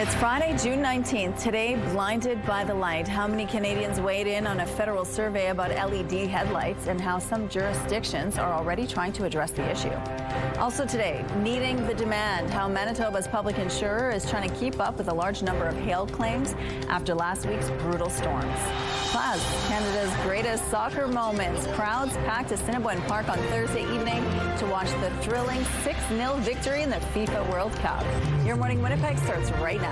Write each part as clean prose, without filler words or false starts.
It's Friday, June 19th. Today, blinded by the light. How many Canadians weighed in on a federal survey about LED headlights and how some jurisdictions are already trying to address the issue. Also today, meeting the demand. How Manitoba's public insurer is trying to keep up with a large number of hail claims after last week's brutal storms. Plus, Canada's greatest soccer moments. Crowds packed Assiniboine Park on Thursday evening to watch the thrilling 6-0 victory in the FIFA World Cup. Your Morning Winnipeg starts right now.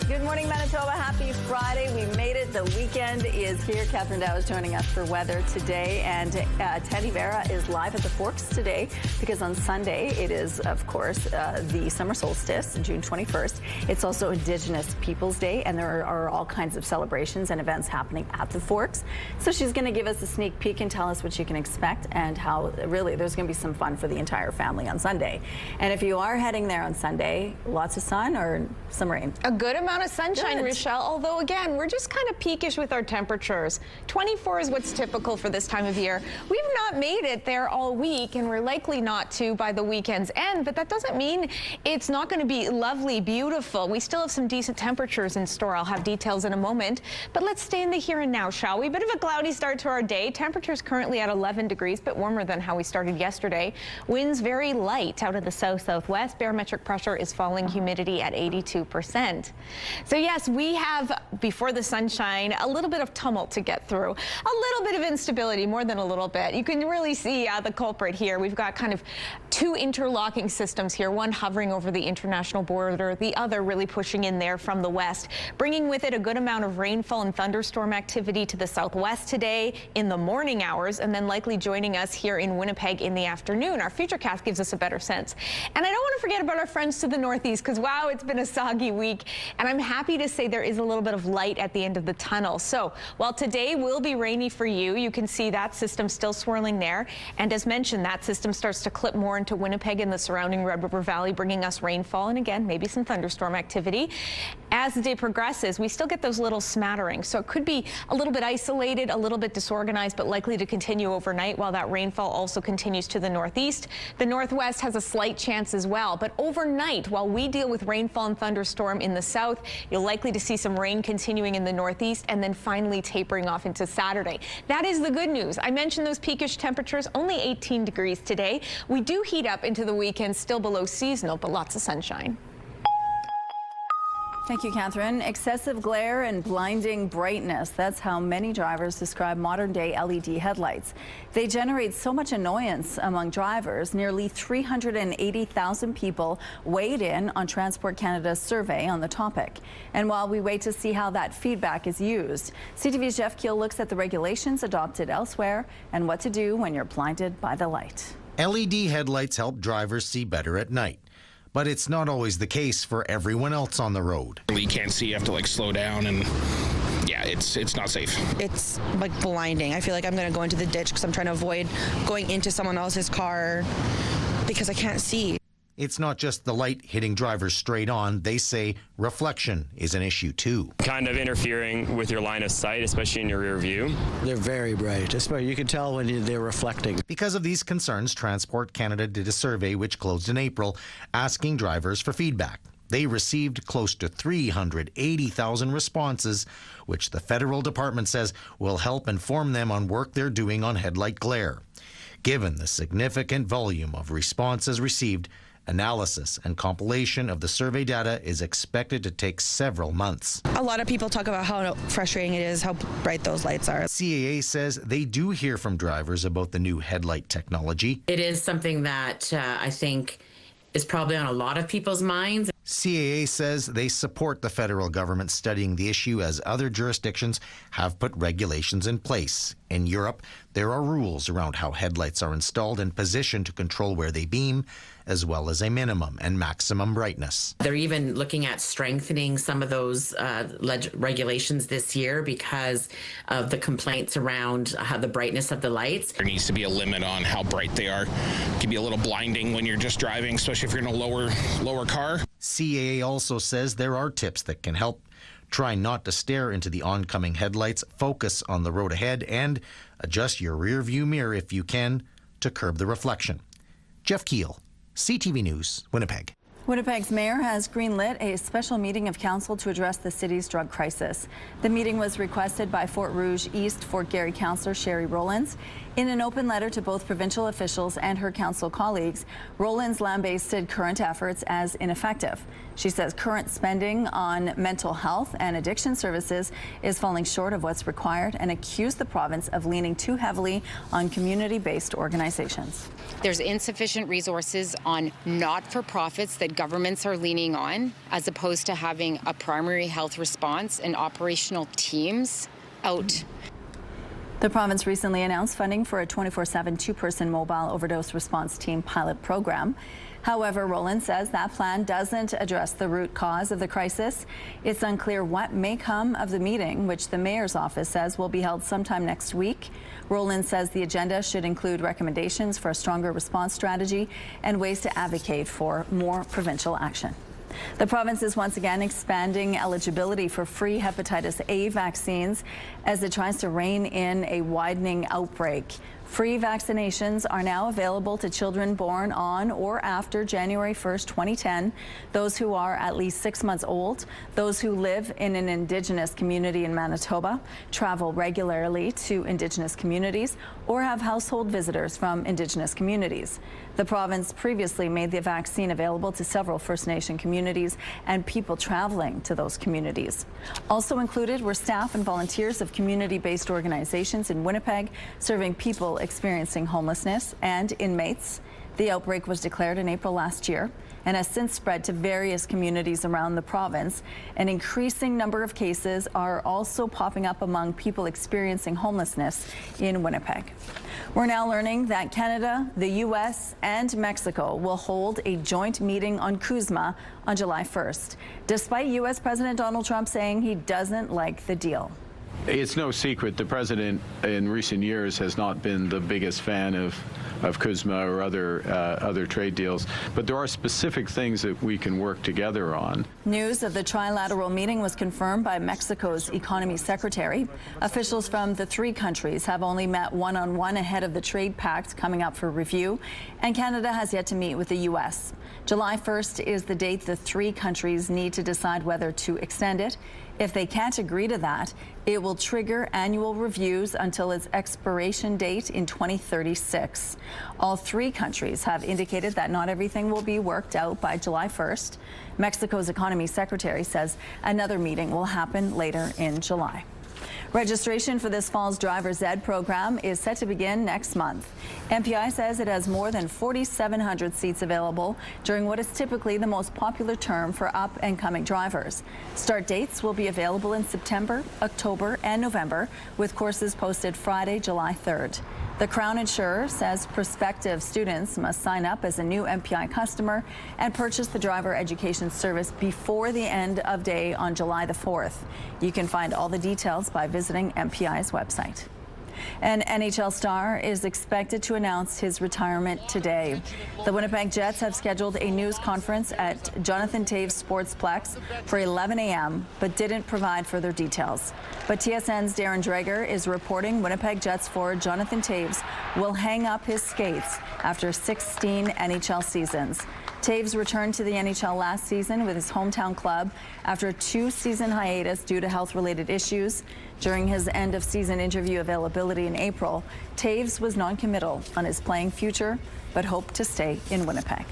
Good morning, Manitoba. Happy Friday. We made it. The weekend is here. Catherine Dow is joining us for weather today. And Teddy Vera is live at the Forks today because on Sunday it is, of course, the summer solstice, June 21st. It's also Indigenous Peoples Day, and there are all kinds of celebrations and events happening at the Forks. So she's going to give us a sneak peek and tell us what you can expect and how really there's going to be some fun for the entire family on Sunday. And if you are heading there on Sunday, lots of sun or some rain? A good amount of sunshine, Good. Rochelle, although again, we're just kind of peakish with our temperatures. 24 is what's typical for this time of year. We've not made it there all week, and we're likely not to by the weekend's end, but that doesn't mean it's not going to be lovely, beautiful. We still have some decent temperatures in store. I'll have details in a moment, but let's stay in the here and now, shall we? Bit of a cloudy start to our day. Temperatures currently at 11 degrees, bit warmer than how we started yesterday. Winds very light out of the south-southwest. Barometric pressure is falling, humidity at 82%. So yes, we have, before the sunshine, a little bit of tumult to get through. A little bit of instability, more than a little bit. You can really see the culprit here. We've got kind of two interlocking systems here, one hovering over the international border, the other really pushing in there from the west, bringing with it a good amount of rainfall and thunderstorm activity to the southwest today in the morning hours, and then likely joining us here in Winnipeg in the afternoon. Our futurecast gives us a better sense. And I don't want to forget about our friends to the northeast, because wow, it's been a soggy week, and I'm happy to say there is a little bit of light at the end of the tunnel. So while today will be rainy for you, you can see that system still swirling there. And as mentioned, that system starts to clip more into Winnipeg and the surrounding Red River Valley, bringing us rainfall and again, maybe some thunderstorm activity. As the day progresses, we still get those little smatterings. So it could be a little bit isolated, a little bit disorganized, but likely to continue overnight while that rainfall also continues to the northeast. The northwest has a slight chance as well. But overnight, while we deal with rainfall and thunderstorm in the south, you're likely to see some rain continuing in the northeast and then finally tapering off into Saturday. That is the good news. I mentioned those peakish temperatures, only 18 degrees today. We do heat up into the weekend, still below seasonal, but lots of sunshine. Thank you, Catherine. Excessive glare and blinding brightness. That's how many drivers describe modern-day LED headlights. They generate so much annoyance among drivers. Nearly 380,000 people weighed in on Transport Canada's survey on the topic. And while we wait to see how that feedback is used, CTV's Jeff Keel looks at the regulations adopted elsewhere and what to do when you're blinded by the light. LED headlights help drivers see better at night. But it's not always the case for everyone else on the road. You can't see, you have to slow down, and yeah, it's not safe. It's like blinding. I feel like I'm going to go into the ditch because I'm trying to avoid going into someone else's car because I can't see. It's not just the light hitting drivers straight on. They say reflection is an issue too. Kind of interfering with your line of sight, especially in your rear view. They're very bright. You can tell when they're reflecting. Because of these concerns, Transport Canada did a survey which closed in April, asking drivers for feedback. They received close to 380,000 responses, which the federal department says will help inform them on work they're doing on headlight glare. Given the significant volume of responses received, analysis and compilation of the survey data is expected to take several months. A lot of people talk about how frustrating it is, how bright those lights are. CAA says they do hear from drivers about the new headlight technology. It is something that I think is probably on a lot of people's minds. CAA says they support the federal government studying the issue as other jurisdictions have put regulations in place. In Europe, there are rules around how headlights are installed and positioned to control where they beam, as well as a minimum and maximum brightness. They're even looking at strengthening some of those regulations this year because of the complaints around the brightness of the lights. There needs to be a limit on how bright they are. It can be a little blinding when you're just driving, especially if you're in a lower car. CAA also says there are tips that can help. Try not to stare into the oncoming headlights, focus on the road ahead, and adjust your rear view mirror if you can to curb the reflection. Jeff Keel, CTV News, Winnipeg. Winnipeg's mayor has greenlit a special meeting of council to address the city's drug crisis. The meeting was requested by Fort Rouge East Fort Garry councillor Sherry Rowlands. In an open letter to both provincial officials and her council colleagues, Rowlands lambasted current efforts as ineffective. She says current spending on mental health and addiction services is falling short of what's required and accused the province of leaning too heavily on community-based organizations. There's insufficient resources on not-for-profits that governments are leaning on, as opposed to having a primary health response and operational teams out. The province recently announced funding for a 24/7 two-person mobile overdose response team pilot program. However, Rowland says that plan doesn't address the root cause of the crisis. It's unclear what may come of the meeting, which the mayor's office says will be held sometime next week. Rowland says the agenda should include recommendations for a stronger response strategy and ways to advocate for more provincial action. The province is once again expanding eligibility for free hepatitis A vaccines as it tries to rein in a widening outbreak. Free vaccinations are now available to children born on or after January 1st, 2010, those who are at least 6 months old, those who live in an Indigenous community in Manitoba, travel regularly to Indigenous communities, or have household visitors from Indigenous communities. The province previously made the vaccine available to several First Nation communities and people traveling to those communities. Also included were staff and volunteers of community-based organizations in Winnipeg serving people experiencing homelessness and inmates. The outbreak was declared in April last year and has since spread to various communities around the province. An increasing number of cases are also popping up among people experiencing homelessness in Winnipeg. We're now learning that Canada, the U.S., and Mexico will hold a joint meeting on CUSMA on July 1st, despite U.S. President Donald Trump saying he doesn't like the deal. It's no secret the president in recent years has not been the biggest fan of CUSMA or other trade deals, but there are specific things that we can work together on. News of the trilateral meeting was confirmed by Mexico's economy secretary. Officials from the three countries have only met one-on-one ahead of the trade pact coming up for review, and Canada has yet to meet with the U.S. July 1st is the date the three countries need to decide whether to extend it. If they can't agree to that, it will trigger annual reviews until its expiration date in 2036. All three countries have indicated that not everything will be worked out by July 1st. Mexico's economy secretary says another meeting will happen later in July. Registration for this fall's driver's ed program is set to begin next month. MPI says it has more than 4,700 seats available during what is typically the most popular term for up-and-coming drivers. Start dates will be available in September, October, and November, with courses posted Friday, July 3rd. The Crown Insurer says prospective students must sign up as a new MPI customer and purchase the driver education service before the end of day on July the 4th. You can find all the details by visiting MPI's website. An NHL star is expected to announce his retirement today. The Winnipeg Jets have scheduled a news conference at Jonathan Toews Sportsplex for 11 a.m., but didn't provide further details. But TSN's Darren Dreger is reporting Winnipeg Jets forward Jonathan Toews will hang up his skates after 16 NHL seasons. Toews returned to the NHL last season with his hometown club after a two-season hiatus due to health-related issues. During his end-of-season interview availability in April, Toews was non-committal on his playing future, but hoped to stay in Winnipeg.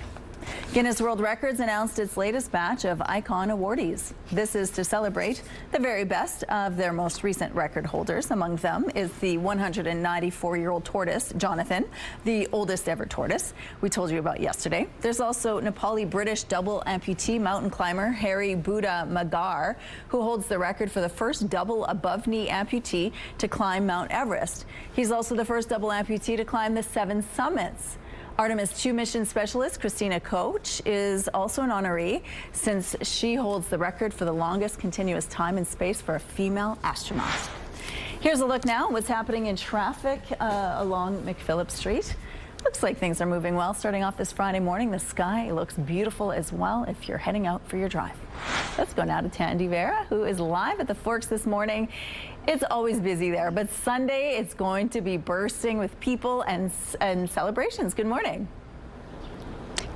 Guinness World Records announced its latest batch of Icon awardees. This is to celebrate the very best of their most recent record holders. Among them is the 194-year-old tortoise, Jonathan, the oldest ever tortoise we told you about yesterday. There's also Nepali-British double amputee mountain climber Harry Buddha Magar, who holds the record for the first double above-knee amputee to climb Mount Everest. He's also the first double amputee to climb the 7 summits. Artemis II mission specialist Christina Koch is also an honoree since she holds the record for the longest continuous time in space for a female astronaut. Here's a look now what's happening in traffic along McPhillip Street. Looks like things are moving well. Starting off this Friday morning, the sky looks beautiful as well if you're heading out for your drive. Let's go now to Tandy Vera, who is live at the Forks this morning. It's always busy there, but Sunday it's going to be bursting with people and celebrations. Good morning.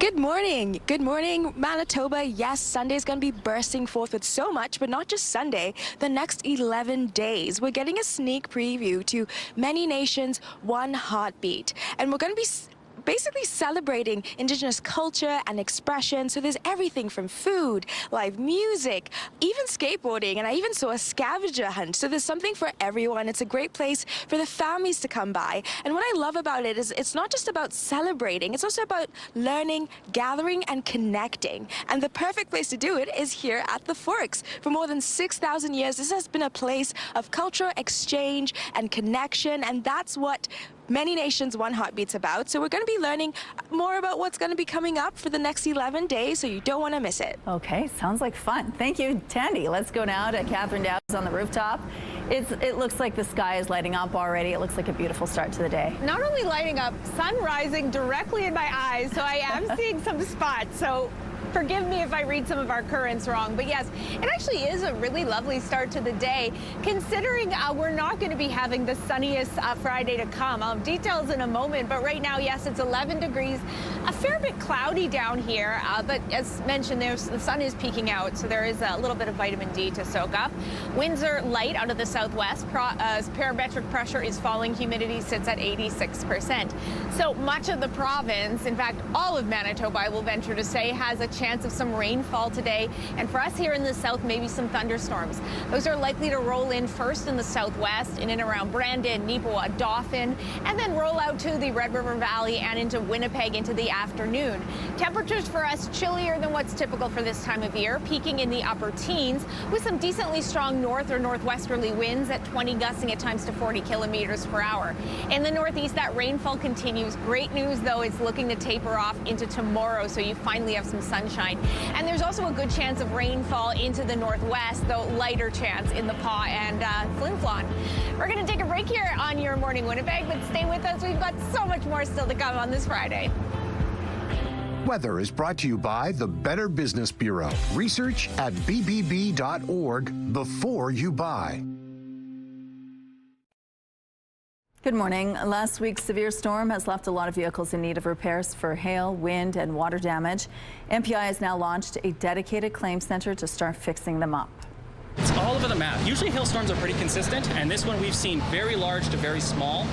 Good morning. Good morning, Manitoba. Yes, Sunday is going to be bursting forth with so much, but not just Sunday. The next 11 days, we're getting a sneak preview to Many Nations, One Heartbeat. And we're going to be basically celebrating Indigenous culture and expression. So there's everything from food, live music, even skateboarding, and I even saw a scavenger hunt. So there's something for everyone. It's a great place for the families to come by. And what I love about it is it's not just about celebrating, it's also about learning, gathering, and connecting. And the perfect place to do it is here at the Forks. For more than 6,000 years, this has been a place of cultural exchange and connection, and that's what Many Nations, One Heartbeat's about. So we're going to be learning more about what's going to be coming up for the next 11 days, so you don't want to miss it. Okay, sounds like fun. Thank you, Tandy. Let's go now to Catherine Dow's on the rooftop. It looks like the sky is lighting up already. It looks like a beautiful start to the day. Not only lighting up, sun rising directly in my eyes, so I am seeing some spots. So forgive me if I read some of our currents wrong, but yes, it actually is a really lovely start to the day, considering we're not going to be having the sunniest Friday to come. I'll have details in a moment, but right now, yes, it's 11 degrees, a fair bit cloudy down here, but as mentioned, the sun is peeking out, so there is a little bit of vitamin D to soak up. Winds are light out of the southwest, parametric pressure is falling, humidity sits at 86%. So much of the province, in fact, all of Manitoba, I will venture to say, has a chance of some rainfall today, and for us here in the south, maybe some thunderstorms. Those are likely to roll in first in the southwest, in and around Brandon, Neepawa, Dauphin, and then roll out to the Red River Valley and into Winnipeg into the afternoon. Temperatures for us chillier than what's typical for this time of year, peaking in the upper teens with some decently strong north or northwesterly winds at 20, gusting at times to 40 kilometers per hour. In the northeast, that rainfall continues. Great news, though, it's looking to taper off into tomorrow, so you finally have some sunshine. And there's also a good chance of rainfall into the northwest, though lighter chance in the Paw and Flin Flon. We're going to take a break here on Your Morning Winnipeg, but stay with us. We've got so much more still to come on this Friday. Weather is brought to you by the Better Business Bureau. Research at bbb.org before you buy. Good morning. Last week's severe storm has left a lot of vehicles in need of repairs for hail, wind, and water damage. MPI has now launched a dedicated claim center to start fixing them up. It's all over the map. Usually hailstorms are pretty consistent, and this one we've seen very large to very small.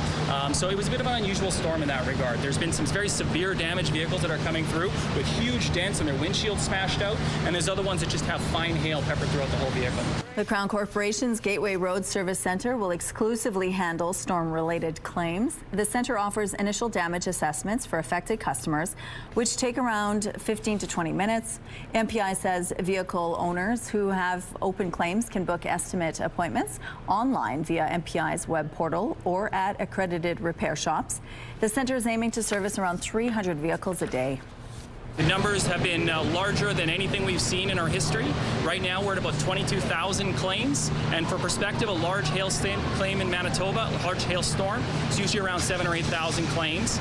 So it was a bit of an unusual storm in that regard. There's been some very severe damaged vehicles that are coming through with huge dents and their windshield smashed out, and there's other ones that just have fine hail peppered throughout the whole vehicle. The Crown Corporation's Gateway Road Service Center will exclusively handle storm-related claims. The center offers initial damage assessments for affected customers, which take around 15 to 20 minutes. MPI says vehicle owners who have open claims can book estimate appointments online via MPI's web portal or at accredited repair shops. The center is aiming to service around 300 vehicles a day. The numbers have been larger than anything we've seen in our history. Right now we're at about 22,000 claims, and for perspective, a large hail claim in Manitoba, a large hailstorm, is usually around 7,000 or 8,000 claims.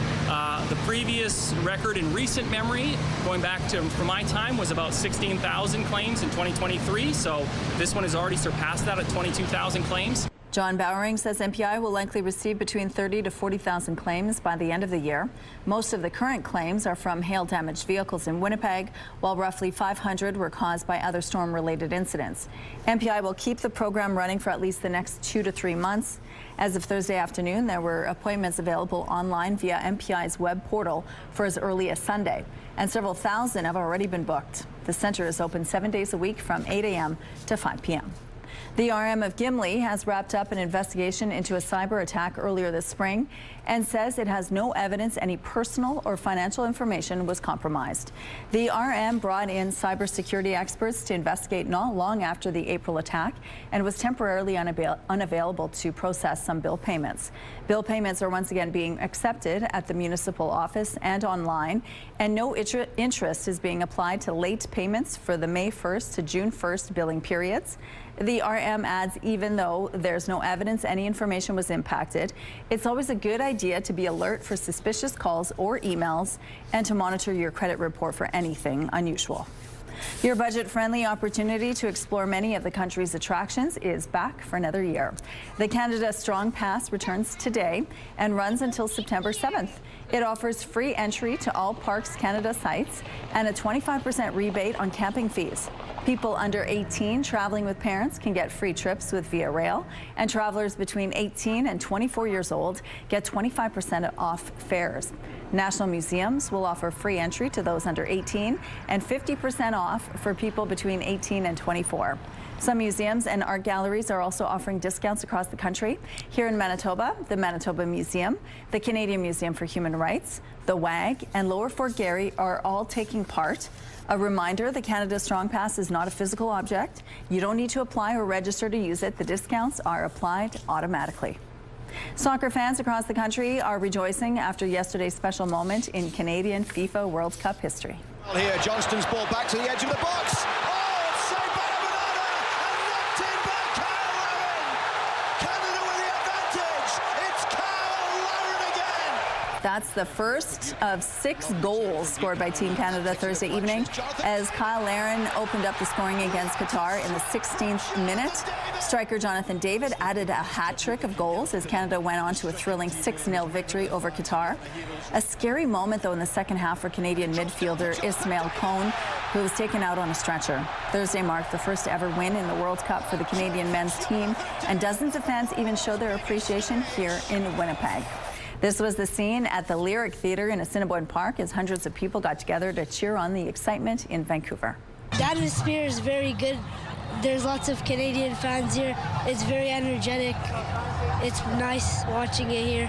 The previous record in recent memory, going back to from my time, was about 16,000 claims in 2023, so this one has already surpassed that at 22,000 claims. John Bowering says MPI will likely receive between 30,000 to 40,000 claims by the end of the year. Most of the current claims are from hail-damaged vehicles in Winnipeg, while roughly 500 were caused by other storm-related incidents. MPI will keep the program running for at least the next 2 to 3 months. As of Thursday afternoon, there were appointments available online via MPI's web portal for as early as Sunday, and several thousand have already been booked. The center is open 7 days a week from 8 a.m. to 5 p.m. The RM of Gimli has wrapped up an investigation into a cyber attack earlier this spring and says it has no evidence any personal or financial information was compromised. The RM brought in cybersecurity experts to investigate not long after the April attack and was temporarily unavailable to process some bill payments. Bill payments are once again being accepted at the municipal office and online, and no interest is being applied to late payments for the May 1st to June 1st billing periods. The RM adds, even though there's no evidence any information was impacted, it's always a good idea to be alert for suspicious calls or emails and to monitor your credit report for anything unusual. Your budget-friendly opportunity to explore many of the country's attractions is back for another year. The Canada Strong Pass returns today and runs until September 7th. It offers free entry to all Parks Canada sites and a 25% rebate on camping fees. People under 18 traveling with parents can get free trips with Via Rail, and travelers between 18 and 24 years old get 25% off fares. National museums will offer free entry to those under 18 and 50% off for people between 18 and 24. Some museums and art galleries are also offering discounts across the country. Here in Manitoba, the Manitoba Museum, the Canadian Museum for Human Rights, the WAG, and Lower Fort Garry are all taking part. A reminder, the Canada Strong Pass is not a physical object. You don't need to apply or register to use it. The discounts are applied automatically. Soccer fans across the country are rejoicing after yesterday's special moment in Canadian FIFA World Cup history. Here, Johnston's ball back to the edge of the box. Oh, it's saved by Avenada and knocked in by Kyle Larin. Canada with the advantage. It's Kyle Larin again. That's the first of 6 goals scored by Team Canada Thursday evening as Kyle Larin opened up the scoring against Qatar in the 16th minute. Striker Jonathan David added a hat trick of goals as Canada went on to a thrilling 6-0 victory over Qatar. A scary moment, though, in the second half for Canadian midfielder Ismail Cohn, who was taken out on a stretcher. Thursday marked the first ever win in the World Cup for the Canadian men's team, and dozens of fans even showed their appreciation here in Winnipeg. This was the scene at the Lyric Theatre in Assiniboine Park as hundreds of people got together to cheer on the excitement in Vancouver. The atmosphere is very good. There's lots of Canadian fans here. It's very energetic. It's nice watching it here.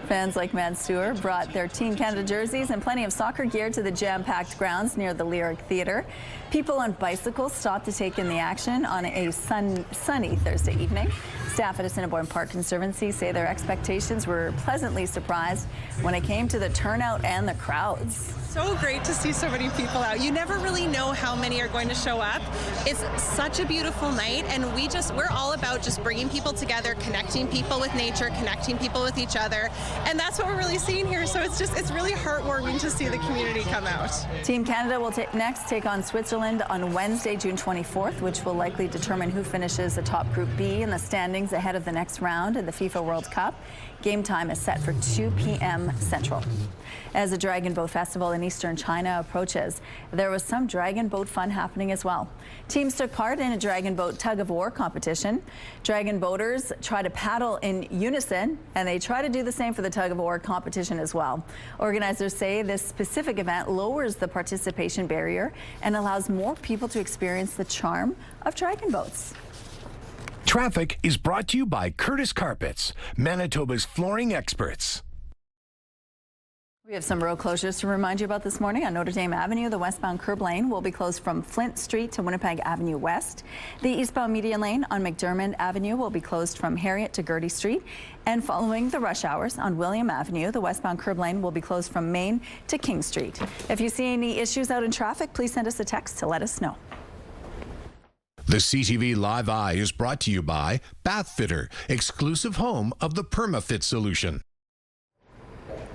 Fans like Mansour brought their Team Canada jerseys and plenty of soccer gear to the jam-packed grounds near the Lyric Theatre. People on bicycles stopped to take in the action on a sunny Thursday evening. Staff at Assiniboine Park Conservancy say their expectations were pleasantly surprised when it came to the turnout and the crowds. So great to see so many people out. You never really know how many are going to show up. It's such a beautiful night, and we're all about just bringing people together, connecting people with nature, connecting people with each other, and that's what we're really seeing here. So it's really heartwarming to see the community come out. Team Canada will next take on Switzerland on Wednesday, June 24th, which will likely determine who finishes atop Group B in the standings ahead of the next round in the FIFA World Cup. Game time is set for 2 p.m. Central. As the Dragon Boat Festival in eastern China approaches, there was some dragon boat fun happening as well. Teams took part in a dragon boat tug-of-war competition. Dragon boaters try to paddle in unison, and they try to do the same for the tug-of-war competition as well. Organizers say this specific event lowers the participation barrier and allows more people to experience the charm of dragon boats. Traffic is brought to you by Curtis Carpets, Manitoba's flooring experts. We have some road closures to remind you about this morning. On Notre Dame Avenue, the westbound curb lane will be closed from Flint Street to Winnipeg Avenue West. The eastbound median lane on McDermott Avenue will be closed from Harriet to Gertie Street. And following the rush hours on William Avenue, the westbound curb lane will be closed from Main to King Street. If you see any issues out in traffic, please send us a text to let us know. The CTV Live Eye is brought to you by Bath Fitter, exclusive home of the PermaFit solution.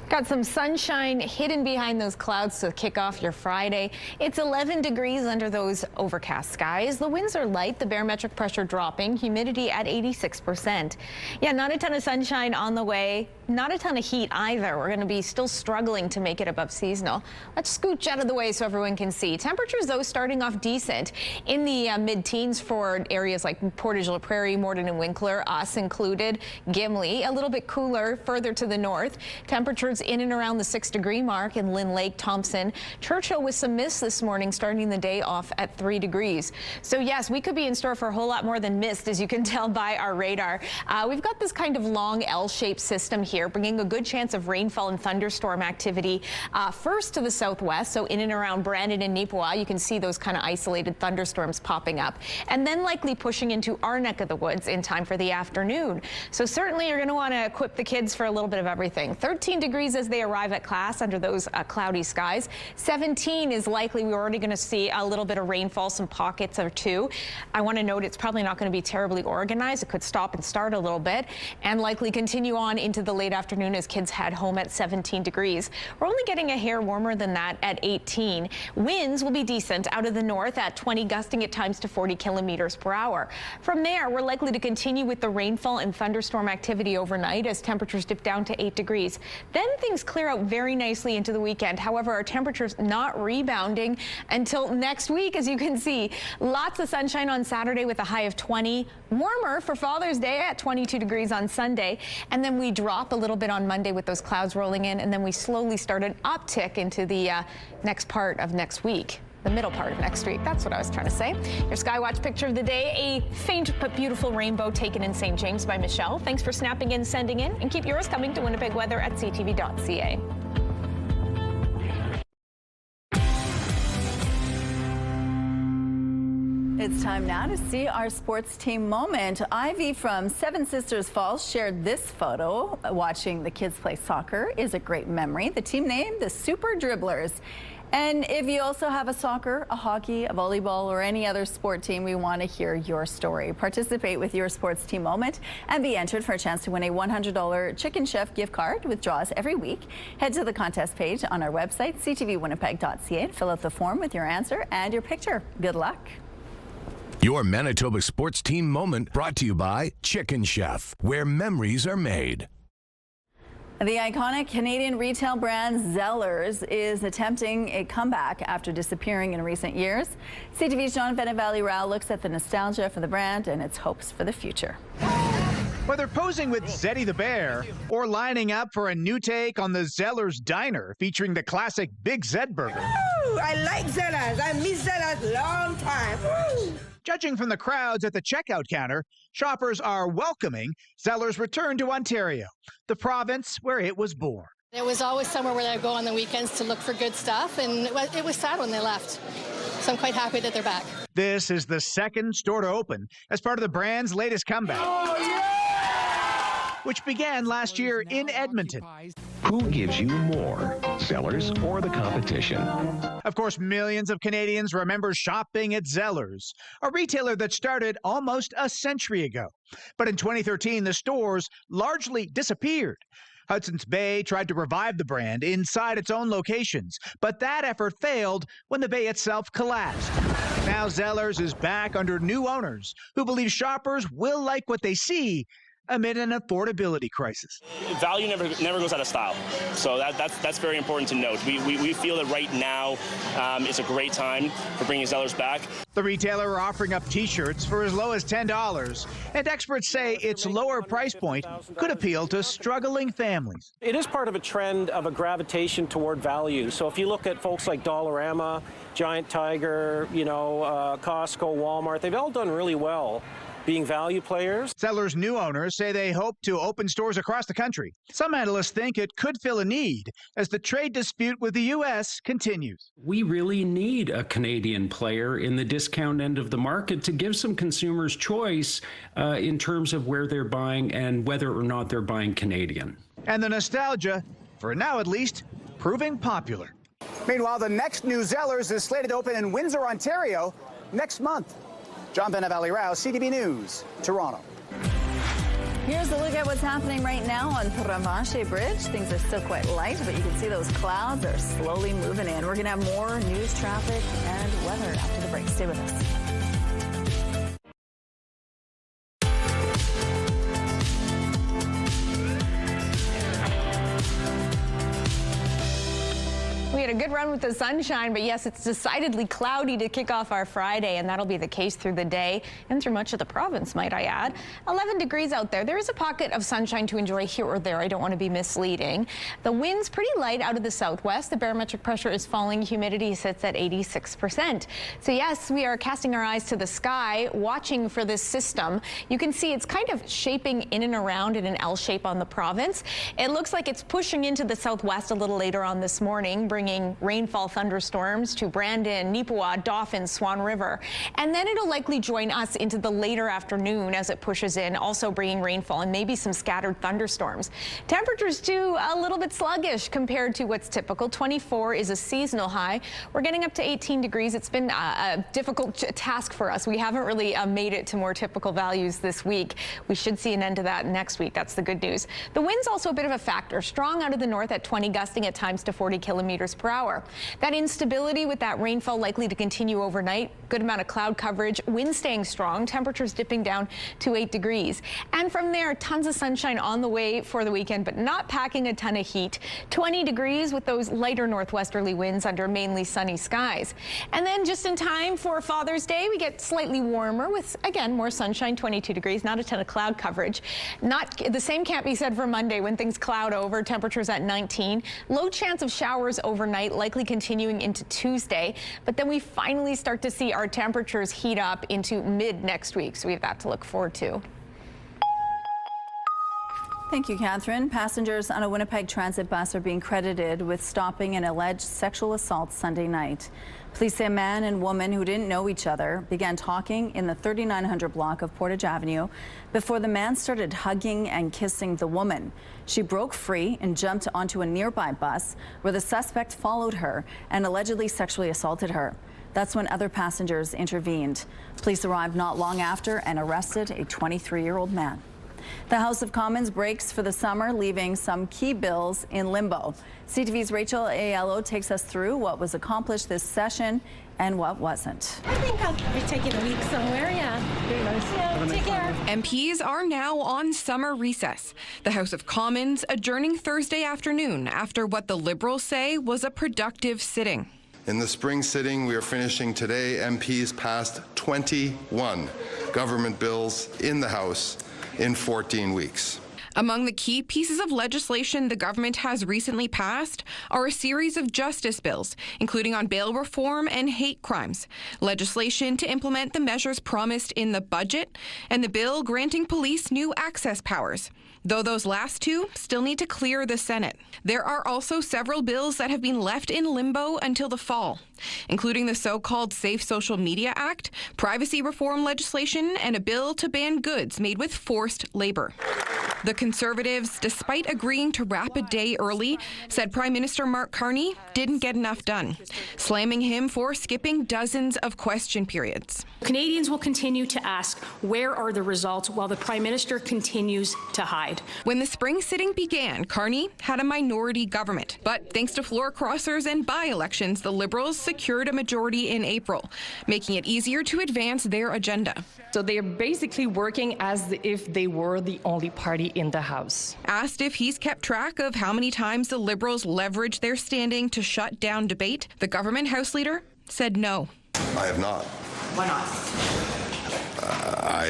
Got some sunshine hidden behind those clouds to kick off your Friday. It's 11 degrees under those overcast skies. The winds are light, the barometric pressure dropping, humidity at 86%. Yeah, not a ton of sunshine on the way. Not a ton of heat either. We're going to be still struggling to make it above seasonal. Let's scooch out of the way so everyone can see. Temperatures, though, starting off decent in the mid-teens for areas like Portage-la Prairie, Morden and Winkler, us included, Gimli. A little bit cooler further to the north. Temperatures in and around the 6-degree mark in Lynn Lake, Thompson. Churchill with some mist this morning, starting the day off at 3 degrees. So yes, we could be in store for a whole lot more than mist, as you can tell by our radar. We've got this kind of long L-shaped system here, bringing a good chance of rainfall and thunderstorm activity first to the southwest, so in and around Brandon and Neepawa. You can see those kind of isolated thunderstorms popping up, and then likely pushing into our neck of the woods in time for the afternoon. So certainly you're going to want to equip the kids for a little bit of everything. 13 degrees as they arrive at class under those cloudy skies. 17 is likely. We're already going to see a little bit of rainfall, some pockets or two. I want to note it's probably not going to be terribly organized. It could stop and start a little bit and likely continue on into the later late afternoon as kids head home at 17 degrees. We're only getting a hair warmer than that at 18. Winds will be decent out of the north at 20, gusting at times to 40 kilometers per hour. From there, we're likely to continue with the rainfall and thunderstorm activity overnight as temperatures dip down to 8 degrees. Then things clear out very nicely into the weekend. However, our temperatures not rebounding until next week. As you can see, lots of sunshine on Saturday with a high of 20. Warmer for Father's Day at 22 degrees on Sunday. And then we drop a little bit on Monday with those clouds rolling in. And then we slowly start an uptick into the next part of next week. The middle part of next week. That's what I was trying to say. Your Skywatch picture of the day, a faint but beautiful rainbow taken in St. James by Michelle. Thanks for snapping in, sending in, and keep yours coming to Winnipeg Weather at ctv.ca. It's time now to see our sports team moment. Ivy from Seven Sisters Falls shared this photo. Watching the kids play soccer is a great memory. The team name, the Super Dribblers. And if you also have a soccer, a hockey, a volleyball, or any other sport team, we want to hear your story. Participate with your sports team moment and be entered for a chance to win a $100 Chicken Chef gift card with draws every week. Head to the contest page on our website, ctvwinnipeg.ca, and fill out the form with your answer and your picture. Good luck. Your Manitoba sports team moment brought to you by Chicken Chef, where memories are made. The iconic Canadian retail brand Zellers is attempting a comeback after disappearing in recent years. CTV's John Valley-Rao looks at the nostalgia for the brand and its hopes for the future. Whether posing with Zeddy the Bear or lining up for a new take on the Zellers Diner featuring the classic Big Zed burger. Woo! I like Zellers. I miss Zellers long time. Woo! Judging from the crowds at the checkout counter, shoppers are welcoming Zellers' return to Ontario, the province where it was born. It was always somewhere where I would go on the weekends to look for good stuff, and it was sad when they left. So I'm quite happy that they're back. This is the second store to open as part of the brand's latest comeback, which began last year in Edmonton. Who gives you more, Zellers or the competition? Of course, millions of Canadians remember shopping at Zellers, a retailer that started almost a century ago. But in 2013, the stores largely disappeared. Hudson's Bay tried to revive the brand inside its own locations, but that effort failed when the Bay itself collapsed. Now Zellers is back under new owners who believe shoppers will like what they see amid an affordability crisis. Value never goes out of style, so that's very important to note. We feel that right now is a great time for bringing Zellers back. The retailer offering up T-shirts for as low as $10, and experts say its lower price point could appeal to struggling families. It is part of a trend of a gravitation toward value. So if you look at folks like Dollarama, Giant Tiger, Costco, Walmart, they've all done really well being value players. Zellers' new owners say they hope to open stores across the country. Some analysts think it could fill a need as the trade dispute with the U.S. continues. We really need a Canadian player in the discount end of the market to give some consumers choice in terms of where they're buying and whether or not they're buying Canadian. And the nostalgia, for now at least, proving popular. Meanwhile, the next new Zellers is slated to open in Windsor, Ontario next month. John Valley-Rao, CTV News, Toronto. Here's a look at what's happening right now on Provencher Bridge. Things are still quite light, but you can see those clouds are slowly moving in. We're going to have more news, traffic, and weather after the break. Stay with us. We had a good run with the sunshine, but yes, it's decidedly cloudy to kick off our Friday, and that'll be the case through the day and through much of the province, might I add. 11 degrees out there. There is a pocket of sunshine to enjoy here or there. I don't want to be misleading. The wind's pretty light out of the southwest. The barometric pressure is falling. Humidity sits at 86%. So yes, we are casting our eyes to the sky, watching for this system. You can see it's kind of shaping in and around in an L shape on the province. It looks like it's pushing into the southwest a little later on this morning, bringing bringing rainfall thunderstorms to Brandon, Neepawa, Dauphin, Swan River. And then it'll likely join us into the later afternoon as it pushes in, also bringing rainfall and maybe some scattered thunderstorms. Temperatures too a little bit sluggish compared to what's typical. 24 is a seasonal high. We're getting up to 18 degrees. It's been a difficult task for us. We haven't really made it to more typical values this week. We should see an end to that next week. That's the good news. The wind's also a bit of a factor. Strong out of the north at 20, gusting at times to 40 kilometers per hour. That instability with that rainfall likely to continue overnight. Good amount of cloud coverage. Wind staying strong. Temperatures dipping down to 8 degrees. And from there, tons of sunshine on the way for the weekend, but not packing a ton of heat. 20 degrees with those lighter northwesterly winds under mainly sunny skies. And then just in time for Father's Day, we get slightly warmer with, again, more sunshine, 22 degrees, not a ton of cloud coverage. Not the same can't be said for Monday when things cloud over, temperatures at 19. Low chance of showers overnight, likely continuing into Tuesday. But then we finally start to see our temperatures heat up into mid next week. So we have that to look forward to. Thank you, Catherine. Passengers on a Winnipeg transit bus are being credited with stopping an alleged sexual assault Sunday night. Police say a man and woman who didn't know each other began talking in the 3900 block of Portage Avenue before the man started hugging and kissing the woman. She broke free and jumped onto a nearby bus where the suspect followed her and allegedly sexually assaulted her. That's when other passengers intervened. Police arrived not long after and arrested a 23-year-old man. The House of Commons breaks for the summer, leaving some key bills in limbo. CTV's Rachel Aiello takes us through what was accomplished this session and what wasn't. I think I'll be taking a week somewhere, yeah. Very nice. Yeah, take care. MPs are now on summer recess. The House of Commons adjourning Thursday afternoon after what the Liberals say was a productive sitting. In the spring sitting we are finishing today, MPs passed 21 government bills in the House in 14 weeks. Among the key pieces of legislation the government has recently passed are a series of justice bills, including on bail reform and hate crimes, legislation to implement the measures promised in the budget, and the bill granting police new access powers. Though those last two still need to clear the Senate. There are also several bills that have been left in limbo until the fall, including the so-called Safe Social Media Act, privacy reform legislation, and a bill to ban goods made with forced labor. The Conservatives, despite agreeing to wrap a day early, said Prime Minister Mark Carney didn't get enough done, slamming him for skipping dozens of question periods. Canadians will continue to ask, where are the results, while the Prime Minister continues to hide. When the spring sitting began, Carney had a minority government. But thanks to floor crossers and by-elections, the Liberals secured a majority in April, making it easier to advance their agenda. So they are basically working as if they were the only party in the House. Asked if he's kept track of how many times the Liberals leveraged their standing to shut down debate, the government House leader said no. I have not. Why not? I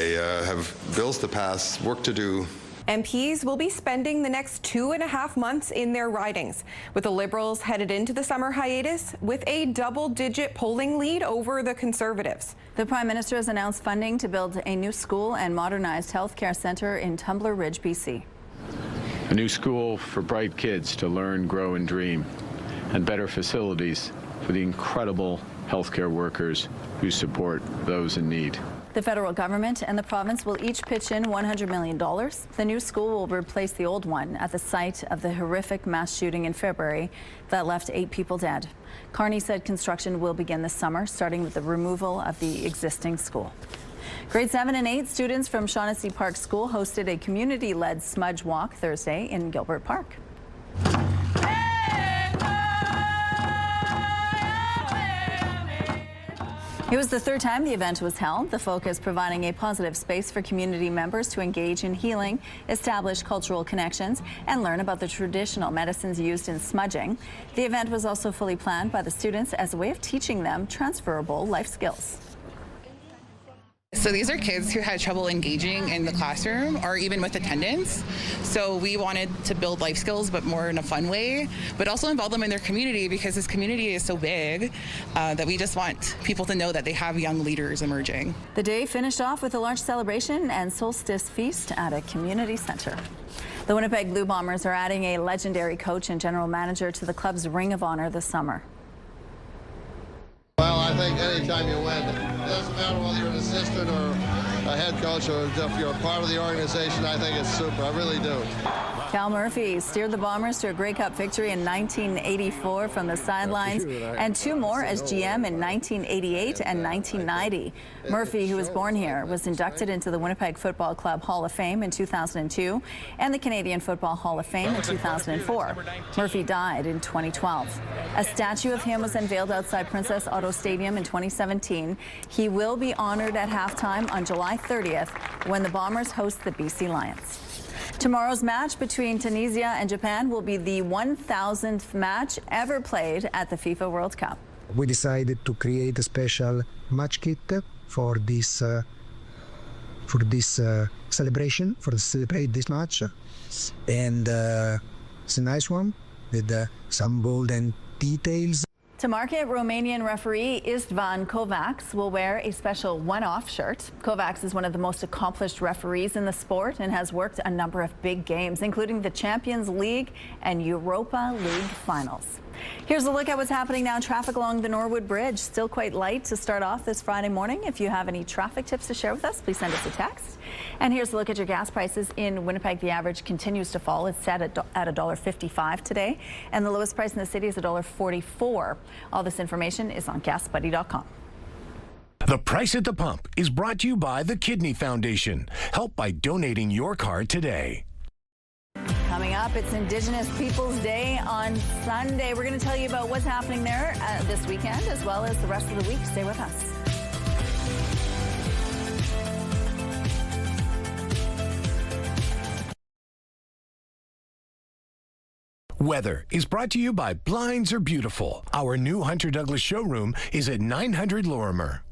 have bills to pass, work to do. MPs will be spending the next 2.5 months in their ridings, with the Liberals headed into the summer hiatus with a double-digit polling lead over the Conservatives. The Prime Minister has announced funding to build a new school and modernized healthcare centre in Tumbler Ridge, BC. A new school for bright kids to learn, grow, and dream, and better facilities for the incredible healthcare workers who support those in need. The federal government and the province will each pitch in $100 million. The new school will replace the old one at the site of the horrific mass shooting in February that left 8 people dead. Carney said construction will begin this summer, starting with the removal of the existing school. Grade 7 and 8 students from Shaughnessy Park School hosted a community-led smudge walk Thursday in Gilbert Park. It was the third time the event was held, the focus providing a positive space for community members to engage in healing, establish cultural connections, and learn about the traditional medicines used in smudging. The event was also fully planned by the students as a way of teaching them transferable life skills. So these are kids who had trouble engaging in the classroom or even with attendance. So we wanted to build life skills, but more in a fun way, but also involve them in their community because this community is so big that we just want people to know that they have young leaders emerging. The day finished off with a large celebration and solstice feast at a community center. The Winnipeg Blue Bombers are adding a legendary coach and general manager to the club's Ring of Honor this summer. Well, I think anytime you win, it doesn't matter whether you're an assistant or a head coach or if you're a part of the organization, I think it's super. I really do. Cal Murphy steered the Bombers to a Grey Cup victory in 1984 from the sidelines and two more as GM in 1988 and 1990. Murphy, who was born here, was inducted into the Winnipeg Football Club Hall of Fame in 2002 and the Canadian Football Hall of Fame in 2004. Murphy died in 2012. A statue of him was unveiled outside Princess Auto Stadium in 2017. He will be honored at halftime on July 30th when the Bombers host the BC Lions. Tomorrow's match between Tunisia and Japan will be the 1,000th match ever played at the FIFA World Cup. We decided to create a special match kit for this celebration, to celebrate this match, and it's a nice one with some golden details. To mark it, Romanian referee Istvan Kovacs will wear a special one-off shirt. Kovacs is one of the most accomplished referees in the sport and has worked a number of big games, including the Champions League and Europa League finals. Here's a look at what's happening now. Traffic along the Norwood Bridge, still quite light to start off this Friday morning. If you have any traffic tips to share with us, please send us a text. And here's a look at your gas prices in Winnipeg. The average continues to fall. It's set at $1.55 today, and the lowest price in the city is $1.44. All this information is on GasBuddy.com. The Price at the Pump is brought to you by the Kidney Foundation. Help by donating your car today. Coming up, it's Indigenous Peoples Day on Sunday. We're going to tell you about what's happening there this weekend as well as the rest of the week. Stay with us. Weather is brought to you by Blinds Are Beautiful. Our new Hunter Douglas showroom is at 900 Lorimer.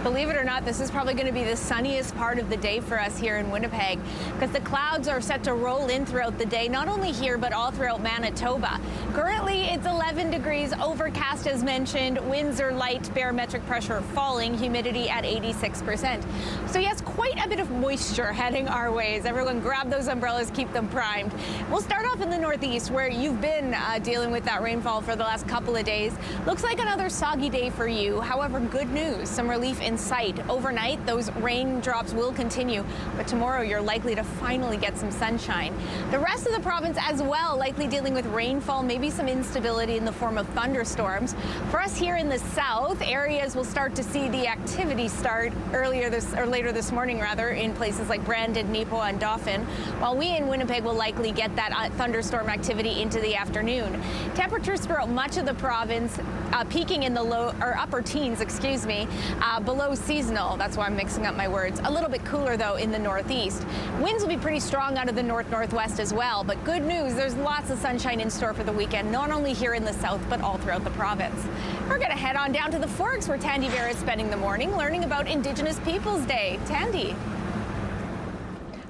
Believe it or not, this is probably going to be the sunniest part of the day for us here in Winnipeg because the clouds are set to roll in throughout the day, not only here but all throughout Manitoba. Currently, it's 11 degrees, overcast as mentioned, winds are light, barometric pressure falling, humidity at 86%. So yes, quite a bit of moisture heading our ways. Everyone grab those umbrellas, keep them primed. We'll start off in the northeast where you've been dealing with that rainfall for the last couple of days. Looks like another soggy day for you. However, good news, some relief in sight. Overnight, those raindrops will continue, but tomorrow you're likely to finally get some sunshine. The rest of the province as well, likely dealing with rainfall, maybe some instability in the form of thunderstorms. For us here in the south, areas will start to see the activity start later this morning in places like Brandon, Nepo, and Dauphin, while we in Winnipeg will likely get that thunderstorm activity into the afternoon. Temperatures throughout much of the province peaking in the upper teens, below seasonal. That's why I'm mixing up my words. A little bit cooler, though, in the northeast. Winds will be pretty strong out of the north-northwest as well, but good news, there's lots of sunshine in store for the weekend, not only here in the south, but all throughout the province. We're going to head on down to the Forks, where Tandy Vera is spending the morning learning about Indigenous Peoples Day. Tandy.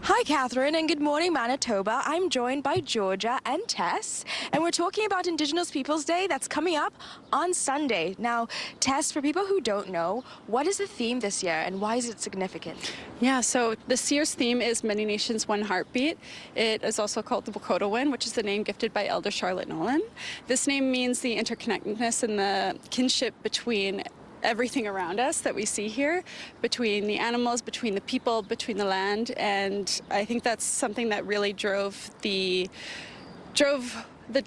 Hi, Catherine, and good morning, Manitoba. I'm joined by Georgia and Tess, and we're talking about Indigenous Peoples Day that's coming up on Sunday. Now, Tess, for people who don't know, what is the theme this year, and why is it significant? Yeah, so this year's theme is Many Nations, One Heartbeat. It is also called the Wokotowin, which is the name gifted by Elder Charlotte Nolan. This name means the interconnectedness and the kinship between everything around us that we see here, between the animals, between the people, between the land, and I think that's something that really drove the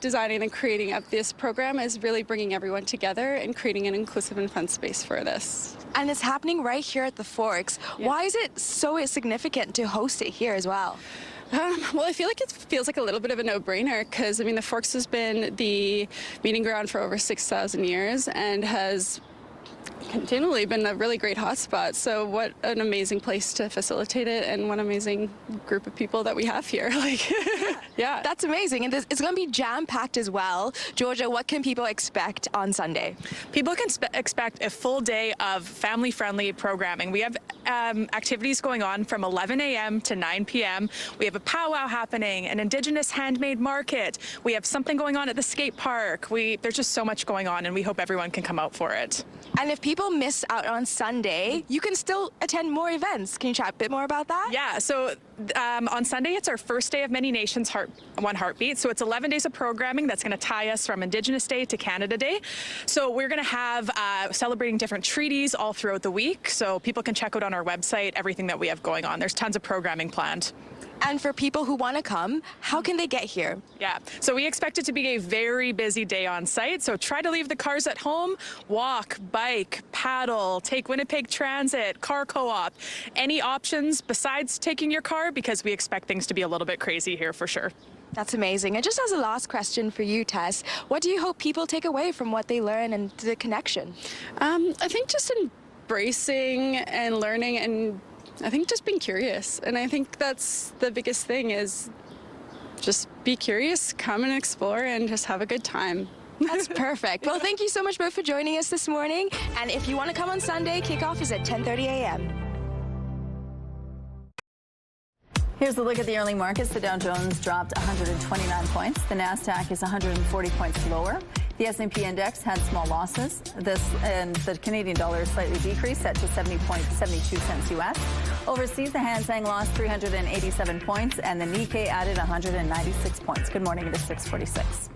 designing and creating of this program, is really bringing everyone together and creating an inclusive and fun space for this. And it's happening right here at the Forks. Yeah. Why is it so significant to host it here as well? Well, I feel like it feels like a little bit of a no-brainer because, I mean, the Forks has been the meeting ground for over 6,000 years and has continually been a really great hotspot. So what an amazing place to facilitate it, and what an amazing group of people that we have here. Yeah. That's amazing. And it's going to be jam-packed as well. Georgia, what can people expect on Sunday? People can expect a full day of family-friendly programming. We have activities going on from 11 a.m. to 9 p.m. We have a powwow happening, an Indigenous handmade market. We have something going on at the skate park. There's just so much going on, and we hope everyone can come out for it. And if people miss out on Sunday, you can still attend more events. Can you chat a bit more about that? Yeah, so on Sunday, it's our first day of Many Nations One Heartbeat. So it's 11 days of programming that's going to tie us from Indigenous Day to Canada Day. So we're going to have celebrating different treaties all throughout the week. So people can check out on our website everything that we have going on. There's tons of programming planned. And for people who want to come, how can they get here? Yeah, so we expect it to be a very busy day on site. So try to leave the cars at home, walk, bike, paddle, take Winnipeg Transit, car co-op, any options besides taking your car, because we expect things to be a little bit crazy here for sure. That's amazing. And just as a last question for you, Tess, what do you hope people take away from what they learn and the connection? I think just embracing and learning, and I think just being curious. And I think that's the biggest thing, is just be curious, come and explore, and just have a good time. That's perfect. Well, thank you so much both for joining us this morning. And if you want to come on Sunday, kickoff is at 10:30 a.m. Here's a look at the early markets. The Dow Jones dropped 129 points. The Nasdaq is 140 points lower. The S&P index had small losses. And the Canadian dollar slightly decreased, set to 70.72 cents U.S. Overseas, the Hang Seng lost 387 points, and the Nikkei added 196 points. Good morning. It is 6:46.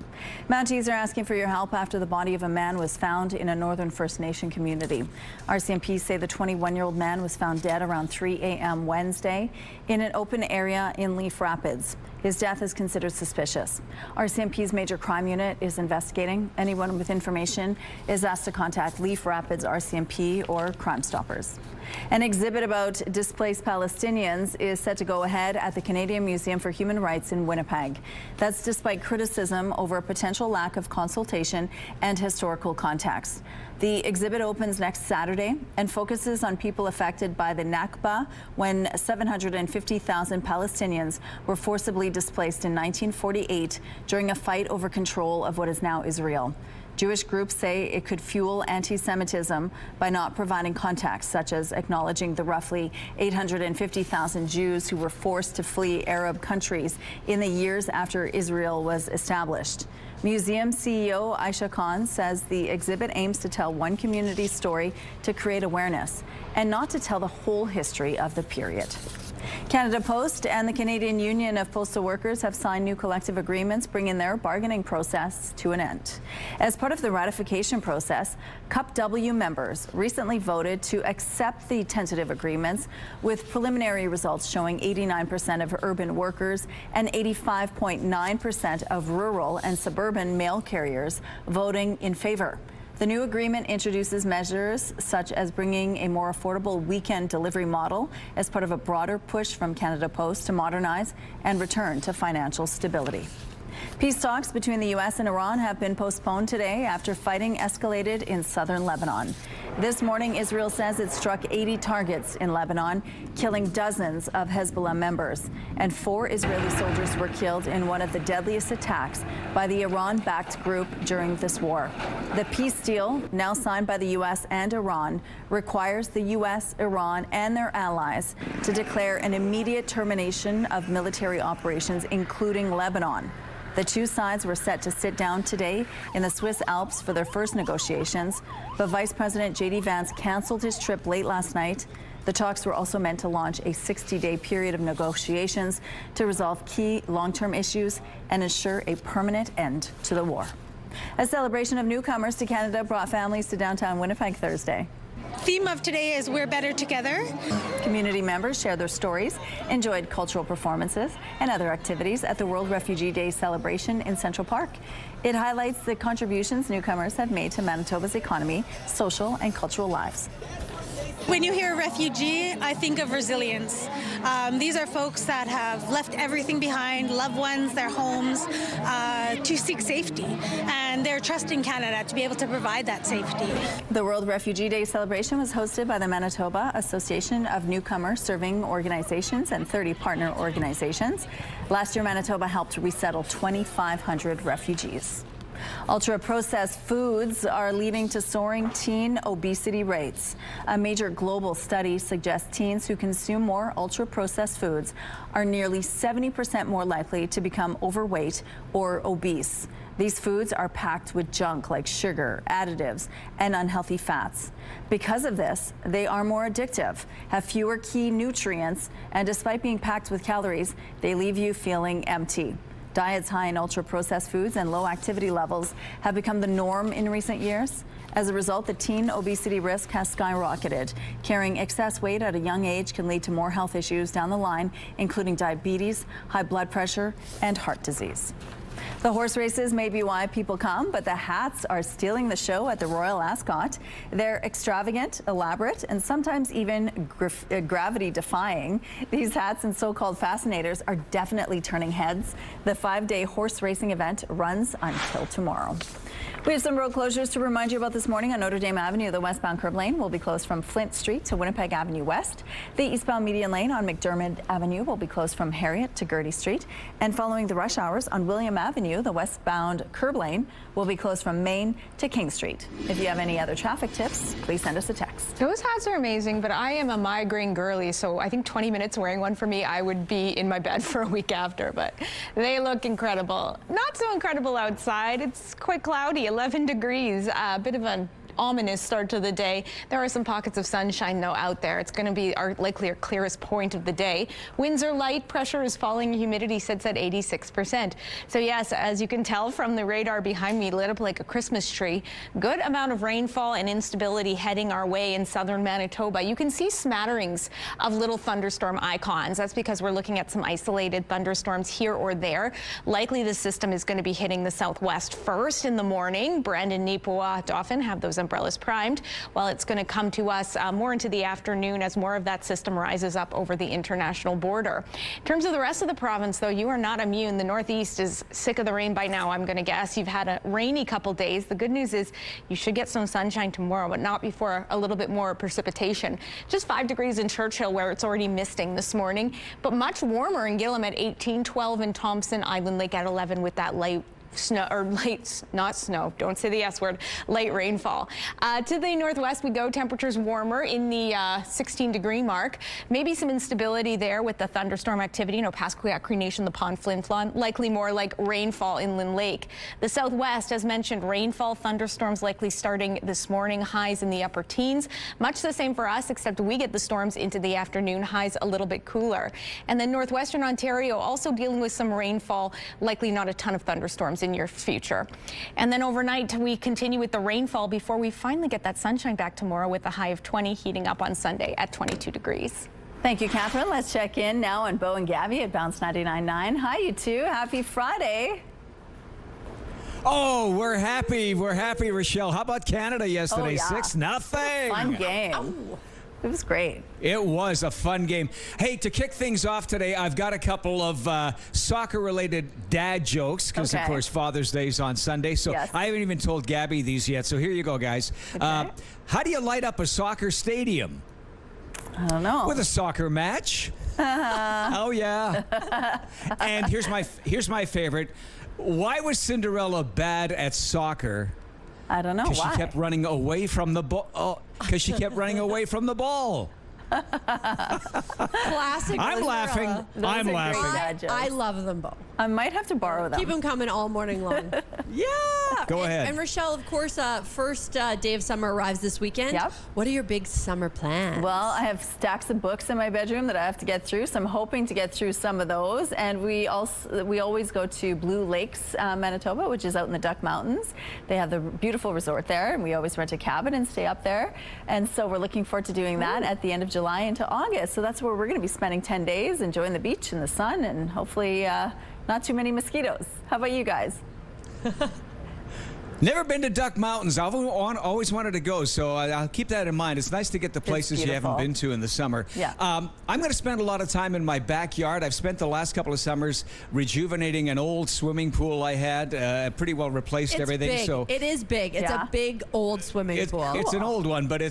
Mounties are asking for your help after the body of a man was found in a northern First Nation community. RCMP say the 21-year-old man was found dead around 3 a.m. Wednesday in an open area in Leaf Rapids. His death is considered suspicious. RCMP's major crime unit is investigating. Anyone with information is asked to contact Leaf Rapids RCMP or Crime Stoppers. An exhibit about displaced Palestinians is set to go ahead at the Canadian Museum for Human Rights in Winnipeg. That's despite criticism over a potential lack of consultation and historical context. The exhibit opens next Saturday and focuses on people affected by the Nakba, when 750,000 Palestinians were forcibly displaced in 1948 during a fight over control of what is now Israel. Jewish groups say it could fuel anti-Semitism by not providing context, such as acknowledging the roughly 850,000 Jews who were forced to flee Arab countries in the years after Israel was established. Museum CEO Aisha Khan says the exhibit aims to tell one community's story to create awareness and not to tell the whole history of the period. Canada Post and the Canadian Union of Postal Workers have signed new collective agreements bringing their bargaining process to an end. As part of the ratification process, CUP W members recently voted to accept the tentative agreements, with preliminary results showing 89% of urban workers and 85.9% of rural and suburban mail carriers voting in favor. The new agreement introduces measures such as bringing a more affordable weekend delivery model as part of a broader push from Canada Post to modernize and return to financial stability. Peace talks between the U.S. and Iran have been postponed today after fighting escalated in southern Lebanon. This morning, Israel says it struck 80 targets in Lebanon, killing dozens of Hezbollah members. And 4 Israeli soldiers were killed in one of the deadliest attacks by the Iran-backed group during this war. The peace deal, now signed by the U.S. and Iran, requires the U.S., Iran, and their allies to declare an immediate termination of military operations, including Lebanon. The two sides were set to sit down today in the Swiss Alps for their first negotiations, but Vice President J.D. Vance canceled his trip late last night. The talks were also meant to launch a 60-day period of negotiations to resolve key long-term issues and ensure a permanent end to the war. A celebration of newcomers to Canada brought families to downtown Winnipeg Thursday. Theme of today is We're Better Together. Community members shared their stories, enjoyed cultural performances and other activities at the World Refugee Day celebration in Central Park. It highlights the contributions newcomers have made to Manitoba's economy, social and cultural lives. When you hear refugee, I think of resilience. These are folks that have left everything behind, loved ones, their homes, to seek safety. And they're trusting Canada to be able to provide that safety. The World Refugee Day celebration was hosted by the Manitoba Association of Newcomer Serving Organizations and 30 partner organizations. Last year, Manitoba helped resettle 2,500 refugees. Ultra-processed foods are leading to soaring teen obesity rates. A major global study suggests teens who consume more ultra-processed foods are nearly 70% more likely to become overweight or obese. These foods are packed with junk like sugar, additives, and unhealthy fats. Because of this, they are more addictive, have fewer key nutrients, and despite being packed with calories, they leave you feeling empty. Diets high in ultra-processed foods and low activity levels have become the norm in recent years. As a result, the teen obesity risk has skyrocketed. Carrying excess weight at a young age can lead to more health issues down the line, including diabetes, high blood pressure, and heart disease. The horse races may be why people come, but the hats are stealing the show at the Royal Ascot. They're extravagant, elaborate, and sometimes even gravity-defying. These hats and so-called fascinators are definitely turning heads. The 5-day horse racing event runs until tomorrow. We have some road closures to remind you about this morning. On Notre Dame Avenue, the westbound curb lane will be closed from Flint Street to Winnipeg Avenue West. The eastbound median lane on McDermott Avenue will be closed from Harriet to Gertie Street. And following the rush hours on William Avenue, the westbound curb lane will be closed from Main to King Street. If you have any other traffic tips, please send us a text. Those hats are amazing, but I am a migraine girly, so I think 20 minutes wearing one for me, I would be in my bed for a week after, but they look incredible. Not so incredible outside. It's quite cloudy, 11 degrees, a bit of an ominous start to the day. There are some pockets of sunshine, though, out there. It's going to be likely our clearest point of the day. Winds are light, pressure is falling, humidity sits at 86%. So yes, as you can tell from the radar behind me, lit up like a Christmas tree. Good amount of rainfall and instability heading our way in southern Manitoba. You can see smatterings of little thunderstorm icons. That's because we're looking at some isolated thunderstorms here or there. Likely the system is going to be hitting the southwest first in the morning. Brandon, Nipawin, Dauphin have those umbrellas primed, while it's going to come to us more into the afternoon as more of that system rises up over the international border. In terms of the rest of the province, though, you are not immune. The Northeast is sick of the rain by now, I'm going to guess. You've had a rainy couple days. The good news is you should get some sunshine tomorrow, but not before a little bit more precipitation. Just 5 degrees in Churchill, where it's already misting this morning, but much warmer in Gillam at 18, 12 in Thompson, Island Lake at 11 with that light snow, or late, not snow, don't say the S word, light rainfall. To the northwest we go, temperatures warmer in the 16-degree mark. Maybe some instability there with the thunderstorm activity, Pasquia, Cree Nation, the Pond, Flin Flon, likely more like rainfall in Lynn Lake. The southwest, as mentioned, rainfall, thunderstorms likely starting this morning, highs in the upper teens. Much the same for us, except we get the storms into the afternoon, highs a little bit cooler. And then northwestern Ontario also dealing with some rainfall, likely not a ton of thunderstorms in your future. And then overnight we continue with the rainfall before we finally get that sunshine back tomorrow with a high of 20, heating up on Sunday at 22 degrees. Thank you, Catherine. Let's check in now on Bo and Gabby at Bounce 99.9. Hi, you two. Happy Friday. Oh, we're happy, Rochelle. How about Canada yesterday? Oh, yeah. 6-0. Fun game. Oh. It was great. It was a fun game. Hey, to kick things off today, I've got a couple of soccer-related dad jokes because, of course, Father's Day is on Sunday. So I haven't even told Gabby these yet. So here you go, guys. Okay. How do you light up a soccer stadium? I don't know. With a soccer match. Oh, yeah. And here's my favorite. Why was Cinderella bad at soccer? I don't know why. Because she kept running away from the ball. Oh, because she kept running away from the ball. Classic. I'm laughing. I'm laughing. I love them both. I might have to borrow them. Keep them coming all morning long. Yeah. Go ahead. And Rochelle, of course, first day of summer arrives this weekend. Yep. What are your big summer plans? Well, I have stacks of books in my bedroom that I have to get through, so I'm hoping to get through some of those. And we always go to Blue Lakes, Manitoba, which is out in the Duck Mountains. They have the beautiful resort there, and we always rent a cabin and stay up there. And so we're looking forward to doing that at the end of July into August. So that's where we're going to be spending 10 days, enjoying the beach and the sun, and hopefully not too many mosquitoes. How about you guys? Never been to Duck Mountains. I've always wanted to go, so I'll keep that in mind. It's nice to get the places you haven't been to in the summer. Yeah. I'm going to spend a lot of time in my backyard. I've spent the last couple of summers rejuvenating an old swimming pool I had. Pretty well replaced everything. Big. So it is big. It's a big old swimming pool. It's an old one, but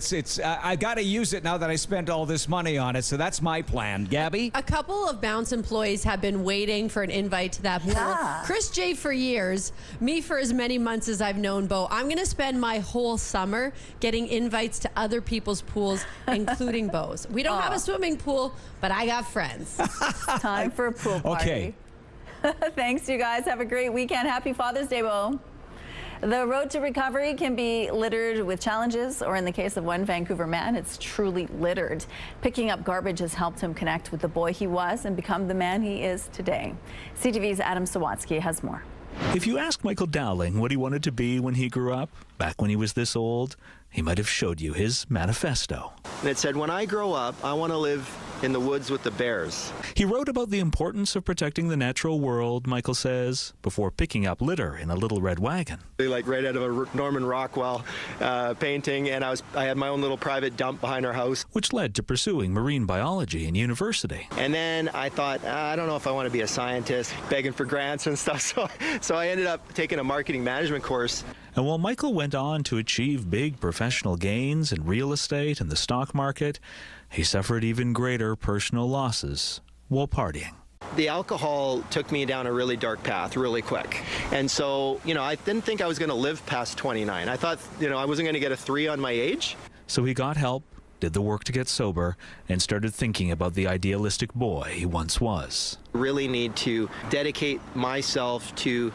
I got to use it now that I spent all this money on it. So that's my plan. Gabby? A couple of Bounce employees have been waiting for an invite to that pool. Yeah. Chris J for years, me for as many months as I've known Bo. I'm going to spend my whole summer getting invites to other people's pools, including Bo's. We don't have a swimming pool, but I got friends. Time for a pool party. Okay. Thanks, you guys. Have a great weekend. Happy Father's Day, Bo. The road to recovery can be littered with challenges, or in the case of one Vancouver man, it's truly littered. Picking up garbage has helped him connect with the boy he was and become the man he is today. CTV's Adam Sawatsky has more. If you ask Michael Dowling what he wanted to be when he grew up, back when he was this old, he might have showed you his manifesto. And it said, when I grow up, I want to live in the woods with the bears. He wrote about the importance of protecting the natural world, Michael says, before picking up litter in a little red wagon. Like right out of a Norman Rockwell painting, and I had my own little private dump behind our house. Which led to pursuing marine biology in university. And then I thought, I don't know if I want to be a scientist, begging for grants and stuff, so I ended up taking a marketing management course. And while Michael went on to achieve big professional gains in real estate and the stock market, he suffered even greater personal losses while partying. The alcohol took me down a really dark path really quick. And so, I didn't think I was going to live past 29. I thought, I wasn't going to get a 3 on my age. So he got help, did the work to get sober, and started thinking about the idealistic boy he once was. Really need to dedicate myself to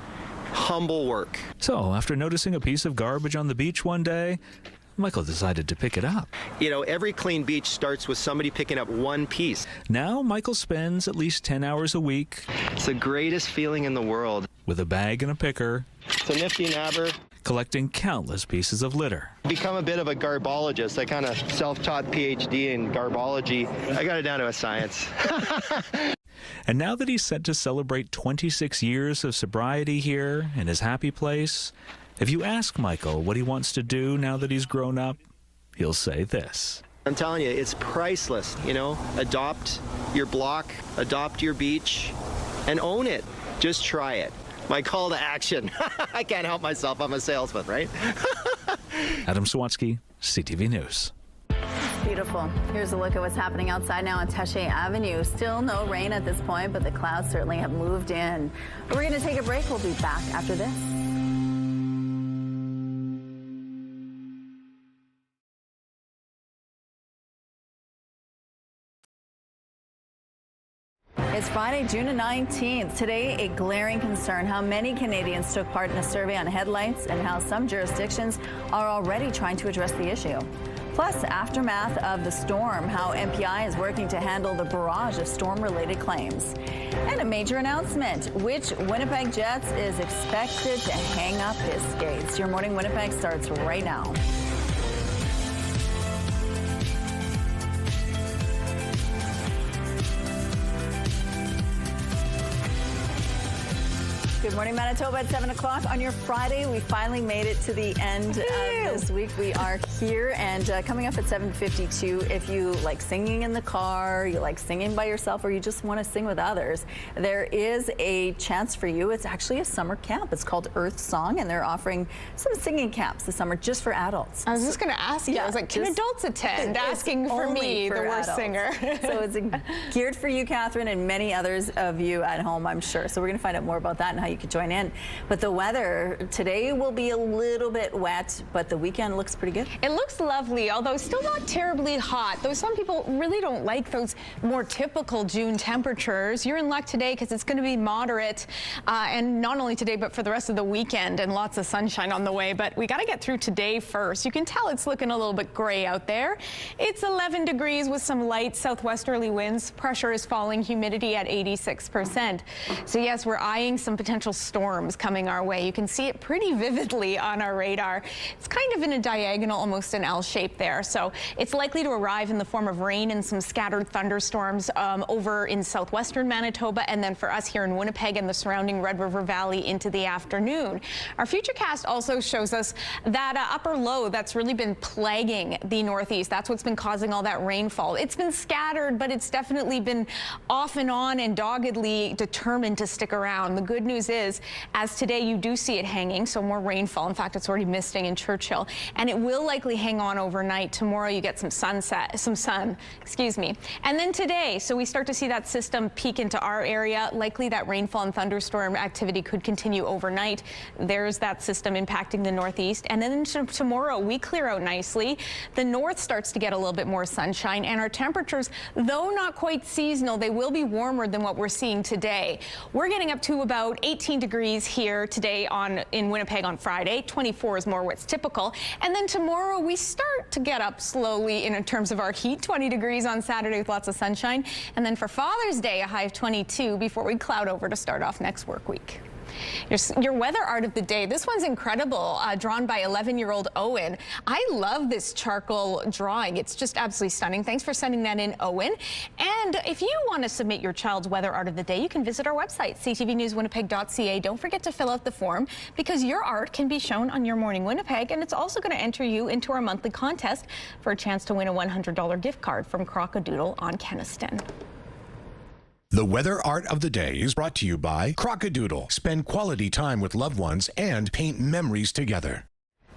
humble work. So, after noticing a piece of garbage on the beach one day, Michael decided to pick it up. Every clean beach starts with somebody picking up one piece. Now, Michael spends at least 10 hours a week. It's the greatest feeling in the world. With a bag and a picker. It's a nifty nabber. Collecting countless pieces of litter. Become a bit of a garbologist. I kind of self-taught PhD in garbology. I got it down to a science. And now that he's set to celebrate 26 years of sobriety here in his happy place, if you ask Michael what he wants to do now that he's grown up, he'll say this. I'm telling you, it's priceless, Adopt your block, adopt your beach, and own it. Just try it. My call to action. I can't help myself. I'm a salesman, right? Adam Sawatsky, CTV News. Beautiful. Here's a look at what's happening outside now on Taché Avenue. Still no rain at this point, but the clouds certainly have moved in. But we're going to take a break. We'll be back after this. It's Friday, June 19th. Today, a glaring concern: how many Canadians took part in a survey on headlights and how some jurisdictions are already trying to address the issue. Plus, aftermath of the storm, how MPI is working to handle the barrage of storm-related claims. And a major announcement: which Winnipeg Jets is expected to hang up his skates. Your Morning Winnipeg starts right now. Good morning, Manitoba at 7 o'clock on your Friday. We finally made it to the end of this week. We are here, and coming up at 7:52, if you like singing in the car, you like singing by yourself, or you just want to sing with others, there is a chance for you. It's actually a summer camp. It's called Earth Song, and they're offering some singing camps this summer just for adults. I was just going to ask you. I was like, can adults attend? Asking for me, the worst singer. So it's geared for you, Catherine, and many others of you at home, I'm sure. So we're going to find out more about that and how you could join in. But the weather today will be a little bit wet, but the weekend looks pretty good. It looks lovely, although still not terribly hot. Though some people really don't like those more typical June temperatures. You're in luck today because it's going to be moderate, and not only today, but for the rest of the weekend, and lots of sunshine on the way. But we got to get through today first. You can tell it's looking a little bit gray out there. It's 11 degrees with some light southwesterly winds. Pressure is falling, humidity at 86%. So yes, we're eyeing some potential potential storms coming our way. You can see it pretty vividly on our radar. It's kind of in a diagonal, almost an L shape there. So it's likely to arrive in the form of rain and some scattered thunderstorms over in southwestern Manitoba, and then for us here in Winnipeg and the surrounding Red River Valley into the afternoon. Our futurecast also shows us that upper low that's really been plaguing the Northeast. That's what's been causing all that rainfall. It's been scattered, but it's definitely been off and on and doggedly determined to stick around. The good news is, as today you do see it hanging, so more rainfall. In fact, it's already misting in Churchill, and it will likely hang on overnight. Tomorrow you get some sun, excuse me. And then today, so we start to see that system peek into our area. Likely that rainfall and thunderstorm activity could continue overnight. There's that system impacting the Northeast. And then tomorrow we clear out nicely. The north starts to get a little bit more sunshine, and our temperatures, though not quite seasonal, they will be warmer than what we're seeing today. We're getting up to about 18 degrees here today in Winnipeg on Friday. 24 is more what's typical. And then tomorrow we start to get up slowly in terms of our heat. 20 degrees on Saturday with lots of sunshine. And then for Father's Day, a high of 22 before we cloud over to start off next work week. Your weather art of the day. This one's incredible, drawn by 11-year-old Owen. I love this charcoal drawing. It's just absolutely stunning. Thanks for sending that in, Owen. And if you want to submit your child's weather art of the day, you can visit our website, ctvnewswinnipeg.ca. Don't forget to fill out the form, because your art can be shown on Your Morning Winnipeg, and it's also going to enter you into our monthly contest for a chance to win a $100 gift card from Crocodoodle on Kenaston. The weather art of the day is brought to you by Crocodoodle. Spend quality time with loved ones and paint memories together.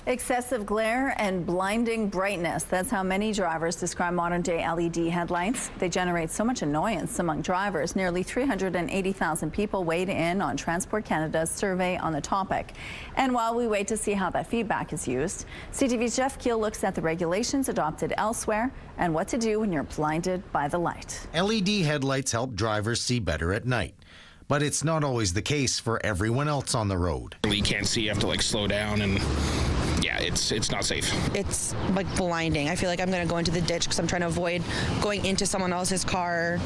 Excessive glare and blinding brightness. That's how many drivers describe modern-day LED headlights. They generate so much annoyance among drivers. Nearly 380,000 people weighed in on Transport Canada's survey on the topic. And while we wait to see how that feedback is used, CTV's Jeff Keel looks at the regulations adopted elsewhere and what to do when you're blinded by the light. LED headlights help drivers see better at night. But it's not always the case for everyone else on the road. You can't see, you have to slow down, and yeah, it's not safe. It's like blinding. I feel like I'm going to go into the ditch because I'm trying to avoid going into someone else's car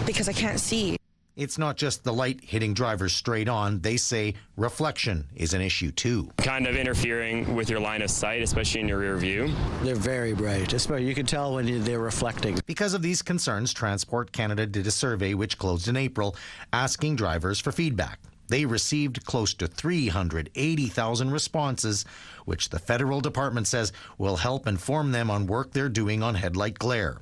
because I can't see. It's not just the light hitting drivers straight on. They say reflection is an issue too. Kind of interfering with your line of sight, especially in your rear view. They're very bright, especially you can tell when they're reflecting. Because of these concerns, Transport Canada did a survey which closed in April, asking drivers for feedback. They received close to 380,000 responses, which the federal department says will help inform them on work they're doing on headlight glare.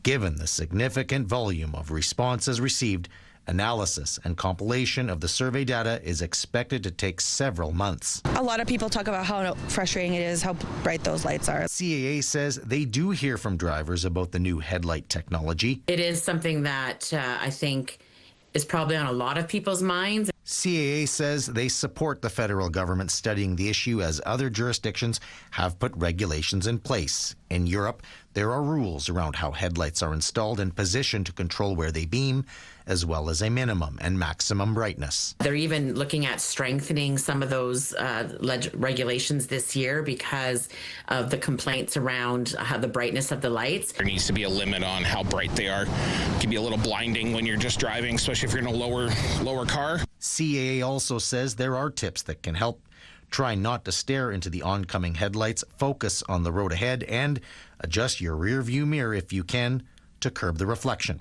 Given the significant volume of responses received, analysis and compilation of the survey data is expected to take several months. A lot of people talk about how frustrating it is, how bright those lights are. CAA says they do hear from drivers about the new headlight technology. It is something that I think is probably on a lot of people's minds. CAA says they support the federal government studying the issue as other jurisdictions have put regulations in place. In Europe, there are rules around how headlights are installed and positioned to control where they beam, as well as a minimum and maximum brightness. They're even looking at strengthening some of those regulations this year because of the complaints around how the brightness of the lights. There needs to be a limit on how bright they are. It can be a little blinding when you're just driving, especially if you're in a lower car. CAA also says there are tips that can help. Try not to stare into the oncoming headlights, focus on the road ahead, and adjust your rear view mirror if you can to curb the reflection.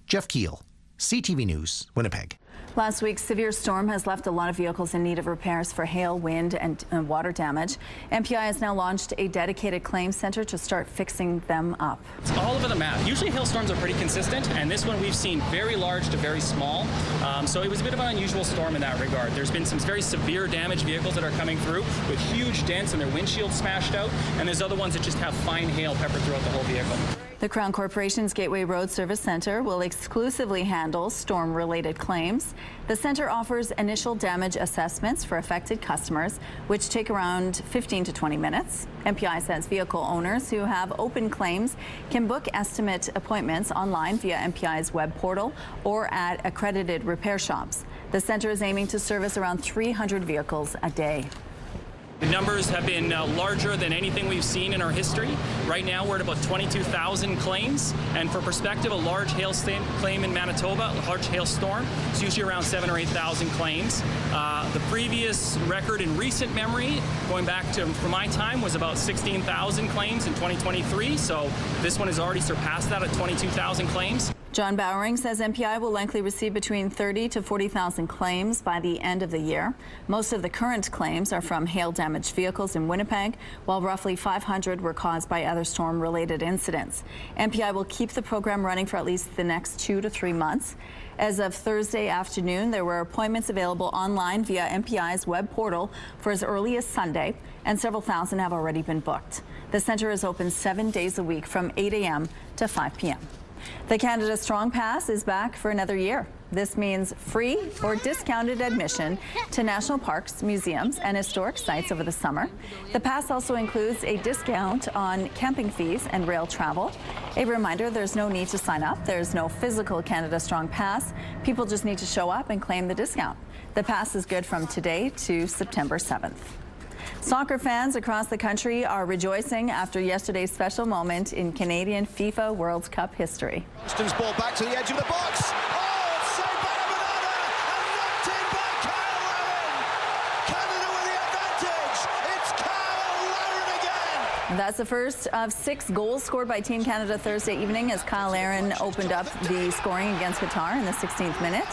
Jeff Keel, CTV News, Winnipeg. Last week's severe storm has left a lot of vehicles in need of repairs for hail, wind, and water damage. MPI has now launched a dedicated claims center to start fixing them up. It's all over the map. Usually hailstorms are pretty consistent, and this one we've seen very large to very small. So it was a bit of an unusual storm in that regard. There's been some very severe damaged vehicles that are coming through with huge dents and their windshield smashed out, and there's other ones that just have fine hail peppered throughout the whole vehicle. The Crown Corporation's Gateway Road Service Center will exclusively handle storm-related claims. The center offers initial damage assessments for affected customers, which take around 15 to 20 minutes. MPI says vehicle owners who have open claims can book estimate appointments online via MPI's web portal or at accredited repair shops. The center is aiming to service around 300 vehicles a day. The numbers have been larger than anything we've seen in our history. Right now, we're at about 22,000 claims. And for perspective, a large hail claim in Manitoba, a large hailstorm, is usually around 7,000 or 8,000 claims. The previous record in recent memory, going back to from my time, was about 16,000 claims in 2023. So this one has already surpassed that at 22,000 claims. John Bowering says MPI will likely receive between 30,000 to 40,000 claims by the end of the year. Most of the current claims are from hail-damaged vehicles in Winnipeg, while roughly 500 were caused by other storm-related incidents. MPI will keep the program running for at least the next 2 to 3 months. As of Thursday afternoon, there were appointments available online via MPI's web portal for as early as Sunday, and several thousand have already been booked. The center is open 7 days a week from 8 a.m. to 5 p.m. The Canada Strong Pass is back for another year. This means free or discounted admission to national parks, museums, and historic sites over the summer. The pass also includes a discount on camping fees and rail travel. A reminder, there's no need to sign up. There's no physical Canada Strong Pass. People just need to show up and claim the discount. The pass is good from today to September 7th. Soccer fans across the country are rejoicing after yesterday's special moment in Canadian FIFA World Cup history. Austin's ball back to the edge of the box. Oh, it's saved by Avenada and knocked in by Kyle Laren. Canada with the advantage. It's Kyle Laren again. That's the first of 6 goals scored by Team Canada Thursday evening as Kyle Laren opened up the scoring against Qatar in the 16th minute.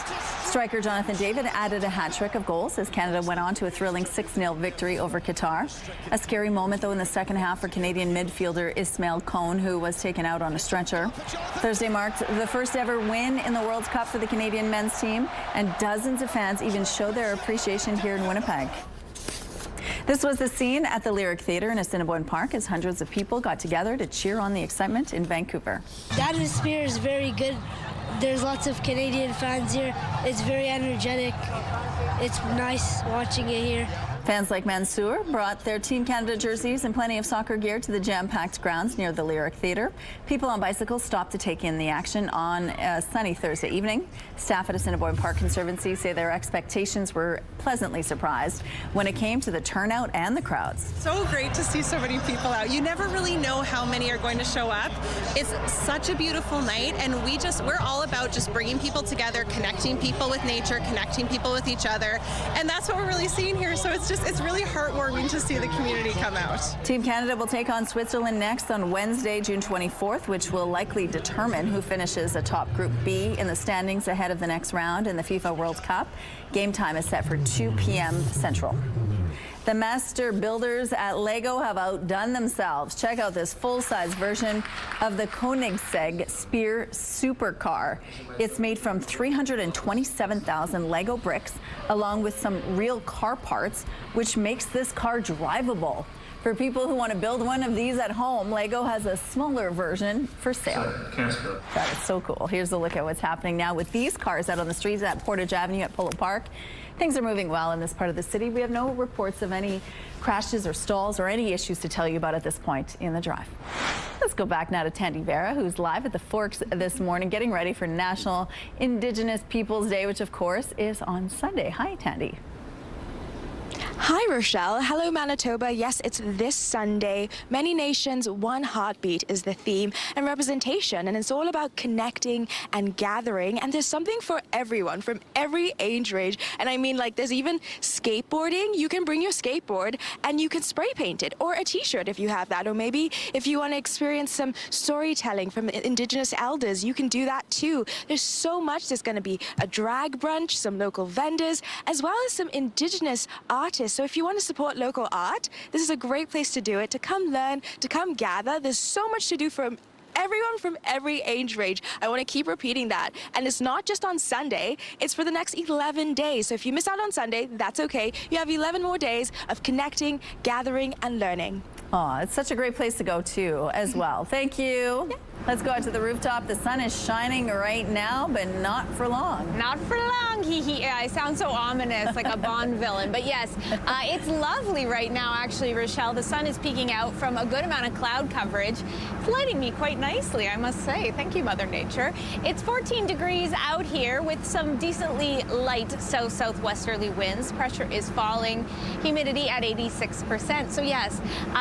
Striker Jonathan David added a hat-trick of goals as Canada went on to a thrilling 6-0 victory over Qatar. A scary moment, though, in the second half for Canadian midfielder Ismail Cohn, who was taken out on a stretcher. Thursday marked the first ever win in the World Cup for the Canadian men's team, and dozens of fans even showed their appreciation here in Winnipeg. This was the scene at the Lyric Theatre in Assiniboine Park as hundreds of people got together to cheer on the excitement in Vancouver. The atmosphere is very good. There's lots of Canadian fans here. It's very energetic. It's nice watching it here. Fans like Mansour brought their Team Canada jerseys and plenty of soccer gear to the jam-packed grounds near the Lyric Theatre. People on bicycles stopped to take in the action on a sunny Thursday evening. Staff at Assiniboine Park Conservancy say their expectations were pleasantly surprised when it came to the turnout and the crowds. So great to see so many people out. You never really know how many are going to show up. It's such a beautiful night, and we're all about just bringing people together, connecting people with nature, connecting people with each other, and that's what we're really seeing here. So it's really heartwarming to see the community come out. Team Canada will take on Switzerland next on Wednesday, June 24th, which will likely determine who finishes atop Group B in the standings ahead of the next round in the FIFA World Cup. Game time is set for 2 p.m. Central. The master builders at Lego have outdone themselves. Check out this full-size version of the Koenigsegg Spear supercar. It's made from 327,000 Lego bricks, along with some real car parts, which makes this car drivable. For people who want to build one of these at home, Lego has a smaller version for sale. That is so cool. Here's a look at what's happening now with these cars out on the streets at Portage Avenue at Polo Park. Things are moving well in this part of the city. We have no reports of any crashes or stalls or any issues to tell you about at this point in the drive. Let's go back now to Tandy Vera, who's live at the Forks this morning, getting ready for National Indigenous Peoples Day, which of course is on Sunday. Hi, Tandy. Hi, Rochelle. Hello, Manitoba. Yes, it's this Sunday. Many nations, one heartbeat is the theme and representation, and it's all about connecting and gathering, and there's something for everyone from every age range. And I mean, like, there's even skateboarding. You can bring your skateboard and you can spray paint it, or a t-shirt if you have that, or maybe if you want to experience some storytelling from Indigenous elders, you can do that too. There's so much. There's going to be a drag brunch, some local vendors, as well as some Indigenous artists. So if you want to support local art, this is a great place to do it, to come learn, to come gather. There's so much to do for everyone from every age range. I want to keep repeating that. And it's not just on Sunday, it's for the next 11 days. So if you miss out on Sunday, that's okay. You have 11 more days of connecting, gathering, and learning. Oh, it's such a great place to go too as well. Thank you. Yeah. Let's go out to the rooftop. The sun is shining right now, but not for long. Not for long. I sound so ominous, like a Bond villain. But yes, it's lovely right now, actually, Rochelle. The sun is peeking out from a good amount of cloud coverage. It's lighting me quite nicely, I must say. Thank you, Mother Nature. It's 14 degrees out here with some decently light south-southwesterly winds. Pressure is falling. Humidity at 86%. So yes,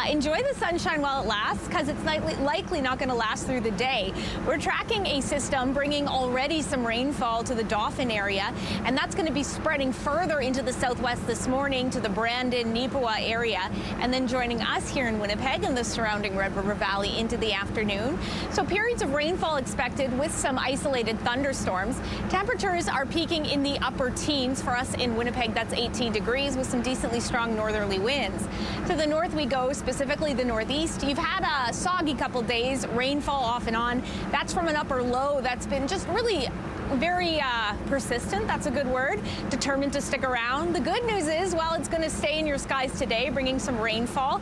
enjoy the sunshine while it lasts, because it's likely not going to last through the day. We're tracking a system bringing already some rainfall to the Dauphin area, and that's going to be spreading further into the southwest this morning to the Brandon, Neepawa area, and then joining us here in Winnipeg and the surrounding Red River Valley into the afternoon. So periods of rainfall expected with some isolated thunderstorms. Temperatures are peaking in the upper teens. For us in Winnipeg, that's 18 degrees with some decently strong northerly winds. To the north we go, specifically the northeast. You've had a soggy couple days, rainfall off and on. That's from an upper low that's been just really very persistent. That's a good word. Determined to stick around. The good news is, while it's going to stay in your skies today, bringing some rainfall,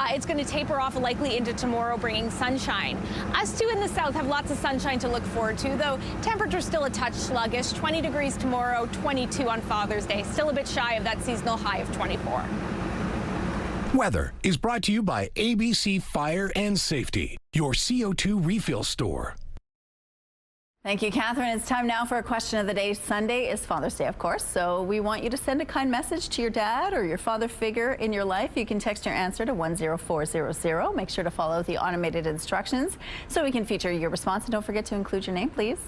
it's going to taper off likely into tomorrow, bringing sunshine. Us too in the south have lots of sunshine to look forward to, though temperature's still a touch sluggish. 20 degrees tomorrow, 22 on Father's Day. Still a bit shy of that seasonal high of 24. Weather is brought to you by ABC Fire and Safety, your CO2 refill store. Thank you, Catherine. It's time now for a question of the day. Sunday is Father's Day, of course, so we want you to send a kind message to your dad or your father figure in your life. You can text your answer to 10400. Make sure to follow the automated instructions so we can feature your response. And don't forget to include your name, please.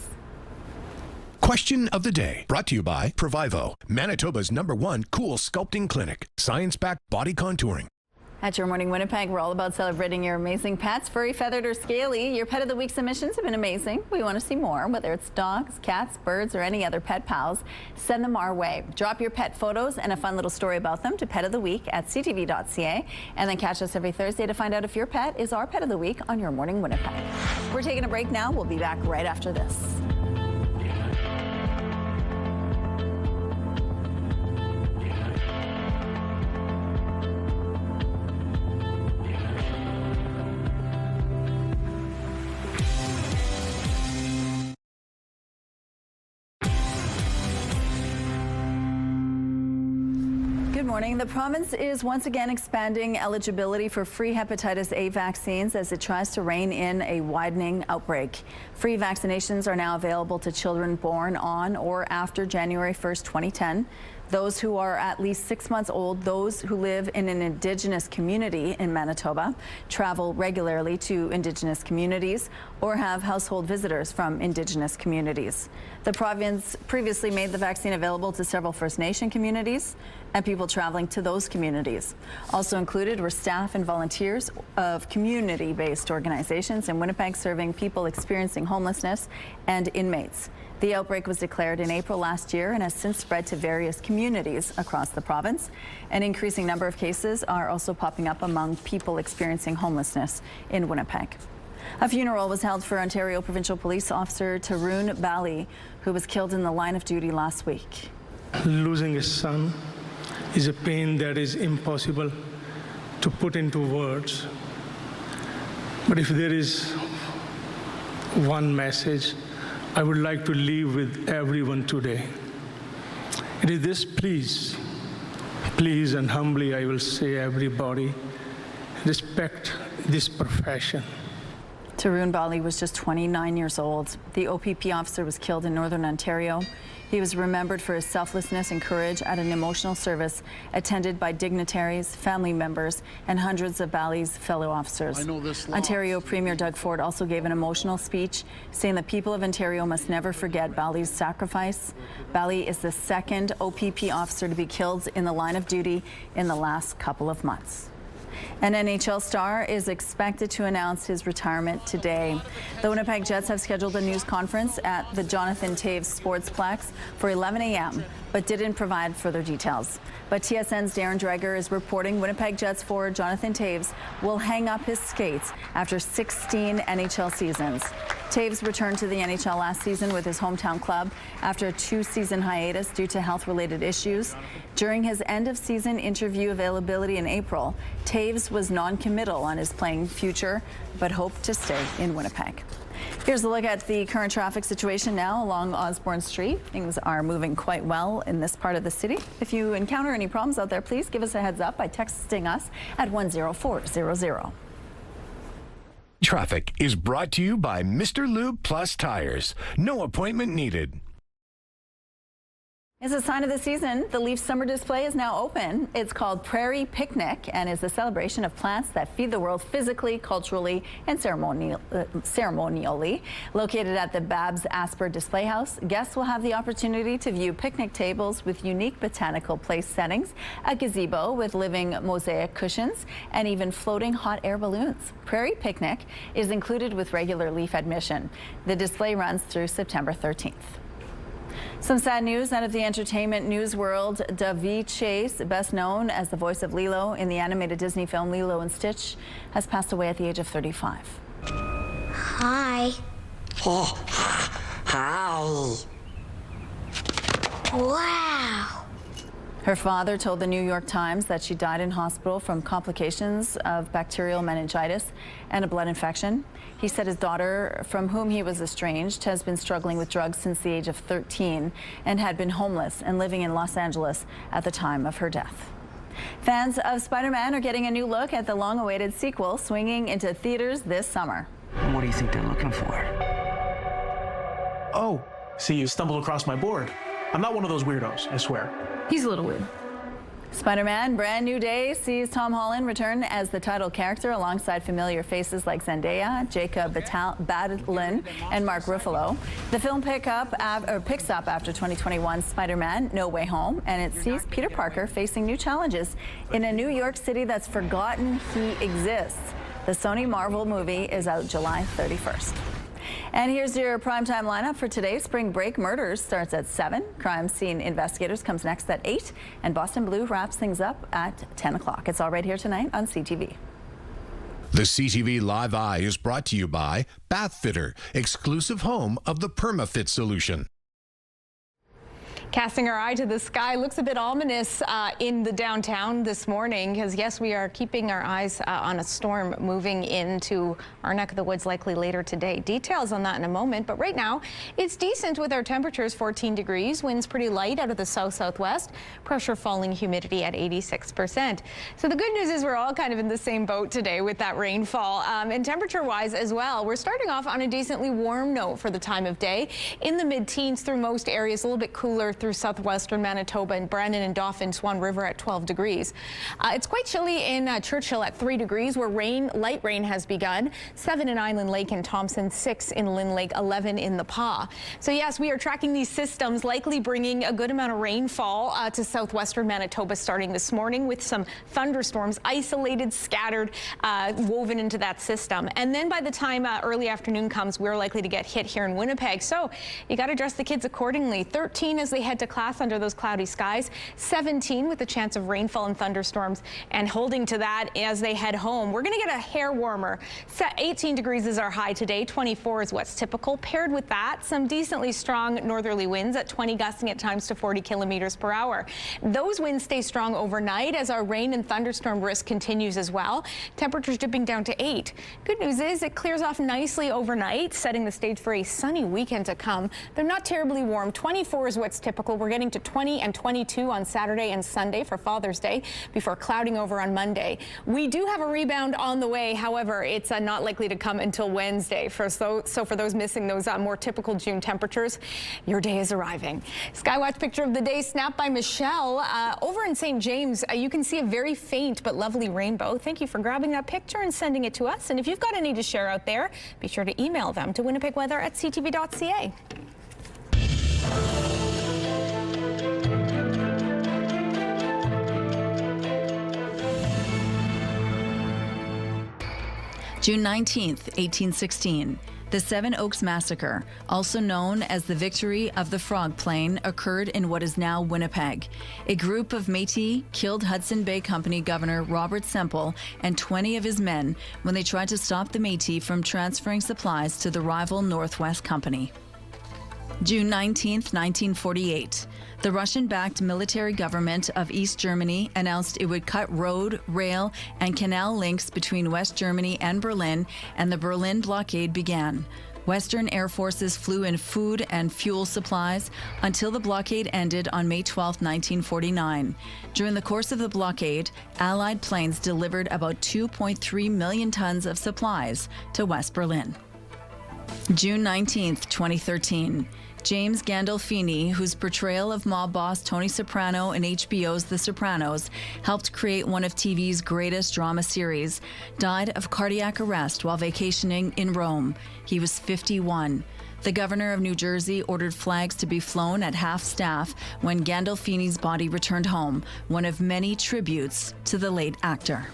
Question of the day, brought to you by Provivo, Manitoba's #1 cool sculpting clinic, science-backed body contouring. At Your Morning Winnipeg, we're all about celebrating your amazing pets, furry, feathered, or scaly. Your Pet of the Week submissions have been amazing. We want to see more, whether it's dogs, cats, birds, or any other pet pals. Send them our way. Drop your pet photos and a fun little story about them to petoftheweek@ctv.ca, and then catch us every Thursday to find out if your pet is our Pet of the Week on Your Morning Winnipeg. We're taking a break now. We'll be back right after this. Good morning. The province is once again expanding eligibility for free hepatitis A vaccines as it tries to rein in a widening outbreak. Free vaccinations are now available to children born on or after January 1st, 2010. Those who are at least 6 months old, those who live in an Indigenous community in Manitoba, travel regularly to Indigenous communities, or have household visitors from Indigenous communities. The province previously made the vaccine available to several First Nation communities and people traveling to those communities. Also included were staff and volunteers of community-based organizations in Winnipeg serving people experiencing homelessness and inmates. The outbreak was declared in April last year and has since spread to various communities across the province. An increasing number of cases are also popping up among people experiencing homelessness in Winnipeg. A funeral was held for Ontario Provincial Police Officer Tarun Bali, who was killed in the line of duty last week. Losing a son is a pain that is impossible to put into words. But if there is one message I would like to leave with everyone today, it is this: please and humbly I will say, everybody, respect this profession. Tarun Bali was just 29 years old. The OPP officer was killed in Northern Ontario. He was remembered for his selflessness and courage at an emotional service attended by dignitaries, family members, and hundreds of Bali's fellow officers. Ontario Premier Doug Ford also gave an emotional speech saying the people of Ontario must never forget Bali's sacrifice. Bali is the second OPP officer to be killed in the line of duty in the last couple of months. An NHL star is expected to announce his retirement today. The Winnipeg Jets have scheduled a news conference at the Jonathan Toews Sportsplex for 11 a.m., but didn't provide further details. But TSN's Darren Dreger is reporting Winnipeg Jets forward Jonathan Toews will hang up his skates after 16 NHL seasons. Toews returned to the NHL last season with his hometown club after a 2-season hiatus due to health-related issues. During his end-of-season interview availability in April, Toews was non-committal on his playing future, but hoped to stay in Winnipeg. Here's a look at the current traffic situation now along Osborne Street. Things are moving quite well in this part of the city. If you encounter any problems out there, please give us a heads up by texting us at 10400. Traffic is brought to you by Mr. Lube Plus Tires. No appointment needed. As a sign of the season, the Leaf Summer Display is now open. It's called Prairie Picnic and is a celebration of plants that feed the world physically, culturally, and ceremonially. Located at the Babs Asper Display House, guests will have the opportunity to view picnic tables with unique botanical place settings, a gazebo with living mosaic cushions, and even floating hot air balloons. Prairie Picnic is included with regular Leaf admission. The display runs through September 13th. Some sad news out of the entertainment news world. Daveed Chase, best known as the voice of Lilo in the animated Disney film Lilo and Stitch, has passed away at the age of 35. Hi. Oh, hi. Wow. Her father told the New York Times that she died in hospital from complications of bacterial meningitis and a blood infection. He said his daughter, from whom he was estranged, has been struggling with drugs since the age of 13 and had been homeless and living in Los Angeles at the time of her death. Fans of Spider-Man are getting a new look at the long-awaited sequel, swinging into theaters this summer. What do you think they're looking for? Oh, see, you stumbled across my board. I'm not one of those weirdos, I swear. He's a little weird. Spider-Man Brand New Day sees Tom Holland return as the title character alongside familiar faces like Zendaya, Jacob Batalon, and Mark Ruffalo. The film picks up after 2021's Spider-Man No Way Home, and it sees Peter Parker facing new challenges in a New York City that's forgotten he exists. The Sony Marvel movie is out July 31st. And here's your primetime lineup for today. Spring Break Murders starts at 7. Crime Scene Investigators comes next at 8. And Boston Blue wraps things up at 10 o'clock. It's all right here tonight on CTV. The CTV Live Eye is brought to you by Bath Fitter, exclusive home of the PermaFit solution. Casting our eye to the sky, looks a bit ominous in the downtown this morning because, yes, we are keeping our eyes on a storm moving into our neck of the woods likely later today. Details on that in a moment, but right now it's decent with our temperatures 14 degrees, winds pretty light out of the south-southwest, pressure falling, humidity at 86%. So the good news is we're all kind of in the same boat today with that rainfall and temperature-wise as well. We're starting off on a decently warm note for the time of day in the mid-teens through most areas, a little bit cooler through southwestern Manitoba and Brandon and Dauphin, Swan River at 12 degrees. It's quite chilly in Churchill at 3 degrees where light rain has begun. 7 in Island Lake and Thompson, 6 in Lynn Lake, 11 in the Pas. So yes, we are tracking these systems likely bringing a good amount of rainfall to southwestern Manitoba starting this morning with some thunderstorms isolated, scattered, woven into that system. And then by the time early afternoon comes, we're likely to get hit here in Winnipeg. So you got to dress the kids accordingly. 13 as they head to class under those cloudy skies, 17 with the chance of rainfall and thunderstorms, and holding to that as they head home. We're going to get a hair warmer. 18 degrees is our high today. 24 is what's typical. Paired with that, some decently strong northerly winds at 20, gusting at times to 40 kilometers per hour. Those winds stay strong overnight as our rain and thunderstorm risk continues as well. Temperatures dipping down to 8. Good news is it clears off nicely overnight, setting the stage for a sunny weekend to come. They're not terribly warm. 24 is what's typical. We're getting to 20 and 22 on Saturday and Sunday for Father's Day before clouding over on Monday. We do have a rebound on the way. However, it's not likely to come until Wednesday. So for those missing those more typical June temperatures, your day is arriving. Skywatch picture of the day snapped by Michelle. Over in St. James, you can see a very faint but lovely rainbow. Thank you for grabbing that picture and sending it to us. And if you've got any to share out there, be sure to email them to winnipegweather@ctv.ca. June 19th, 1816. The Seven Oaks Massacre, also known as the Victory of the Frog Plain, occurred in what is now Winnipeg. A group of Métis killed Hudson Bay Company Governor Robert Semple and 20 of his men when they tried to stop the Métis from transferring supplies to the rival Northwest Company. June 19, 1948. The Russian-backed military government of East Germany announced it would cut road, rail, and canal links between West Germany and Berlin, and the Berlin blockade began. Western Air Forces flew in food and fuel supplies until the blockade ended on May 12, 1949. During the course of the blockade, Allied planes delivered about 2.3 million tons of supplies to West Berlin. June 19, 2013. James Gandolfini, whose portrayal of mob boss Tony Soprano in HBO's The Sopranos helped create one of TV's greatest drama series, died of cardiac arrest while vacationing in Rome. He was 51. The governor of New Jersey ordered flags to be flown at half-staff when Gandolfini's body returned home, one of many tributes to the late actor.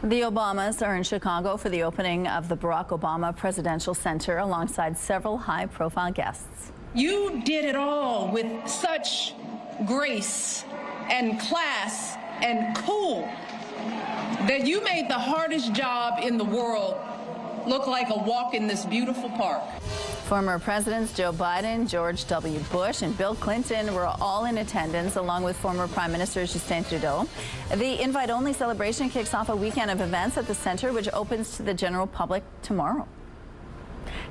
The Obamas are in Chicago for the opening of the Barack Obama Presidential Center alongside several high-profile guests. You did it all with such grace and class and cool that you made the hardest job in the world look like a walk in this beautiful park. Former Presidents Joe Biden, George W. Bush, and Bill Clinton were all in attendance, along with former Prime Minister Justin Trudeau. The invite-only celebration kicks off a weekend of events at the center, which opens to the general public tomorrow.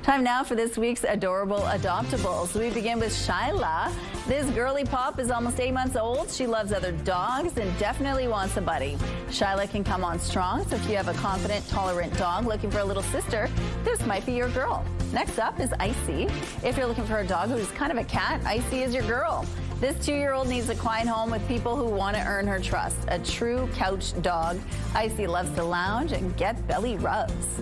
Time now for this week's Adorable Adoptables. We begin with Shyla. This girly pop is almost 8 months old. She loves other dogs and definitely wants a buddy. Shyla can come on strong, so if you have a confident, tolerant dog looking for a little sister, this might be your girl. Next up is Icy. If you're looking for a dog who's kind of a cat, Icy is your girl. This 2-year-old needs a quiet home with people who want to earn her trust. A true couch dog. Icy loves to lounge and get belly rubs.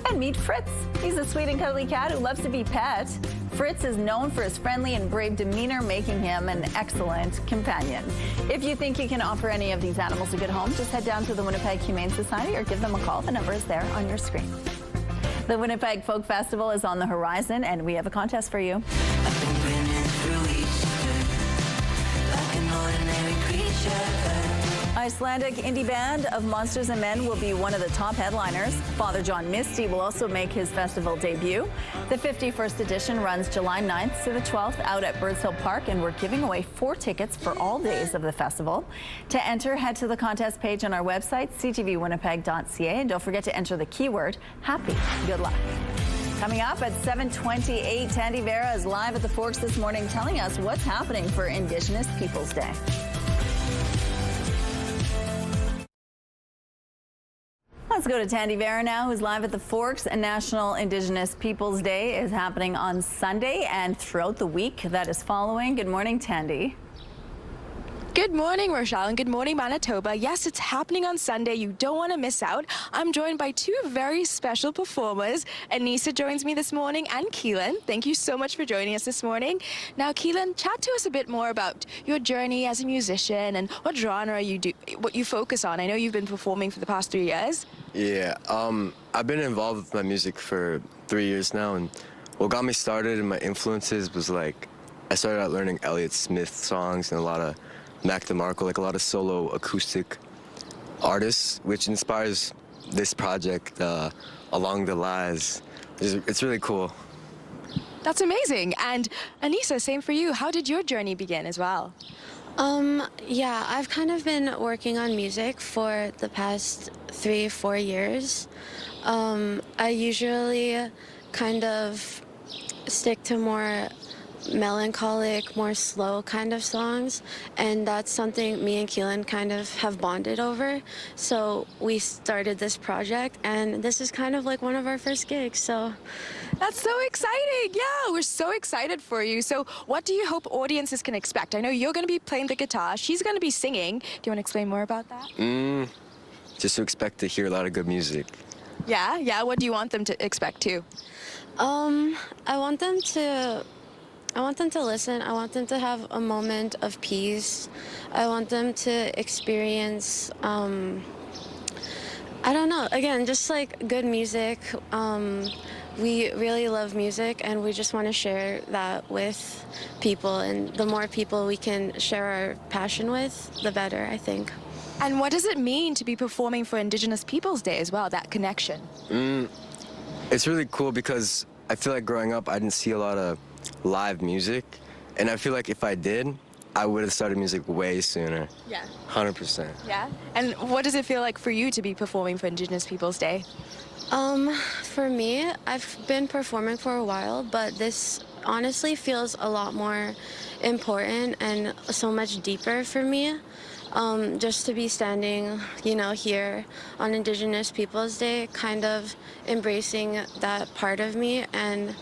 And meet Fritz. He's a sweet and cuddly cat who loves to be pet. Fritz is known for his friendly and brave demeanor, making him an excellent companion. If you think you can offer any of these animals a good home, just head down to the Winnipeg Humane Society or give them a call. The number is there on your screen. The Winnipeg Folk Festival is on the horizon, and we have a contest for you. Icelandic indie band of Monsters and Men will be one of the top headliners. Father John Misty will also make his festival debut. The 51st edition runs July 9th to the 12th out at Birds Hill Park, and we're giving away 4 tickets for all days of the festival. To enter, head to the contest page on our website, ctvwinnipeg.ca, and don't forget to enter the keyword happy. Good luck. Coming up at 7:28, Tandy Vera is live at the Forks this morning telling us what's happening for Indigenous Peoples Day. Let's go to Tandy Vera now, who's live at the Forks. National Indigenous Peoples Day is happening on Sunday and throughout the week that is following. Good morning, Tandy. Good morning, Rochelle, and good morning, Manitoba. Yes, it's happening on Sunday. You don't want to miss out. I'm joined by 2 very special performers. Anissa joins me this morning, and Keelan. Thank you so much for joining us this morning. Now, Keelan, chat to us a bit more about your journey as a musician and what genre you do, what you focus on. I know you've been performing for the past 3 years. Yeah, I've been involved with my music for 3 years now, and what got me started and my influences was like, I started out learning Elliott Smith songs and a lot of Mac DeMarco, like a lot of solo acoustic artists, which inspires this project, Along the Lies. It's really cool. That's amazing. And Anissa, same for you. How did your journey begin as well? Yeah, I've kind of been working on music for the past 3-4 years. I usually kind of stick to more melancholic, more slow kind of songs, and that's something me and Keelan kind of have bonded over. So we started this project, and this is kind of like one of our first gigs, so. That's so exciting. Yeah, we're so excited for you. So what do you hope audiences can expect? I know you're going to be playing the guitar. She's going to be singing. Do you want to explain more about that? Just to expect to hear a lot of good music. Yeah. What do you want them to expect too? I want them to listen. I want them to have a moment of peace. I want them to experience, I don't know, again, just like good music. We really love music, and we just want to share that with people. And the more people we can share our passion with, the better, I think. And what does it mean to be performing for Indigenous Peoples Day as well, that connection? It's really cool because I feel like growing up, I didn't see a lot of live music. And I feel like if I did, I would have started music way sooner. Yeah. 100%. Yeah? And what does it feel like for you to be performing for Indigenous Peoples Day? For me, I've been performing for a while, but this honestly feels a lot more important and so much deeper for me. Just to be standing, here on Indigenous Peoples Day, kind of embracing that part of me and,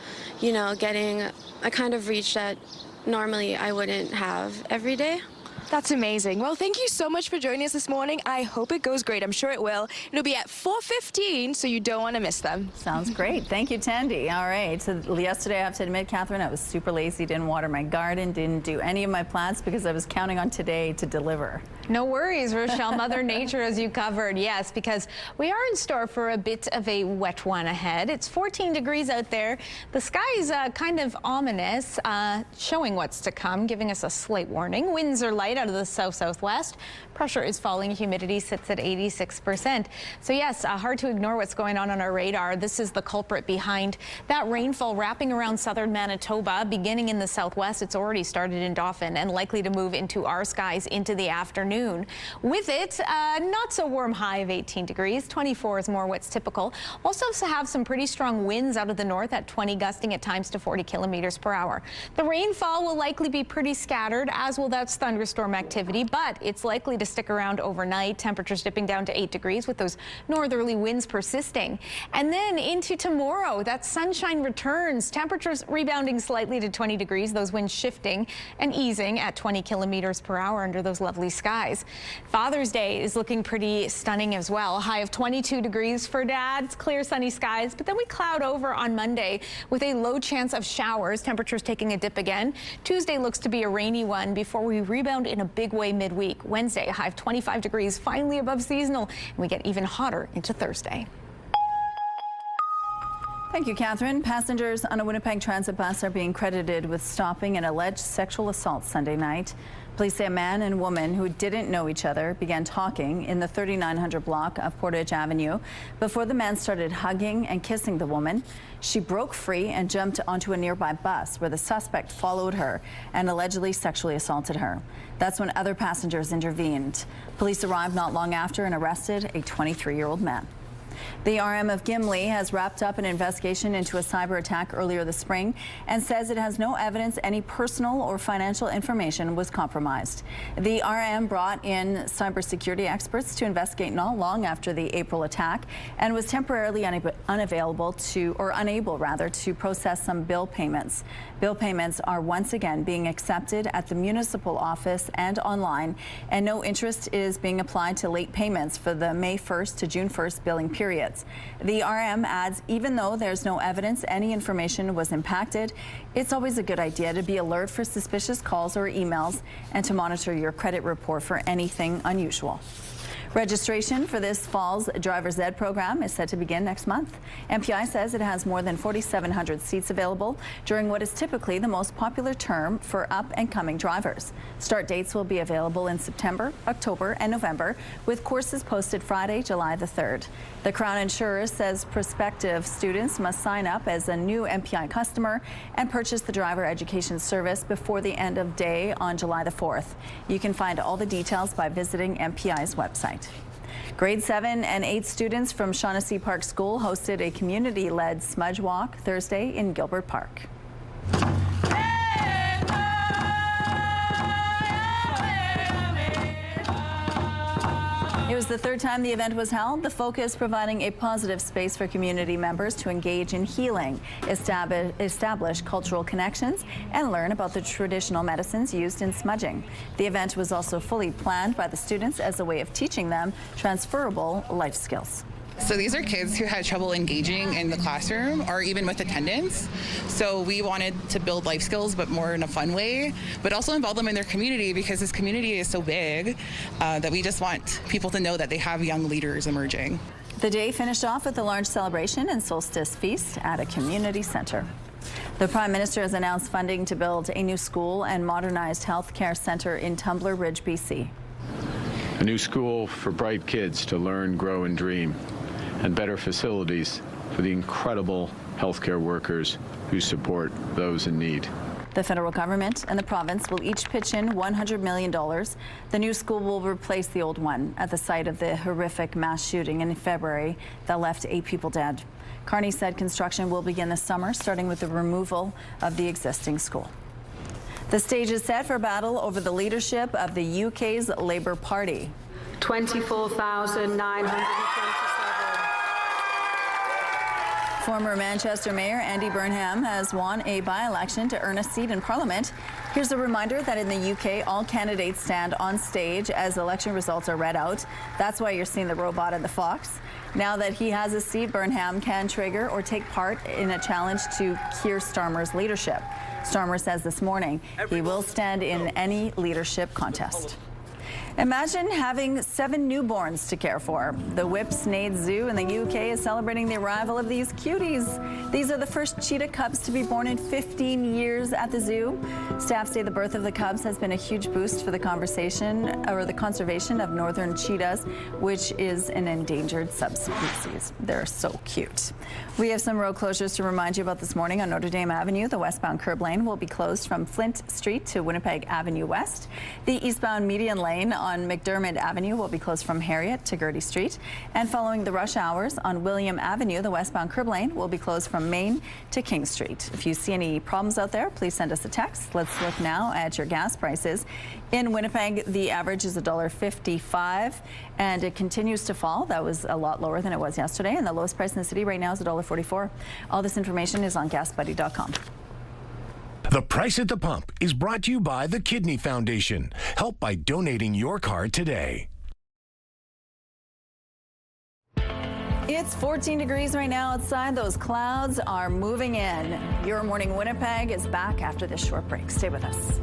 getting a kind of reach that normally I wouldn't have every day. That's amazing. Well, thank you so much for joining us this morning. I hope it goes great. I'm sure it will. It'll be at 4:15, so you don't want to miss them. Sounds great. Thank you, Tandy. All right. So yesterday, I have to admit, Catherine, I was super lazy, didn't water my garden, didn't do any of my plants because I was counting on today to deliver. No worries, Rochelle. Mother Nature, as you covered, yes, because we are in store for a bit of a wet one ahead. It's 14 degrees out there. The sky is kind of ominous, showing what's to come, giving us a slight warning. Winds are light out of the south-southwest. Pressure is falling. Humidity sits at 86%. So yes, hard to ignore what's going on our radar. This is the culprit behind that rainfall wrapping around southern Manitoba, beginning in the southwest. It's already started in Dauphin and likely to move into our skies into the afternoon. With it, not so warm high of 18 degrees. 24 is more what's typical. Also have some pretty strong winds out of the north at 20, gusting at times to 40 kilometers per hour. The rainfall will likely be pretty scattered, as will that thunderstorm activity, but it's likely to stick around overnight. Temperatures dipping down to 8 degrees with those northerly winds persisting. And then into tomorrow, that sunshine returns. Temperatures rebounding slightly to 20 degrees, those winds shifting and easing at 20 kilometers per hour under those lovely skies. Father's Day is looking pretty stunning as well. High of 22 degrees for dads, clear sunny skies, but then we cloud over on Monday with a low chance of showers. Temperatures taking a dip again. Tuesday looks to be a rainy one before we rebound in a big way midweek. Wednesday, a high of 25 degrees, finally above seasonal, and we get even hotter into Thursday. Thank you, Catherine. Passengers on a Winnipeg transit bus are being credited with stopping an alleged sexual assault Sunday night. Police say a man and woman who didn't know each other began talking in the 3900 block of Portage Avenue before the man started hugging and kissing the woman. She broke free and jumped onto a nearby bus where the suspect followed her and allegedly sexually assaulted her. That's when other passengers intervened. Police arrived not long after and arrested a 23-year-old man. The RM of Gimli has wrapped up an investigation into a cyber attack earlier this spring and says it has no evidence any personal or financial information was compromised. The RM brought in cybersecurity experts to investigate not long after the April attack and was temporarily unable to process some bill payments. Bill payments are once again being accepted at the municipal office and online, and no interest is being applied to late payments for the May 1st to June 1st billing periods. The RM adds, even though there's no evidence any information was impacted, it's always a good idea to be alert for suspicious calls or emails and to monitor your credit report for anything unusual. Registration for this fall's Driver's Ed program is set to begin next month. MPI says it has more than 4,700 seats available during what is typically the most popular term for up-and-coming drivers. Start dates will be available in September, October, and November, with courses posted Friday, July the 3rd. The Crown Insurer says prospective students must sign up as a new MPI customer and purchase the driver education service before the end of day on July the 4th. You can find all the details by visiting MPI's website. Grade 7 and 8 students from Shaughnessy Park School hosted a community-led smudge walk Thursday in Gilbert Park. It was the third time the event was held. The focus providing a positive space for community members to engage in healing, establish cultural connections, and learn about the traditional medicines used in smudging. The event was also fully planned by the students as a way of teaching them transferable life skills. So these are kids who had trouble engaging in the classroom or even with attendance. So we wanted to build life skills, but more in a fun way, but also involve them in their community because this community is so big that we just want people to know that they have young leaders emerging. The day finished off with a large celebration and solstice feast at a community center. The Prime Minister has announced funding to build a new school and modernized health care center in Tumbler Ridge, BC. A new school for bright kids to learn, grow, and dream, and better facilities for the incredible healthcare workers who support those in need. The federal government and the province will each pitch in $100 million. The new school will replace the old one at the site of the horrific mass shooting in February that left 8 people dead. Carney said construction will begin this summer, starting with the removal of the existing school. The stage is set for battle over the leadership of the UK's Labour Party. 24,927. Former Manchester Mayor Andy Burnham has won a by-election to earn a seat in Parliament. Here's a reminder that in the UK, all candidates stand on stage as election results are read out. That's why you're seeing the robot and the fox. Now that he has a seat, Burnham can trigger or take part in a challenge to Keir Starmer's leadership. Starmer says this morning he will stand in any leadership contest. Imagine having 7 newborns to care for. The Whipsnade Zoo in the UK is celebrating the arrival of these cuties. These are the first cheetah cubs to be born in 15 years at the zoo. Staff say the birth of the cubs has been a huge boost for the conservation of northern cheetahs, which is an endangered subspecies. They're so cute. We have some road closures to remind you about this morning. On Notre Dame Avenue, the westbound curb lane will be closed from Flint Street to Winnipeg Avenue West. The eastbound median lane on McDermott Avenue will be closed from Harriet to Gertie Street. And following the rush hours on William Avenue, the westbound curb lane will be closed from Main to King Street. If you see any problems out there, please send us a text. Let's look now at your gas prices. In Winnipeg, the average is $1.55, and it continues to fall. That was a lot lower than it was yesterday, and the lowest price in the city right now is $1.44. All this information is on GasBuddy.com. The Price at the Pump is brought to you by the Kidney Foundation. Help by donating your card today. It's 14 degrees right now outside. Those clouds are moving in. Your Morning Winnipeg is back after this short break. Stay with us.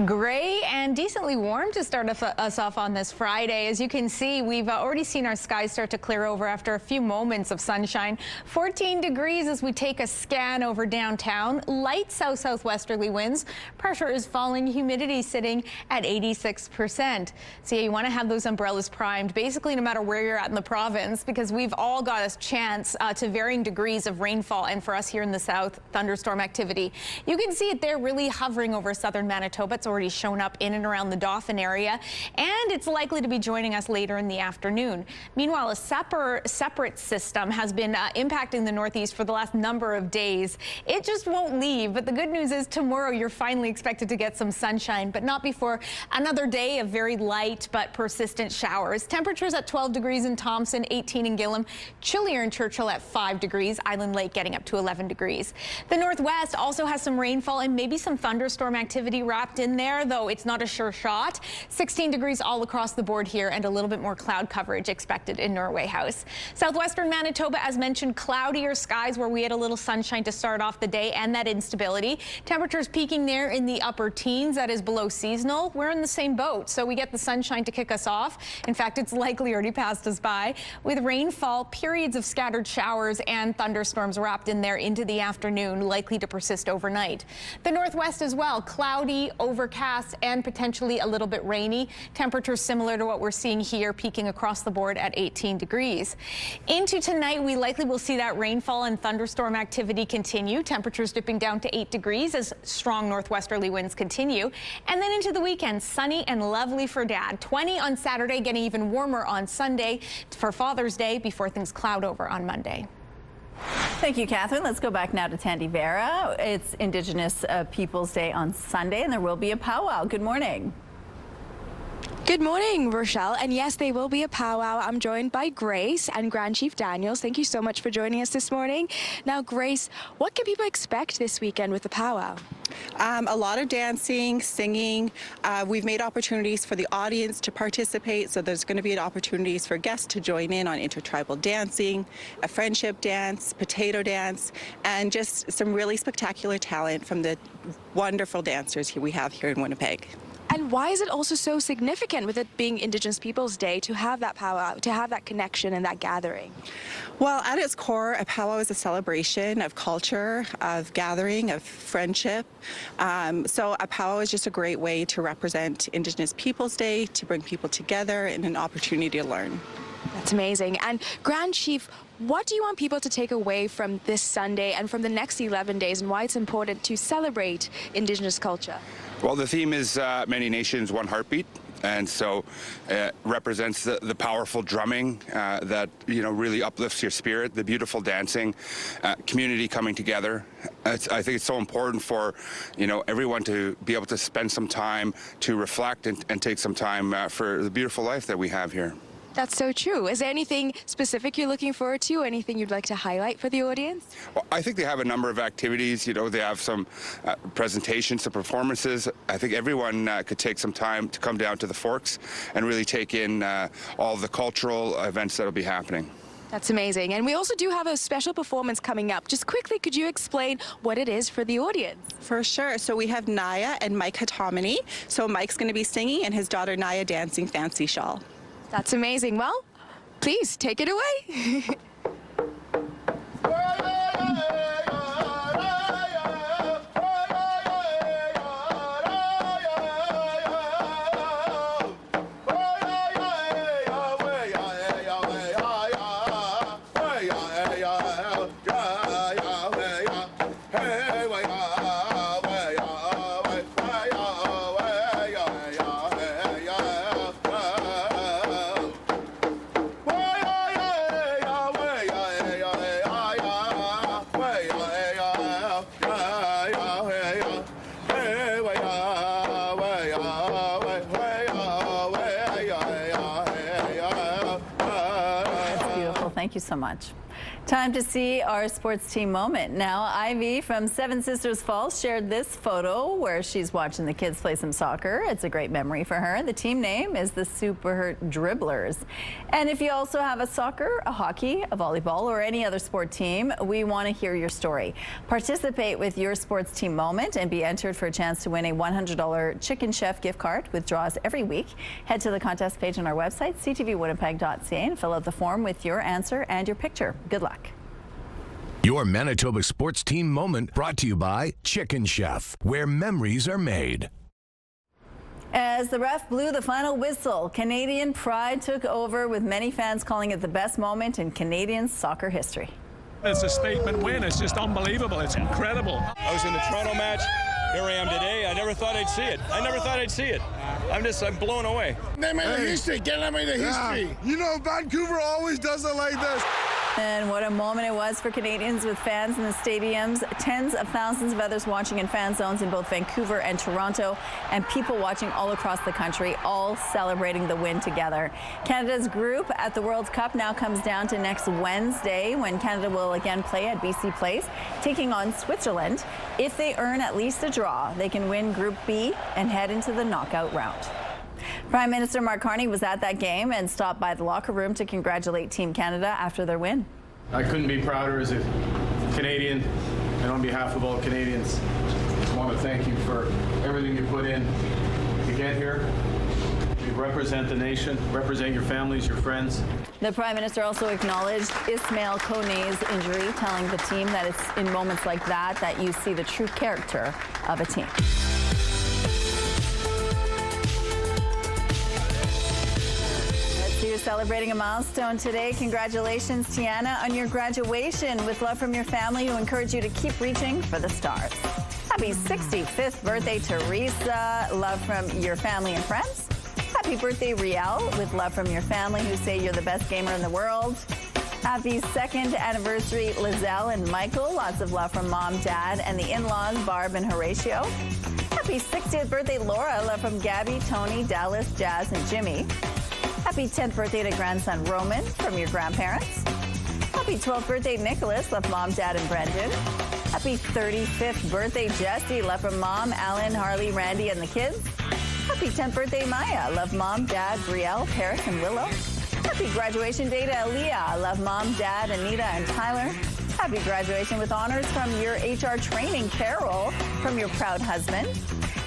Gray and decently warm to start us off on this Friday. As you can see, we've already seen our skies start to clear over after a few moments of sunshine. 14 degrees as we take a scan over downtown. Light south-southwesterly winds. Pressure is falling. Humidity sitting at 86%. So yeah, you want to have those umbrellas primed, basically no matter where you're at in the province, because we've all got a chance to varying degrees of rainfall, and for us here in the south, thunderstorm activity. You can see it there really hovering over southern Manitoba. It's already shown up in and around the Dauphin area, and it's likely to be joining us later in the afternoon. Meanwhile, a separate system has been impacting the northeast for the last number of days. It just won't leave, but the good news is tomorrow you're finally expected to get some sunshine, but not before another day of very light but persistent showers. Temperatures at 12 degrees in Thompson, 18 in Gillam, chillier in Churchill at 5 degrees, Island Lake getting up to 11 degrees. The northwest also has some rainfall and maybe some thunderstorm activity wrapped in there, though it's not a sure shot. 16 degrees all across the board here, and a little bit more cloud coverage expected in Norway House. Southwestern Manitoba, as mentioned, cloudier skies where we had a little sunshine to start off the day, and that instability. Temperatures peaking there in the upper teens. That is below seasonal. We're in the same boat, so we get the sunshine to kick us off. In fact, it's likely already passed us by, with rainfall, periods of scattered showers and thunderstorms wrapped in there into the afternoon, likely to persist overnight. The northwest as well, cloudy, overcast, and potentially a little bit rainy. Temperatures similar to what we're seeing here, peaking across the board at 18 degrees. Into tonight, we likely will see that rainfall and thunderstorm activity continue. Temperatures dipping down to 8 degrees as strong northwesterly winds continue. And then into the weekend, sunny and lovely for Dad. 20 on Saturday, getting even warmer on Sunday for Father's Day before things cloud over on Monday. Thank you, Catherine. Let's go back now to Tandy Vera. It's Indigenous Peoples Day on Sunday, and there will be a powwow. Good morning. Good morning, Rochelle. And yes, they will be a powwow. I'm joined by Grace and Grand Chief Daniels. Thank you so much for joining us this morning. Now, Grace, what can people expect this weekend with the powwow? A lot of dancing, singing. We've made opportunities for the audience to participate, so there's going to be opportunities for guests to join in on intertribal dancing, a friendship dance, potato dance, and just some really spectacular talent from the wonderful dancers we have here in Winnipeg. And why is it also so significant, with it being Indigenous Peoples Day, to have that powwow, to have that connection and that gathering? Well, at its core, a powwow is a celebration of culture, of gathering, of friendship. So a powwow is just a great way to represent Indigenous Peoples Day, to bring people together and an opportunity to learn. That's amazing. And Grand Chief, what do you want people to take away from this Sunday and from the next 11 days, and why it's important to celebrate Indigenous culture? Well, the theme is Many Nations, One Heartbeat. And so it represents the powerful drumming that, really uplifts your spirit, the beautiful dancing, community coming together. I think it's so important for, everyone to be able to spend some time to reflect and take some time for the beautiful life that we have here. That's so true. Is there anything specific you're looking forward to, anything you'd like to highlight for the audience? Well, I think they have a number of activities. They have some presentations, some performances. I think everyone could take some time to come down to the Forks and really take in all the cultural events that will be happening. That's amazing. And we also do have a special performance coming up. Just quickly, could you explain what it is for the audience? For sure. So we have Naya and Mike Hatomany. So Mike's going to be singing and his daughter Naya dancing Fancy Shawl. That's amazing. Well, please take it away. Thank you so much. Time to see our sports team moment. Now, Ivy from Seven Sisters Falls shared this photo where she's watching the kids play some soccer. It's a great memory for her. The team name is the Super Dribblers. And if you also have a soccer, a hockey, a volleyball, or any other sport team, we want to hear your story. Participate with your sports team moment and be entered for a chance to win a $100 Chicken Chef gift card with draws every week. Head to the contest page on our website, ctvwinnipeg.ca, and fill out the form with your answer and your picture. Good luck. Your Manitoba sports team moment brought to you by Chicken Chef, where memories are made. As the ref blew the final whistle, Canadian pride took over, with many fans calling it the best moment in Canadian soccer history. It's a statement win. It's just unbelievable. It's incredible. I was in the Toronto match. Here I am today. I never thought I'd see it. I'm blown away. They made a history. Canada made a history. Yeah. Vancouver always does it like this. And what a moment it was for Canadians, with fans in the stadiums, tens of thousands of others watching in fan zones in both Vancouver and Toronto, and people watching all across the country, all celebrating the win together. Canada's group at the World Cup now comes down to next Wednesday, when Canada will again play at BC Place, taking on Switzerland. If they earn at least a draw, they can win Group B and head into the knockout round. Prime Minister Mark Carney was at that game and stopped by the locker room to congratulate Team Canada after their win. I couldn't be prouder as a Canadian, and on behalf of all Canadians, I just want to thank you for everything you put in to get here. You represent the nation, represent your families, your friends. The Prime Minister also acknowledged Ismail Kone's injury, telling the team that it's in moments like that that you see the true character of a team. You're celebrating a milestone today. Congratulations, Tiana, on your graduation. With love from your family, who encourage you to keep reaching for the stars. Happy 65th birthday, Teresa. Love from your family and friends. Happy birthday, Riel. With love from your family, who say you're the best gamer in the world. Happy 2nd anniversary, Lizelle and Michael. Lots of love from Mom, Dad, and the in-laws, Barb and Horatio. Happy 60th birthday, Laura. Love from Gabby, Tony, Dallas, Jazz, and Jimmy. Happy 10th birthday to grandson Roman from your grandparents. Happy 12th birthday, Nicholas. Love Mom, Dad, and Brendan. Happy 35th birthday, Jesse. Love from Mom, Alan, Harley, Randy, and the kids. Happy 10th birthday, Maya. Love Mom, Dad, Brielle, Paris, and Willow. Happy graduation day to Aaliyah. Love Mom, Dad, Anita, and Tyler. Happy graduation with honors from your HR training, Carol, from your proud husband.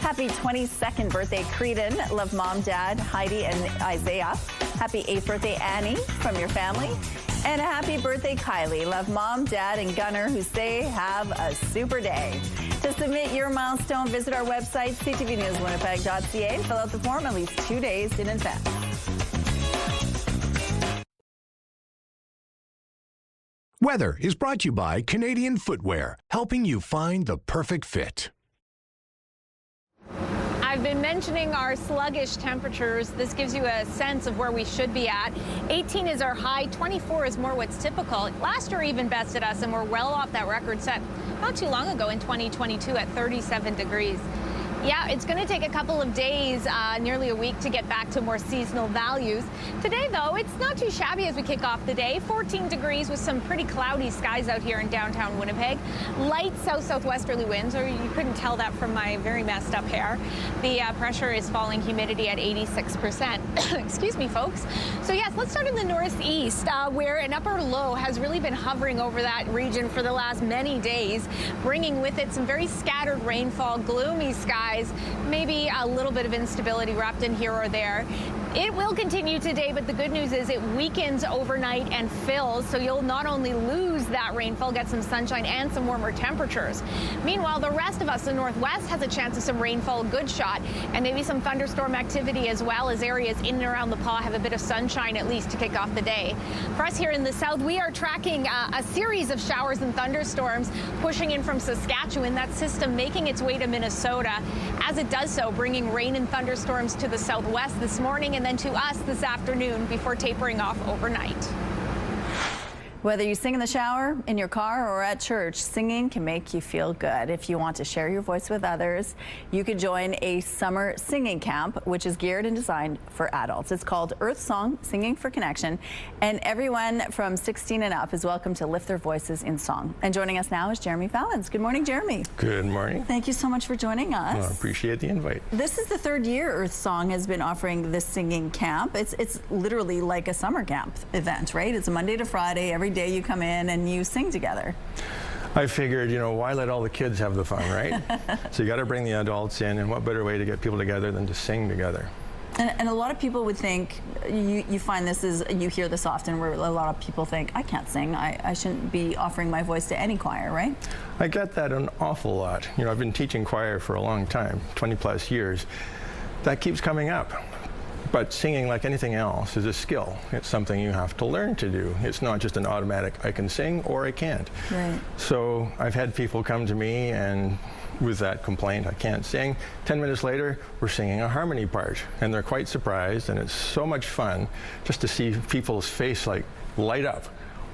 Happy 22nd birthday, Creedon. Love Mom, Dad, Heidi, and Isaiah. Happy 8th birthday, Annie, from your family. And a happy birthday, Kylie. Love Mom, Dad, and Gunnar, who say have a super day. To submit your milestone, visit our website, ctvnewswinnipeg.ca, and fill out the form at least 2 days in advance. Weather is brought to you by Canadian Footwear, helping you find the perfect fit. I've been mentioning our sluggish temperatures. This gives you a sense of where we should be at. 18 is our high, 24 is more what's typical. Last year even bested us, and we're well off that record set not too long ago in 2022 at 37 degrees. Yeah, it's going to take a couple of days, nearly a week, to get back to more seasonal values. Today, though, it's not too shabby as we kick off the day. 14 degrees with some pretty cloudy skies out here in downtown Winnipeg. Light south-southwesterly winds, or you couldn't tell that from my very messed up hair. The pressure is falling, humidity at 86%. Excuse me, folks. So, yes, let's start in the northeast, where an upper low has really been hovering over that region for the last many days, bringing with it some very scattered rainfall, gloomy skies, maybe a little bit of instability wrapped in here or there. It will continue today, but the good news is it weakens overnight and fills, so you'll not only lose that rainfall, get some sunshine and some warmer temperatures. Meanwhile, the rest of us, the northwest, has a chance of some rainfall, a good shot, and maybe some thunderstorm activity as well, as areas in and around the Paw have a bit of sunshine at least to kick off the day. For us here in the south, we are tracking a series of showers and thunderstorms pushing in from Saskatchewan, that system making its way to Minnesota. As it does so, bringing rain and thunderstorms to the southwest this morning and then to us this afternoon before tapering off overnight. Whether you sing in the shower, in your car, or at church, singing can make you feel good. If you want to share your voice with others, you can join a summer singing camp, which is geared and designed for adults. It's called Earth Song, Singing for Connection, and everyone from 16 and up is welcome to lift their voices in song. And joining us now is Jeremy Fallons. Good morning, Jeremy. Good morning. Thank you so much for joining us. Well, I appreciate the invite. This is the third year Earth Song has been offering this singing camp. It's literally like a summer camp event, right? It's a Monday to Friday. Every day you come in and you sing together. I figured, why let all the kids have the fun, right? So you got to bring the adults in, and what better way to get people together than to sing together? And a lot of people would think, you find this is, you hear this often, where a lot of people think, I can't sing, I shouldn't be offering my voice to any choir, right? I get that an awful lot. I've been teaching choir for a long time, 20 plus years. That keeps coming up. But singing, like anything else, is a skill. It's something you have to learn to do. It's not just an automatic, I can sing or I can't. Right. So I've had people come to me and with that complaint, I can't sing. 10 minutes later, we're singing a harmony part. And they're quite surprised, and it's so much fun just to see people's face light up.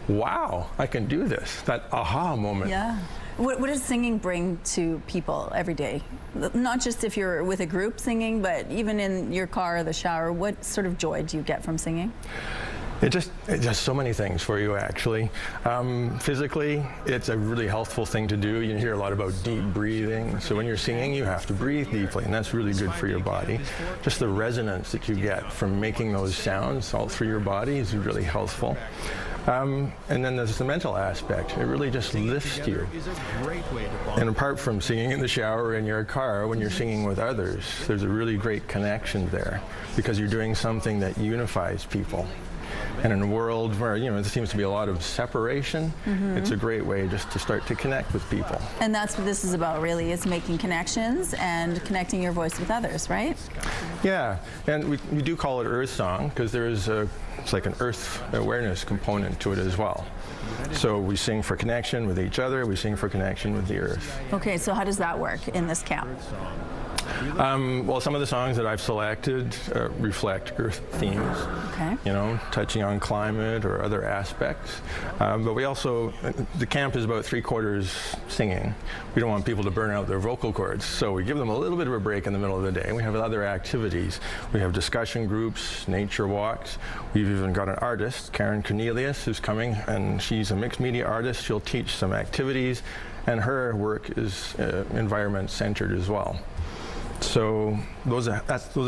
Wow, I can do this. That aha moment. Yeah. What does singing bring to people every day? Not just if you're with a group singing, but even in your car or the shower, what sort of joy do you get from singing? It does so many things for you, actually. Physically, it's a really healthful thing to do. You hear a lot about deep breathing. So when you're singing, you have to breathe deeply, and that's really good for your body. Just the resonance that you get from making those sounds all through your body is really healthful. And then there's the mental aspect. It really just lifts you. And apart from singing in the shower or in your car, when you're singing with others, there's a really great connection there because you're doing something that unifies people. And in a world where, there seems to be a lot of separation, it's a great way just to start to connect with people. And that's what this is about, really, is making connections and connecting your voice with others, right? Yeah, and we do call it Earth Song because there is it's like an earth awareness component to it as well. So we sing for connection with each other, we sing for connection with the earth. Okay, so how does that work in this camp? Well, some of the songs that I've selected reflect Earth themes, okay. Touching on climate or other aspects. But we also, the camp is about 3/4 singing. We don't want people to burn out their vocal cords, so we give them a little bit of a break in the middle of the day. We have other activities. We have discussion groups, nature walks. We've even got an artist, Karen Cornelius, who's coming, and she's a mixed media artist. She'll teach some activities, and her work is environment-centered as well. So those are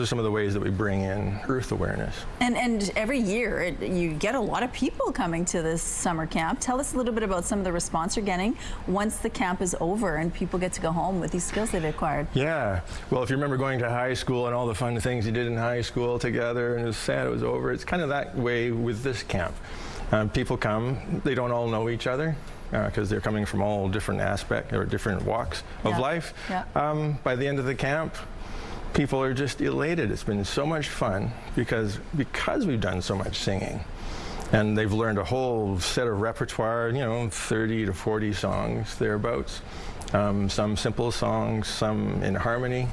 some of the ways that we bring in Earth awareness. And every year you get a lot of people coming to this summer camp. Tell us a little bit about some of the response you're getting once the camp is over and people get to go home with these skills they've acquired. Yeah, well, if you remember going to high school and all the fun things you did in high school together and it was sad it was over, it's kind of that way with this camp. People come, they don't all know each other, because they're coming from all different aspects or different walks of life. By the end of the camp, people are just elated. It's been so much fun because we've done so much singing. And they've learned a whole set of repertoire, 30 to 40 songs, thereabouts. Some simple songs, some in harmony.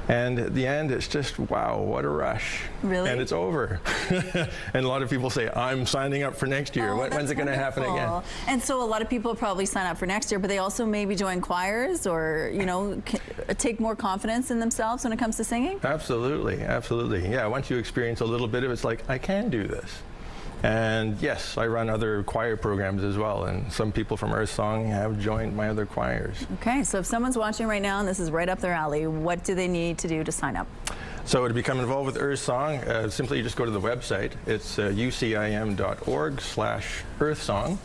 And at the end, it's just, wow, what a rush. Really? And it's over. And a lot of people say, I'm signing up for next year. When's it going to happen again? And so a lot of people probably sign up for next year, but they also maybe join choirs or, take more confidence in themselves when it comes to singing? Absolutely, absolutely. Yeah, once you experience a little bit of it, it's like, I can do this. And yes, I run other choir programs as well, and some people from Earth Song have joined my other choirs. Okay, so if someone's watching right now and this is right up their alley, what do they need to do to sign up? So to become involved with Earth Song, simply just go to the website. It's ucim.org/earthsong.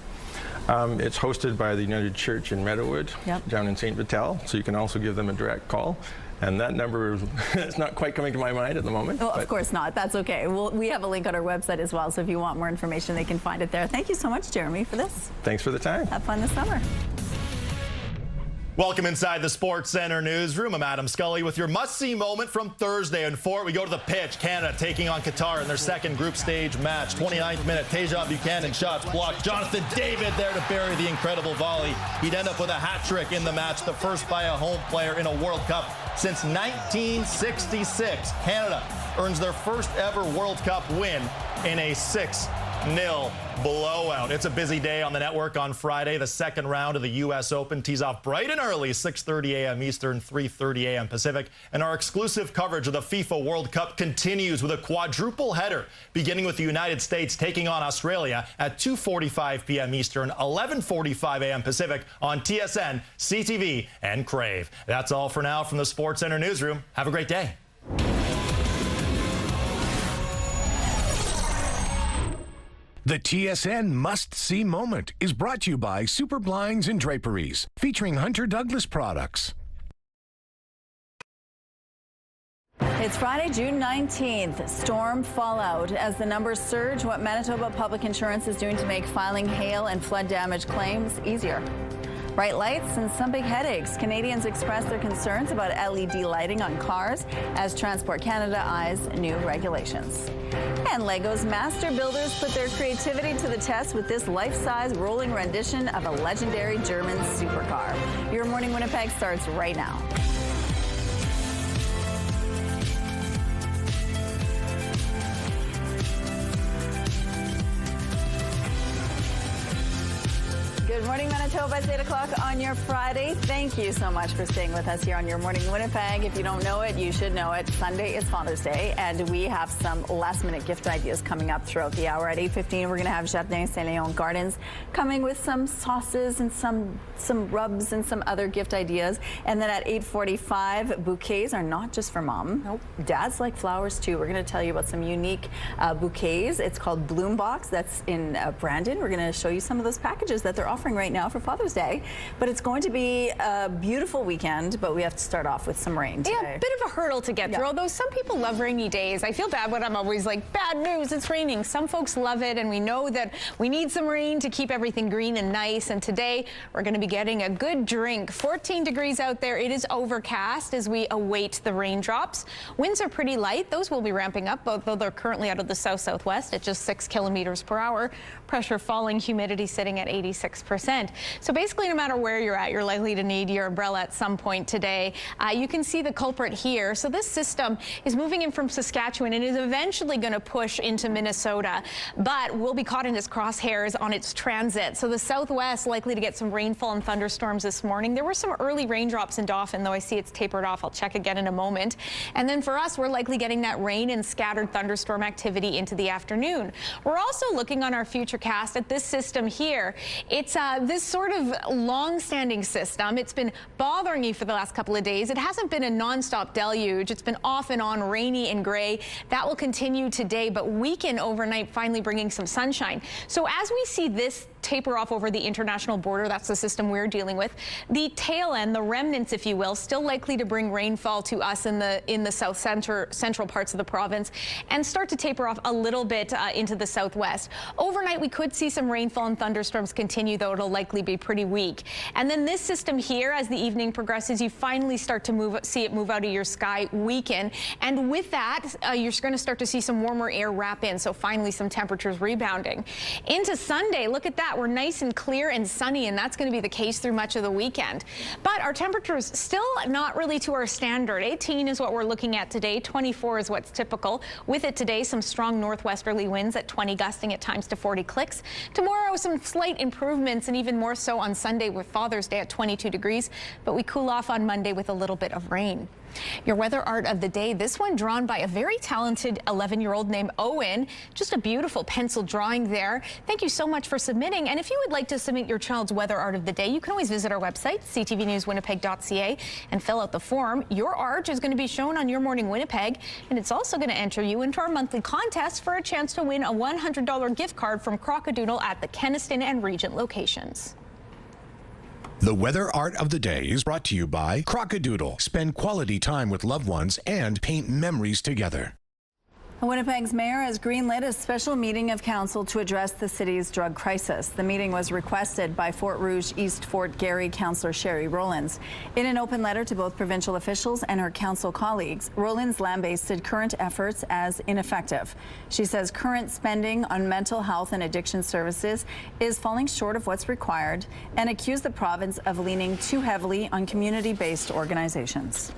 It's hosted by the United Church in Meadowood, down in St. Vital, so you can also give them a direct call. And that number is not quite coming to my mind at the moment. Well, of course not. That's okay. We have a link on our website as well, so if you want more information, they can find it there. Thank you so much, Jeremy, for this. Thanks for the time. Have fun this summer. Welcome inside the Sports Center newsroom. I'm Adam Scully with your must-see moment from Thursday. And for it, we go to the pitch. Canada taking on Qatar in their second group stage match. 29th minute, Teja Buchanan shots blocked. Jonathan David there to bury the incredible volley. He'd end up with a hat trick in the match, the first by a home player in a World Cup since 1966. Canada earns their first ever World Cup win in a 6-0 blowout. It's a busy day on the network on Friday. The second round of the U.S. Open tees off bright and early, 6:30 a.m. Eastern, 3:30 a.m. Pacific. And our exclusive coverage of the FIFA World Cup continues with a quadruple header, beginning with the United States taking on Australia at 2:45 p.m. Eastern, 11:45 a.m. Pacific on TSN, CTV, and Crave. That's all for now from the Sports Center newsroom. Have a great day. The TSN must-see moment is brought to you by Super Blinds and Draperies, featuring Hunter Douglas products. It's Friday, June 19th. Storm fallout. As the numbers surge, what Manitoba Public Insurance is doing to make filing hail and flood damage claims easier. Bright lights and some big headaches. Canadians express their concerns about LED lighting on cars as Transport Canada eyes new regulations. And Lego's master builders put their creativity to the test with this life-size rolling rendition of a legendary German supercar. Your Morning Winnipeg starts right now. Good morning, Manitoba. It's 8 o'clock on your Friday. Thank you so much for staying with us here on Your Morning Winnipeg. If you don't know it, you should know it. Sunday is Father's Day, and we have some last-minute gift ideas coming up throughout the hour. At 8:15, we're going to have Jardin Saint Léon Gardens coming with some sauces and some rubs and some other gift ideas. And then at 8:45, bouquets are not just for mom. Nope. Dads like flowers, too. We're going to tell you about some unique bouquets. It's called Bloom Box. That's in Brandon. We're going to show you some of those packages that they're offering right now for Father's Day. But it's going to be a beautiful weekend, but we have to start off with some rain today. Yeah, a bit of a hurdle to get through, although some people love rainy days. I feel bad when I'm always like, bad news, it's raining. Some folks love it, and we know that we need some rain to keep everything green and nice. And today, we're going to be getting a good drink. 14 degrees out there. It is overcast as we await the raindrops. Winds are pretty light. Those will be ramping up, although they're currently out of the south-southwest at just 6 kilometers per hour. Pressure falling, humidity sitting at 86%. So basically, no matter where you're at, you're likely to need your umbrella at some point today. You can see the culprit here. So this system is moving in from Saskatchewan and is eventually going to push into Minnesota, but will be caught in its crosshairs on its transit. So the southwest likely to get some rainfall and thunderstorms this morning. There were some early raindrops in Dauphin, though I see it's tapered off. I'll check again in a moment. And then for us, we're likely getting that rain and scattered thunderstorm activity into the afternoon. We're also looking on our future cast at this system here. It's this sort of long-standing system, it's been bothering you for the last couple of days. It hasn't been a non-stop deluge. It's been off and on, rainy and gray. That will continue today, but weaken overnight, finally bringing some sunshine. So as we see this taper off over the international border, that's the system we're dealing with, the tail end, the remnants, if you will, still likely to bring rainfall to us in the south central parts of the province and start to taper off a little bit into the southwest. Overnight, we could see some rainfall and thunderstorms continue, though it'll likely be pretty weak. And then this system here, as the evening progresses, you finally start to see it move out of your sky, weaken. And with that, you're going to start to see some warmer air wrap in. So finally, some temperatures rebounding. Into Sunday, look at that. We're nice and clear and sunny, and that's going to be the case through much of the weekend. But our temperatures still not really to our standard. 18 is what we're looking at today. 24 is what's typical. With it today, some strong northwesterly winds at 20, gusting at times to 40 clicks. Tomorrow, some slight improvements, and even more so on Sunday with Father's Day at 22 degrees. But we cool off on Monday with a little bit of rain. Your weather art of the day, this one drawn by a very talented 11-year-old named Owen. Just a beautiful pencil drawing there. Thank you so much for submitting. And if you would like to submit your child's weather art of the day, you can always visit our website, ctvnewswinnipeg.ca, and fill out the form. Your art is going to be shown on Your Morning Winnipeg, and it's also going to enter you into our monthly contest for a chance to win a $100 gift card from Crockadoodle at the Kenaston and Regent locations. The weather art of the day is brought to you by Crockadoodle. Spend quality time with loved ones and paint memories together. Winnipeg's mayor has greenlit a special meeting of council to address the city's drug crisis. The meeting was requested by Fort Rouge East Fort Garry Councillor Sherry Rowlands. In an open letter to both provincial officials and her council colleagues, Rowlands lambasted current efforts as ineffective. She says current spending on mental health and addiction services is falling short of what's required, and accused the province of leaning too heavily on community-based organizations.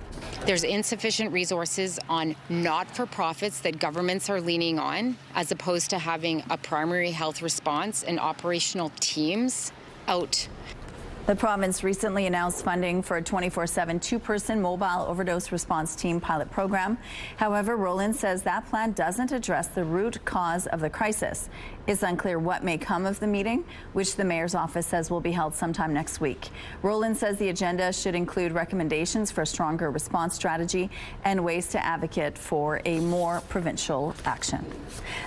There's insufficient resources on not-for-profits that governments are leaning on, as opposed to having a primary health response and operational teams out. The province recently announced funding for a 24/7 two-person mobile overdose response team pilot program. However, Rowland says that plan doesn't address the root cause of the crisis. It's unclear what may come of the meeting, which the mayor's office says will be held sometime next week. Rowland says the agenda should include recommendations for a stronger response strategy and ways to advocate for a more provincial action.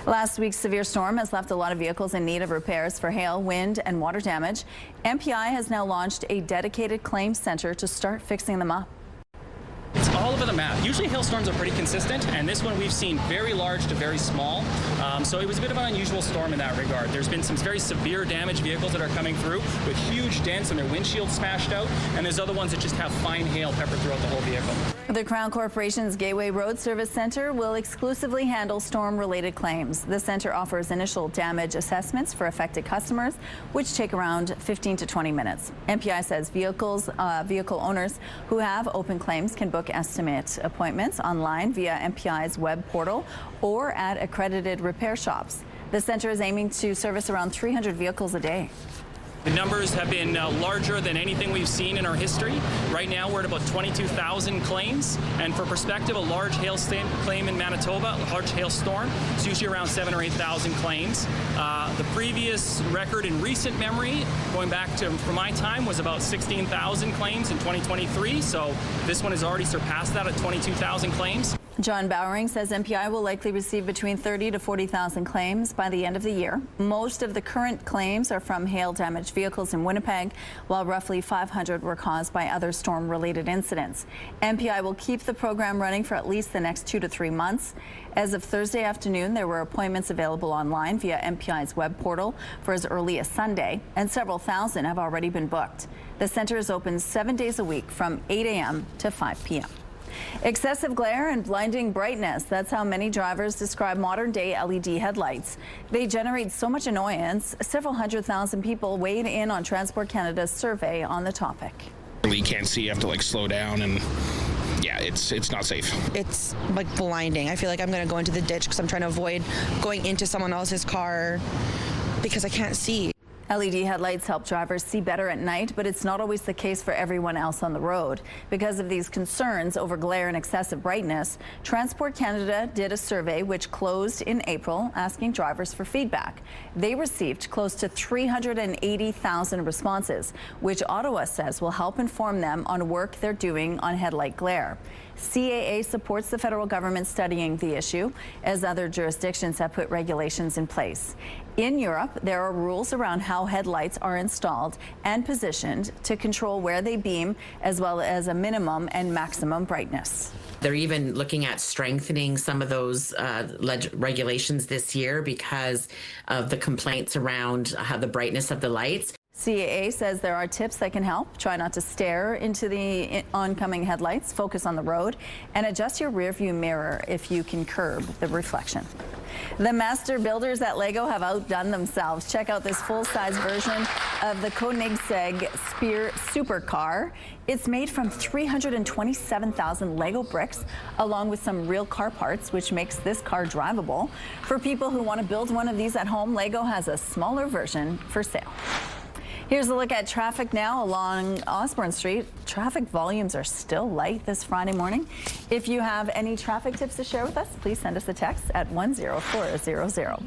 Last week's severe storm has left a lot of vehicles in need of repairs for hail, wind, and water damage. MPI has now launched a dedicated claims center to start fixing them up. It's all over the map. Usually hailstorms are pretty consistent, and this one we've seen very large to very small. So it was a bit of an unusual storm in that regard. There's been some very severe damaged vehicles that are coming through with huge dents and their windshield smashed out, and there's other ones that just have fine hail peppered throughout the whole vehicle. The Crown Corporation's Gateway Road Service Center will exclusively handle storm-related claims. The center offers initial damage assessments for affected customers, which take around 15 to 20 minutes. MPI says vehicle owners who have open claims can book estimate appointments online via MPI's web portal or at accredited repair shops. The center is aiming to service around 300 vehicles a day. The numbers have been larger than anything we've seen in our history. Right now, we're at about 22,000 claims. And for perspective, a large hail claim in Manitoba, a large hailstorm, is usually around 7,000 or 8,000 claims. The previous record in recent memory, going back to from my time, was about 16,000 claims in 2023. So this one has already surpassed that at 22,000 claims. John Bowering says MPI will likely receive between 30,000 to 40,000 claims by the end of the year. Most of the current claims are from hail-damaged vehicles in Winnipeg, while roughly 500 were caused by other storm-related incidents. MPI will keep the program running for at least the next 2 to 3 months. As of Thursday afternoon, there were appointments available online via MPI's web portal for as early as Sunday, and several thousand have already been booked. The center is open 7 days a week from 8 a.m. to 5 p.m. Excessive glare and blinding brightness. That's how many drivers describe modern-day LED headlights. They generate so much annoyance. Several 100,000 people weighed in on Transport Canada's survey on the topic. You can't see, you have to slow down, and yeah, it's not safe. It's like blinding. I feel like I'm going to go into the ditch because I'm trying to avoid going into someone else's car because I can't see. LED headlights help drivers see better at night, but it's not always the case for everyone else on the road. Because of these concerns over glare and excessive brightness, Transport Canada did a survey which closed in April, asking drivers for feedback. They received close to 380,000 responses, which Ottawa says will help inform them on work they're doing on headlight glare. CAA supports the federal government studying the issue, as other jurisdictions have put regulations in place. In Europe, there are rules around how headlights are installed and positioned to control where they beam, as well as a minimum and maximum brightness. They're even looking at strengthening some of those regulations this year because of the complaints around the brightness of the lights. CAA says there are tips that can help. Try not to stare into the oncoming headlights, focus on the road, and adjust your rearview mirror if you can curb the reflection. The master builders at Lego have outdone themselves. Check out this full-size version of the Koenigsegg Spear supercar. It's made from 327,000 Lego bricks, along with some real car parts, which makes this car drivable. For people who want to build one of these at home, Lego has a smaller version for sale. Here's a look at traffic now along Osborne Street. Traffic volumes are still light this Friday morning. If you have any traffic tips to share with us, please send us a text at 10400.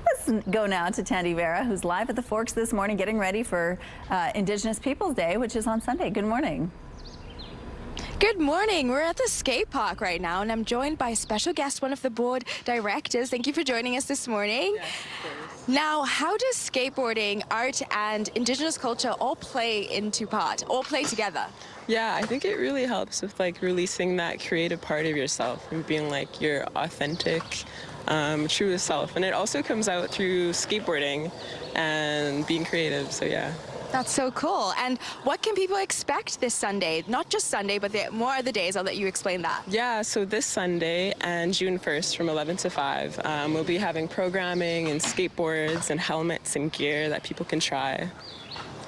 Let's go now to Tandy Vera, who's live at the Forks this morning, getting ready for Indigenous Peoples Day, which is on Sunday. Good morning. Good morning. We're at the skate park right now, and I'm joined by a special guest, one of the board directors. Thank you for joining us this morning. Yes, of course. Now, how does skateboarding, art, and Indigenous culture all play together? Yeah, I think it really helps with like releasing that creative part of yourself and being like your authentic, truest self. And it also comes out through skateboarding and being creative. So yeah. That's so cool. And what can people expect this Sunday? Not just Sunday, but more of the days. I'll let you explain that. Yeah, so this Sunday and June 1st from 11 to 5, we'll be having programming and skateboards and helmets and gear that people can try.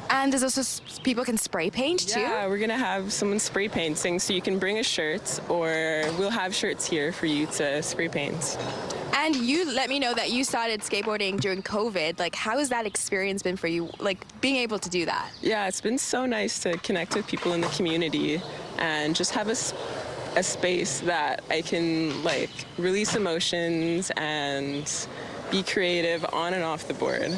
And there's also people can spray paint too? Yeah, we're going to have someone spray painting, so you can bring a shirt, or we'll have shirts here for you to spray paint. And you let me know that you started skateboarding during COVID. Like, how has that experience been for you, like being able to do that? Yeah, it's been so nice to connect with people in the community and just have a space that I can like release emotions and be creative on and off the board.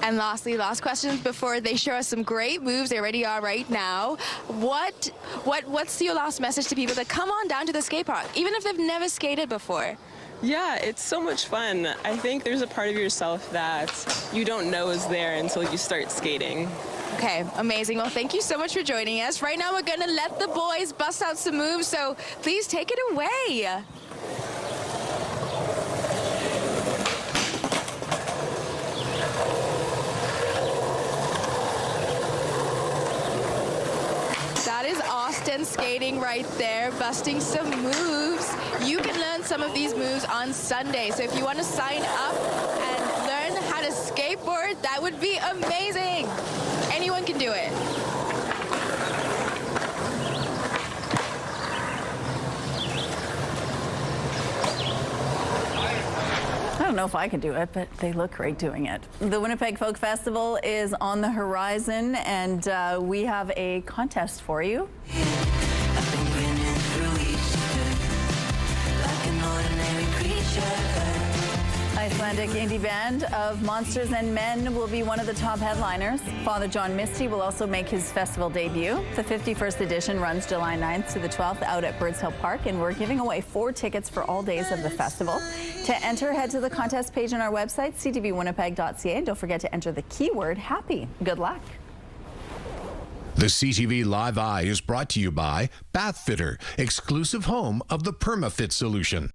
And lastly, last questions before they show us some great moves. They already are right now. What's your last message to people that come on down to the skate park, even if they've never skated before? Yeah, it's so much fun. I think there's a part of yourself that you don't know is there until you start skating. Okay, amazing. Well, thank you so much for joining us. Right now, we're going to let the boys bust out some moves, so please take it away. That is Austin skating right there, busting some moves. You can learn some of these moves on Sunday. So if you want to sign up and learn how to skateboard, that would be amazing. Anyone can do it. I don't know if I can do it, but they look great doing it. The Winnipeg Folk Festival is on the horizon, and we have a contest for you. Icelandic indie band of Monsters and Men will be one of the top headliners. Father John Misty will also make his festival debut. The 51st edition runs July 9th to the 12th out at Birds Hill Park, and we're giving away 4 tickets for all days of the festival. To enter, head to the contest page on our website, ctvwinnipeg.ca, and don't forget to enter the keyword HAPPY. Good luck. The CTV Live Eye is brought to you by Bath Fitter, exclusive home of the PermaFit solution.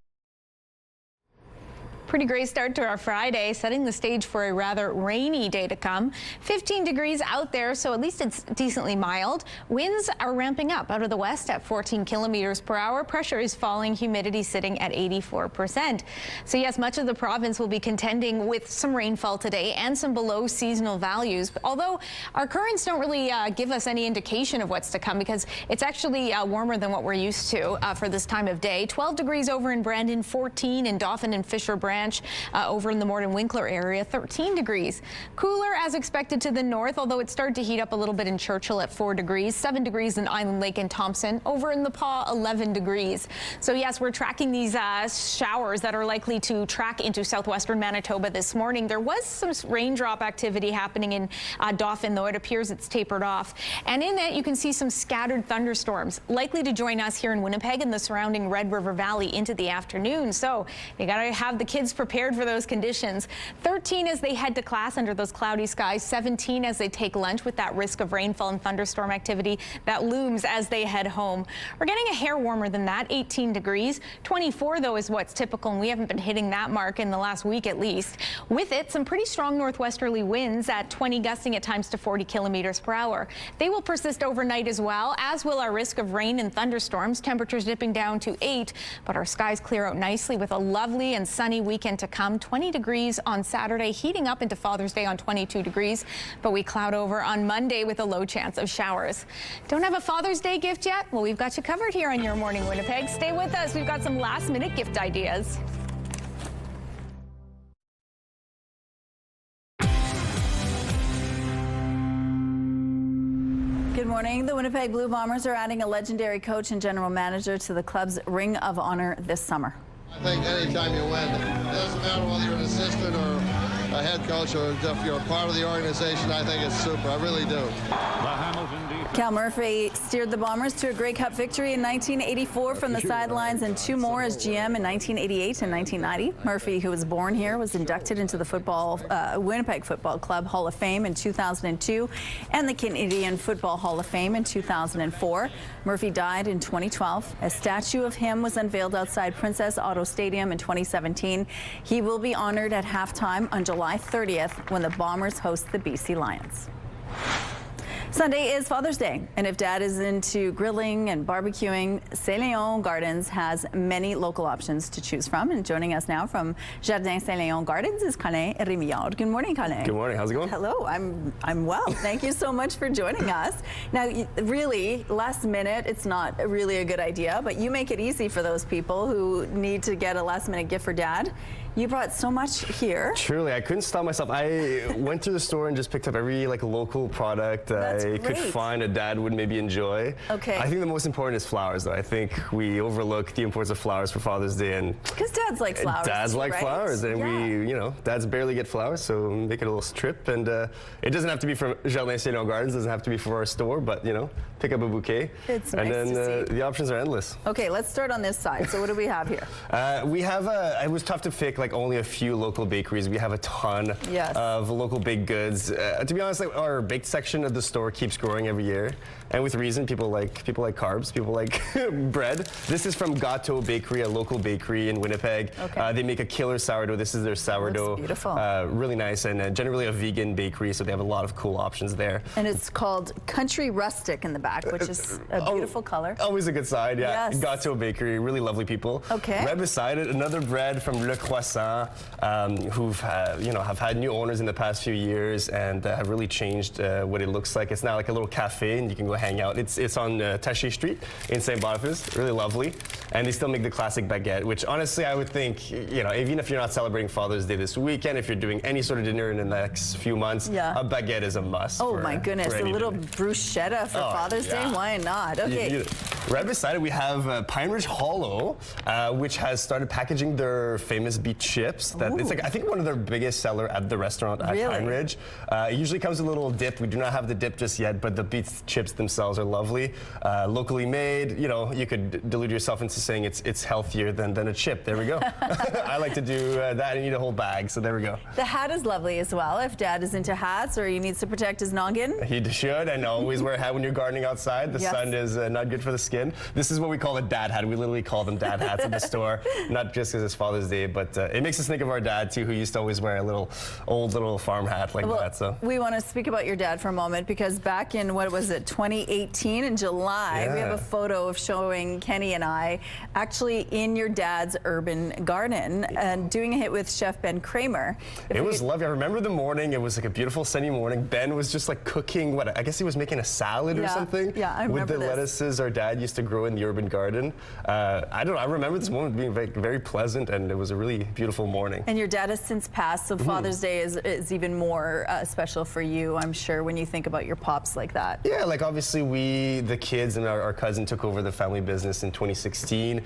Pretty great start to our Friday, setting the stage for a rather rainy day to come. 15 degrees out there, so at least it's decently mild. Winds are ramping up out of the west at 14 kilometers per hour. Pressure is falling, humidity sitting at 84%. So yes, much of the province will be contending with some rainfall today and some below seasonal values. Although our currents don't really give us any indication of what's to come, because it's actually warmer than what we're used to for this time of day. 12 degrees over in Brandon, 14 in Dauphin and Fisher Brand. Ranch. Over in the Morden Winkler area, 13 degrees. Cooler as expected to the north, although it started to heat up a little bit in Churchill at 4 degrees, 7 degrees in Island Lake and Thompson. Over in the Paw, 11 degrees. So yes, we're tracking these showers that are likely to track into southwestern Manitoba this morning. There was some raindrop activity happening in Dauphin, though it appears it's tapered off. And in that, you can see some scattered thunderstorms likely to join us here in Winnipeg and the surrounding Red River Valley into the afternoon. So you got to have the kids prepared for those conditions. 13 as they head to class under those cloudy skies, 17 as they take lunch with that risk of rainfall and thunderstorm activity that looms as they head home. We're getting a hair warmer than that, 18 degrees. 24 though is what's typical, and we haven't been hitting that mark in the last week at least. With it, some pretty strong northwesterly winds at 20 gusting at times to 40 kilometers per hour. They will persist overnight as well, as will our risk of rain and thunderstorms. Temperatures dipping down to 8, but our skies clear out nicely with a lovely and sunny weekend to come. 20 degrees on Saturday, heating up into Father's Day on 22 degrees, but we cloud over on Monday with a low chance of showers. Don't have a Father's Day gift yet? Well, we've got you covered here on Your Morning Winnipeg. Stay with us. We've got some last-minute gift ideas. Good morning. The Winnipeg Blue Bombers are adding a legendary coach and general manager to the club's Ring of Honor this summer. I think anytime you win, it doesn't matter whether you're an assistant or a head coach or if you're part of the organization, I think it's super. I really do. Cal Murphy steered the Bombers to a Grey Cup victory in 1984 from the sidelines and 2 more as GM in 1988 and 1990. Murphy, who was born here, was inducted into the Winnipeg Football Club Hall of Fame in 2002 and the Canadian Football Hall of Fame in 2004. Murphy died in 2012. A statue of him was unveiled outside Princess Auto Stadium in 2017. He will be honored at halftime on July 30th when the Bombers host the BC Lions. Sunday is Father's Day, and if Dad is into grilling and barbecuing, Saint Léon Gardens has many local options to choose from. And joining us now from Jardin Saint Léon Gardens is Colin Rémillard. Good morning, Colin. Good morning. How's it going? Hello. I'm well. Thank you so much for joining us. Now, really, last minute, it's not really a good idea, but you make it easy for those people who need to get a last minute gift for Dad. You brought so much here. Truly, I couldn't stop myself. I went through the store and just picked up every local product I could find a Dad would maybe enjoy. Okay. I think the most important is flowers, though. I think we overlook the importance of flowers for Father's Day, and because dads like flowers. Dads like right? flowers, and we, dads barely get flowers, so make it a little trip. And it doesn't have to be from Jardin Saint Léon Gardens. It doesn't have to be for our store, but pick up a bouquet. It's and nice then the options are endless. Okay, let's start on this side. So what do we have here? We have it was tough to pick only a few local bakeries. We have a ton of local baked goods. To be honest, our baked section of the store keeps growing every year, and with reason. People like carbs. People like bread. This is from Gâteau Bakery, a local bakery in Winnipeg. Okay. They make a killer sourdough. This is their sourdough. Looks beautiful. Really nice, and generally a vegan bakery, so they have a lot of cool options there. And it's called Country Rustic in the back, which is a beautiful color. Always a good side, yeah. Yes. Gâteau Bakery, really lovely people. Okay. Right beside it, another bread from Le Croissant, who've have had new owners in the past few years and have really changed what it looks like. It's now like a little cafe, and you can go hang out. It's on Taché Street in St. Boniface, really lovely. And they still make the classic baguette, which honestly I would think, even if you're not celebrating Father's Day this weekend, if you're doing any sort of dinner in the next few months, a baguette is a must. Oh my goodness, a little bruschetta for Father's Day? Why not? Okay. Right beside it, we have Pine Ridge Hollow, which has started packaging their famous beet chips. It's I think one of their biggest seller at the restaurant at Pine Ridge. It usually comes with a little dip. We do not have the dip just yet, but the beet chips themselves are lovely. Locally made. You could delude yourself into saying it's healthier than a chip. There we go. I like to do that and eat a whole bag, so there we go. The hat is lovely as well. If Dad is into hats or he needs to protect his noggin. He should, and always wear a hat when you're gardening outside. The sun is not good for the skin. This is what we call a dad hat. We literally call them dad hats at the store, not just because it's Father's Day, but it makes us think of our dad too, who used to always wear a old little farm hat like that. So we want to speak about your dad for a moment, because back in 2018 in July, we have a photo of showing Kenny and I actually in your dad's urban garden and doing a hit with Chef Ben Kramer. It was lovely. I remember the morning. It was like a beautiful sunny morning. Ben was just cooking I guess he was making a salad or something. Yeah, I remember with the lettuces our dad used to grow in the urban garden. I don't know. I remember this moment being very, very pleasant, and it was a really beautiful morning. And your dad has since passed, so Father's Day is even more special for you, I'm sure, when you think about your pops like that. Yeah, like obviously the kids and our cousin took over the family business in 2016.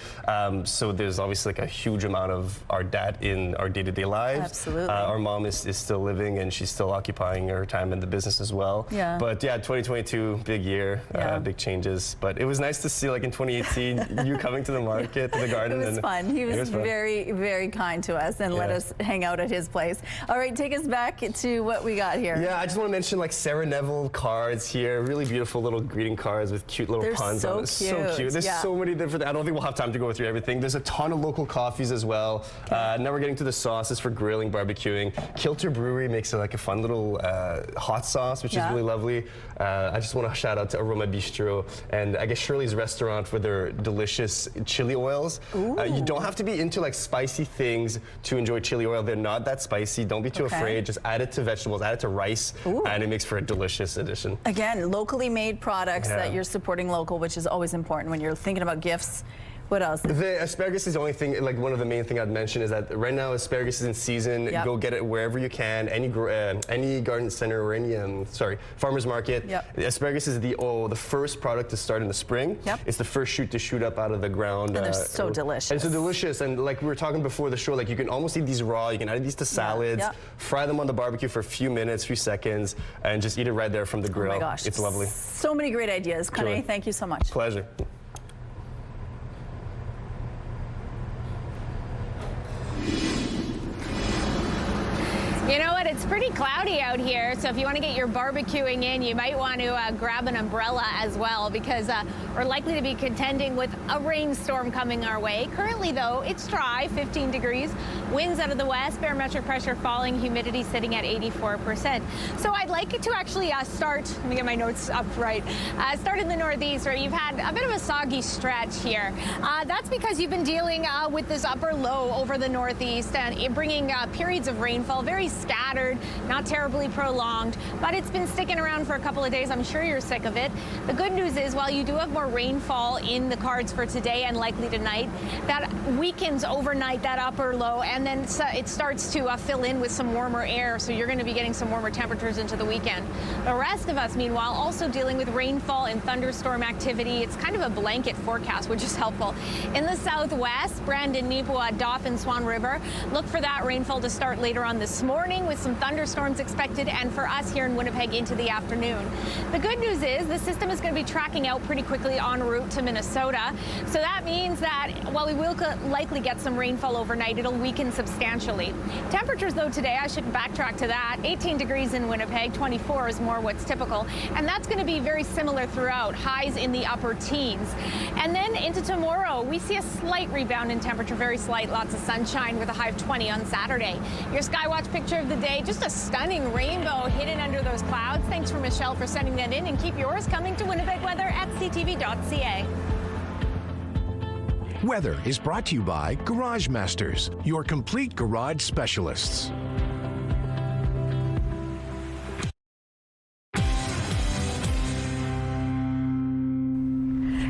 So there's obviously like a huge amount of our dad in our day-to-day lives. Absolutely. Our mom is still living and she's still occupying her time in the business as well. Yeah. But yeah, 2022, big year, big changes. But it was nice to see, like in 2018, you coming to the market, to the garden. It was fun. He was very, very kind to us and let us hang out at his place. All right, take us back to what we got here. Yeah, I just want to mention like Sarah Neville cards here. Really beautiful little greeting cards with cute little puns on it. So cute. There's so many different. I don't think we'll have time to go through everything. There's a ton of local coffees as well. Now we're getting to the sauces for grilling, barbecuing. Kilter Brewery makes like a fun little hot sauce, which is really lovely. I just want to shout out to Aroma Bistro and I guess Shirley's Restaurant for their delicious chili oils. You don't have to be into like spicy things to enjoy chili oil. They're not that spicy. Don't be too afraid. Just add it to vegetables, add it to rice, and it makes for a delicious addition. Again, locally made products that you're supporting local, which is always important when you're thinking about gifts. What else? The asparagus is the only thing, like one of the main things I'd mention is that right now asparagus is in season. Go get it wherever you can, any garden center or any farmer's market. Asparagus is the first product to start in the spring. It's the first shoot to shoot up out of the ground. And they're so delicious. And so delicious, and like we were talking before the show, like you can almost eat these raw. You can add these to salads, fry them on the barbecue for a few minutes, few seconds, and just eat it right there from the grill. Oh my gosh, it's lovely. So many great ideas, Kane. Thank you so much. Pleasure. You know what? It's pretty cloudy out here, so if you want to get your barbecuing in, you might want to grab an umbrella as well because we're likely to be contending with a rainstorm coming our way. Currently, though, it's dry, 15 degrees. Winds out of the west, barometric pressure falling, humidity sitting at 84%. So I'd like it to actually start, let me get my notes up right, start in the northeast where you've had a bit of a soggy stretch here. That's because you've been dealing with this upper low over the northeast and bringing periods of rainfall, very scattered, not terribly prolonged, but it's been sticking around for a couple of days. I'm sure you're sick of it. The good news is, while you do have more rainfall in the cards for today and likely tonight, that weakens overnight, that upper low, and then it starts to fill in with some warmer air, so you're going to be getting some warmer temperatures into the weekend. The rest of us, meanwhile, also dealing with rainfall and thunderstorm activity. It's kind of a blanket forecast, which is helpful. In the southwest, Brandon, Nipawin, Dauphin, Swan River, look for that rainfall to start later on this morning with some thunderstorms expected, and for us here in Winnipeg into the afternoon. The good news is the system is going to be tracking out pretty quickly en route to Minnesota. So that means that while we will likely get some rainfall overnight, it'll weaken substantially. Temperatures, though, today, I should backtrack to that. 18 degrees in Winnipeg, 24 is more what's typical. And that's going to be very similar throughout, highs in the upper teens. And then into tomorrow, we see a slight rebound in temperature, very slight, lots of sunshine with a high of 20 on Saturday. Your Skywatch picture of the day, just a stunning rainbow hidden under those clouds. Thanks for Michelle for sending that in, and keep yours coming to Winnipeg Weather at ctv.ca. Weather is brought to you by Garage Masters, your complete garage specialists.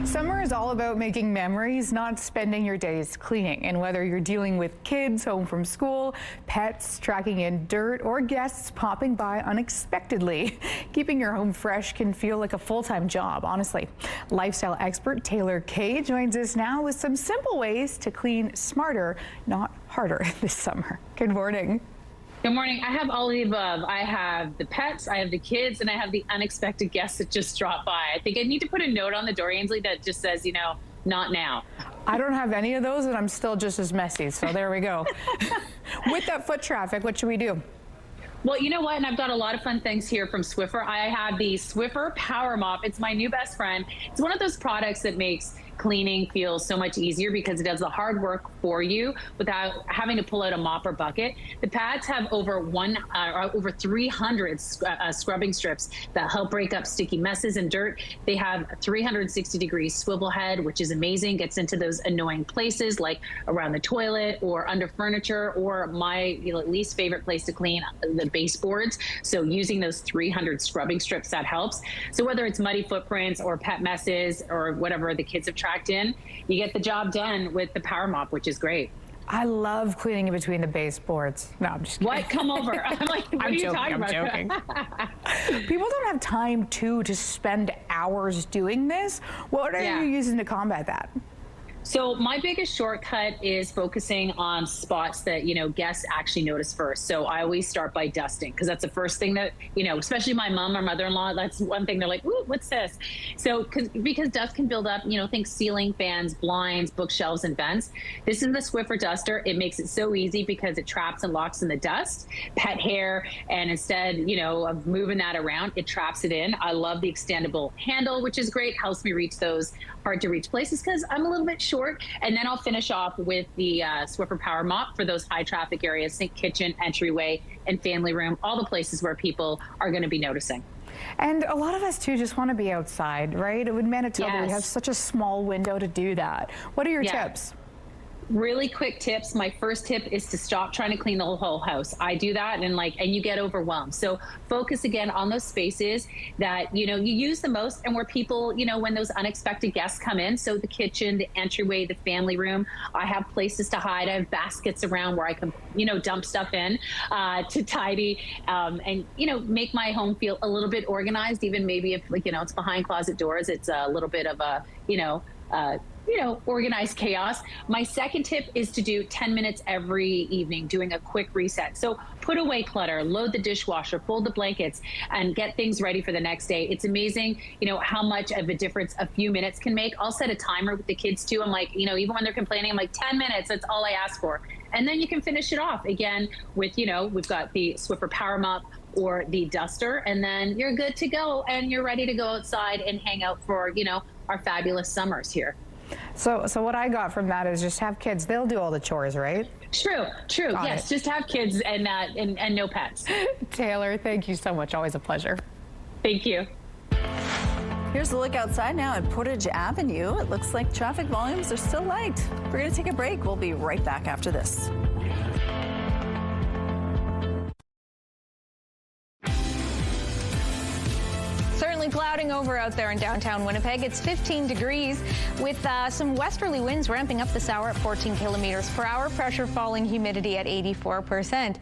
Summer is all about making memories, not spending your days cleaning. And whether you're dealing with kids home from school, pets tracking in dirt, or guests popping by unexpectedly, keeping your home fresh can feel like a full-time job, honestly. Lifestyle expert Taylor Kay joins us now with some simple ways to clean smarter, not harder this summer. Good morning. Good morning. I have all of the above. I have the pets, I have the kids, and I have the unexpected guests that just drop by. I think I need to put a note on the door, Ainsley, that just says, you know, not now. I don't have any of those, and I'm still just as messy. So there we go. With that foot traffic, what should we do? Well, you know what? And I've got a lot of fun things here from Swiffer. I have the Swiffer Power Mop. It's my new best friend. It's one of those products that makes cleaning feels so much easier because it does the hard work for you without having to pull out a mop or bucket. The pads have over 300 scrubbing strips that help break up sticky messes and dirt. They have a 360-degree swivel head, which is amazing. Gets into those annoying places like around the toilet or under furniture, or my least favorite place to clean, the baseboards. So using those 300 scrubbing strips, that helps. So whether it's muddy footprints or pet messes or whatever the kids have tracked in, you get the job done with the Power Mop, which is great. I love cleaning in between the baseboards. No, I'm just kidding. What? Come over. I'm like, what are you talking about? I'm joking. People don't have time to spend hours doing this. What are you using to combat that? So my biggest shortcut is focusing on spots that, guests actually notice first. So I always start by dusting, because that's the first thing that, especially my mom or mother-in-law, that's one thing they're like, ooh, what's this? So because dust can build up, think ceiling fans, blinds, bookshelves, and vents. This is the Swiffer duster. It makes it so easy because it traps and locks in the dust, pet hair, and instead, of moving that around, it traps it in. I love the extendable handle, which is great, helps me reach those hard to reach places because I'm a little bit short. And then I'll finish off with the Swiffer Power Mop for those high traffic areas, think kitchen, entryway, and family room, all the places where people are going to be noticing. And a lot of us too just want to be outside, right? In Manitoba, Yes. we have such a small window to do that. What are your tips? Really quick tips. My first tip is to stop trying to clean the whole house. I do that and you get overwhelmed. So focus again on those spaces that, you use the most and where people, when those unexpected guests come in. So the kitchen, the entryway, the family room, I have places to hide. I have baskets around where I can, dump stuff in to tidy and, make my home feel a little bit organized. Even maybe if it's behind closet doors, it's a little bit of a, organized chaos. My second tip is to do 10 minutes every evening, doing a quick reset. So put away clutter, load the dishwasher, fold the blankets, and get things ready for the next day. It's amazing, how much of a difference a few minutes can make. I'll set a timer with the kids too. I'm like, even when they're complaining, I'm like 10 minutes, that's all I ask for. And then you can finish it off again with, we've got the Swiffer Power Mop or the duster, and then you're good to go and you're ready to go outside and hang out for, our fabulous summers here. So what I got from that is just have kids. They'll do all the chores, right? True. Got Yes, it. just have kids and no pets. Taylor, thank you so much. Always a pleasure. Thank you. Here's a look outside now at Portage Avenue. It looks like traffic volumes are still light. We're going to take a break. We'll be right back after this. Certainly clouding over out there in downtown Winnipeg. It's 15 degrees with some westerly winds ramping up this hour at 14 kilometers per hour. Pressure falling, humidity at 84%.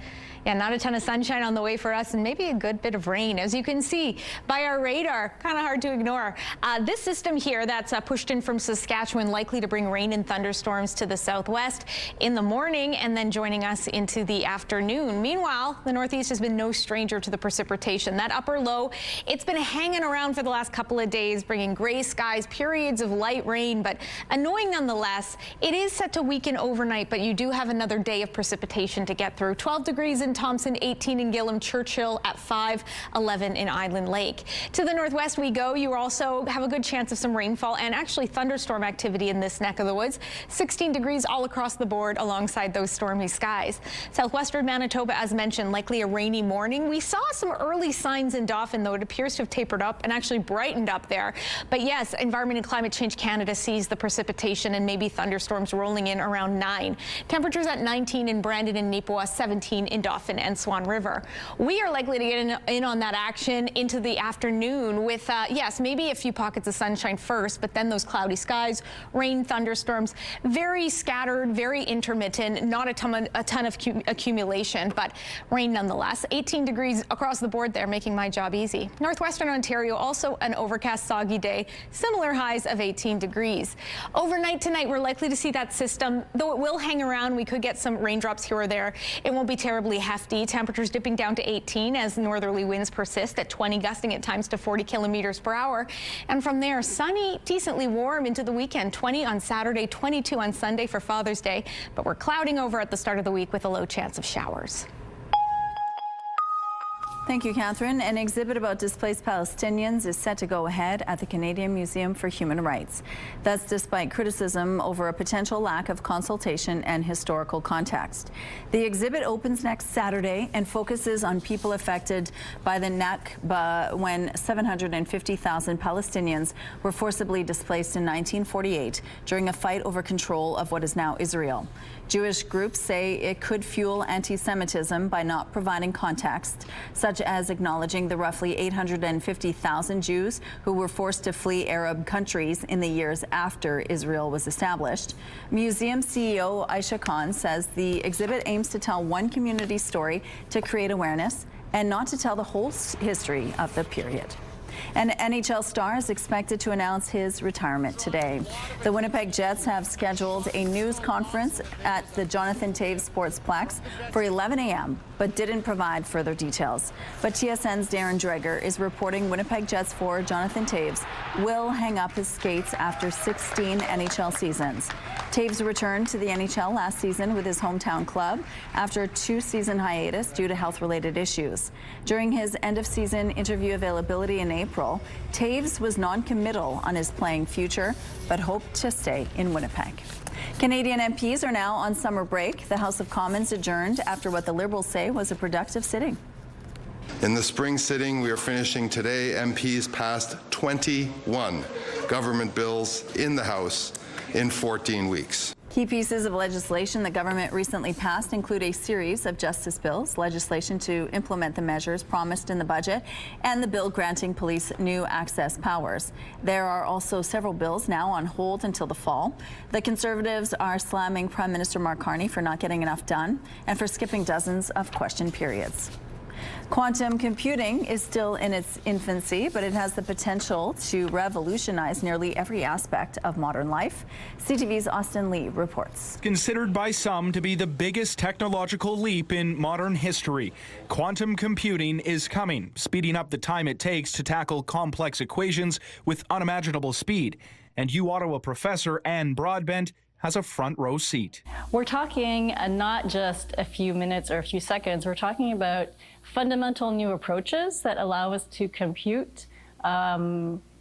Yeah, not a ton of sunshine on the way for us and maybe a good bit of rain. As you can see by our radar, kind of hard to ignore. This system here that's pushed in from Saskatchewan likely to bring rain and thunderstorms to the southwest in the morning and then joining us into the afternoon. Meanwhile, the northeast has been no stranger to the precipitation. That upper low, it's been hanging around for the last couple of days, bringing gray skies, periods of light rain, but annoying nonetheless. It is set to weaken overnight, but you do have another day of precipitation to get through. 12 degrees in Thompson, 18 in Gillam, Churchill at 5, 11 in Island Lake. To the northwest we go. You also have a good chance of some rainfall and actually thunderstorm activity in this neck of the woods. 16 degrees all across the board alongside those stormy skies. Southwestern Manitoba, as mentioned, likely a rainy morning. We saw some early signs in Dauphin, though it appears to have tapered up and actually brightened up there. But yes, Environment and Climate Change Canada sees the precipitation and maybe thunderstorms rolling in around 9. Temperatures at 19 in Brandon and Neepawa, 17 in Dauphin and Swan River. We are likely to get in on that action into the afternoon with, yes, maybe a few pockets of sunshine first, but then those cloudy skies, rain, thunderstorms, very scattered, very intermittent, not a ton of accumulation, but rain nonetheless. 18 degrees across the board there, making my job easy. Northwestern Ontario, also an overcast, soggy day, similar highs of 18 degrees. Overnight tonight, we're likely to see that system, though it will hang around. We could get some raindrops here or there. It won't be terribly hefty. Temperatures dipping down to 18 as northerly winds persist at 20, gusting at times to 40 kilometers per hour. And from there, sunny, decently warm into the weekend. 20 on Saturday, 22 on Sunday for Father's Day. But we're clouding over at the start of the week with a low chance of showers. Thank you, Catherine. An exhibit about displaced Palestinians is set to go ahead at the Canadian Museum for Human Rights. That's despite criticism over a potential lack of consultation and historical context. The exhibit opens next Saturday and focuses on people affected by the Nakba when 750,000 Palestinians were forcibly displaced in 1948 during a fight over control of what is now Israel. Jewish groups say it could fuel anti-Semitism by not providing context, such much as acknowledging the roughly 850,000 Jews who were forced to flee Arab countries in the years after Israel was established. Museum CEO Aisha Khan says the exhibit aims to tell one community story to create awareness and not to tell the whole history of the period. An NHL star is expected to announce his retirement today. The Winnipeg Jets have scheduled a news conference at the Jonathan Toews Sportsplex for 11 a.m., but didn't provide further details. But TSN's Darren Dreger is reporting Winnipeg Jets forward Jonathan Toews will hang up his skates after 16 NHL seasons. Toews returned to the NHL last season with his hometown club after a 2-season hiatus due to health-related issues. During his end-of-season interview availability in April, Toews was non-committal on his playing future, but hoped to stay in Winnipeg. Canadian MPs are now on summer break. The House of Commons adjourned after what the Liberals say was a productive sitting. In the spring sitting we are finishing today, MPs passed 21 government bills in the House in 14 weeks. Key pieces of legislation the government recently passed include a series of justice bills, legislation to implement the measures promised in the budget, and the bill granting police new access powers. There are also several bills now on hold until the fall. The Conservatives are slamming Prime Minister Mark Carney for not getting enough done and for skipping dozens of question periods. Quantum computing is still in its infancy, but it has the potential to revolutionize nearly every aspect of modern life. CTV's Austin Lee reports. Considered by some to be the biggest technological leap in modern history, quantum computing is coming, speeding up the time it takes to tackle complex equations with unimaginable speed. And U Ottawa professor Anne Broadbent has a front row seat. We're talking not just a few minutes or a few seconds. We're talking about fundamental new approaches that allow us to compute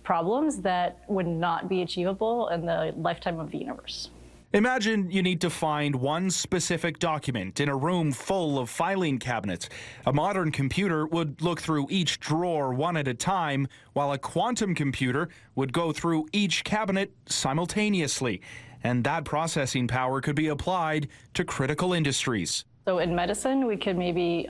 problems that would not be achievable in the lifetime of the universe. Imagine you need to find one specific document in a room full of filing cabinets. A modern computer would look through each drawer one at a time, while a quantum computer would go through each cabinet simultaneously. And that processing power could be applied to critical industries. So in medicine, we could maybe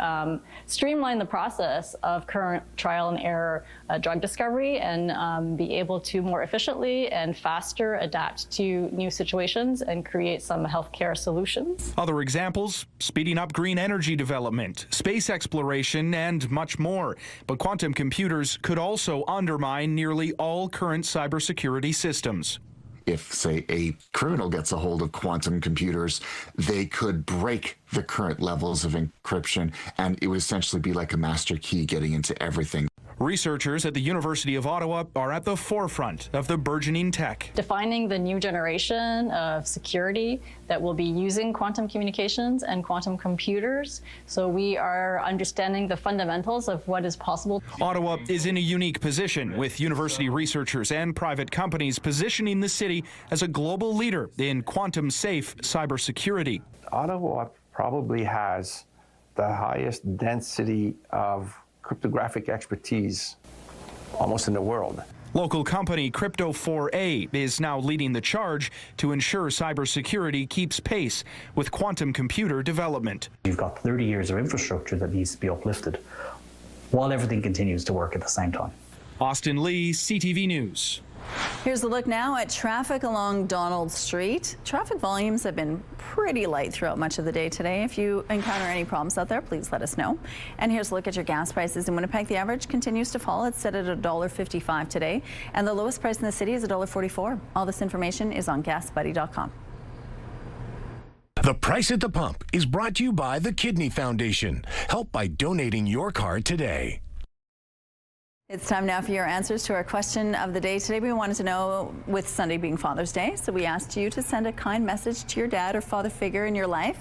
streamline the process of current trial and error drug discovery and be able to more efficiently and faster adapt to new situations and create some healthcare solutions. Other examples, speeding up green energy development, space exploration, and much more. But quantum computers could also undermine nearly all current cybersecurity systems. If, say, a criminal gets a hold of quantum computers, they could break the current levels of encryption, and it would essentially be like a master key getting into everything. Researchers at the University of Ottawa are at the forefront of the burgeoning tech. Defining the new generation of security that will be using quantum communications and quantum computers. So we are understanding the fundamentals of what is possible. Ottawa is in a unique position, with university researchers and private companies positioning the city as a global leader in quantum-safe cybersecurity. Ottawa probably has the highest density of cryptographic expertise almost in the world. Local company Crypto4A is now leading the charge to ensure cybersecurity keeps pace with quantum computer development. You've got 30 years of infrastructure that needs to be uplifted while everything continues to work at the same time. Austin Lee, CTV News. Here's a look now at traffic along Donald Street. Traffic volumes have been pretty light throughout much of the day today. If you encounter any problems out there, please let us know. And here's a look at your gas prices in Winnipeg. The average continues to fall. It's set at $1.55 today. And the lowest price in the city is $1.44. All this information is on GasBuddy.com. The Price at the Pump is brought to you by the Kidney Foundation. Help by donating your card today. It's time now for your answers to our question of the day. Today we wanted to know, with Sunday being Father's Day, so we asked you to send a kind message to your dad or father figure in your life.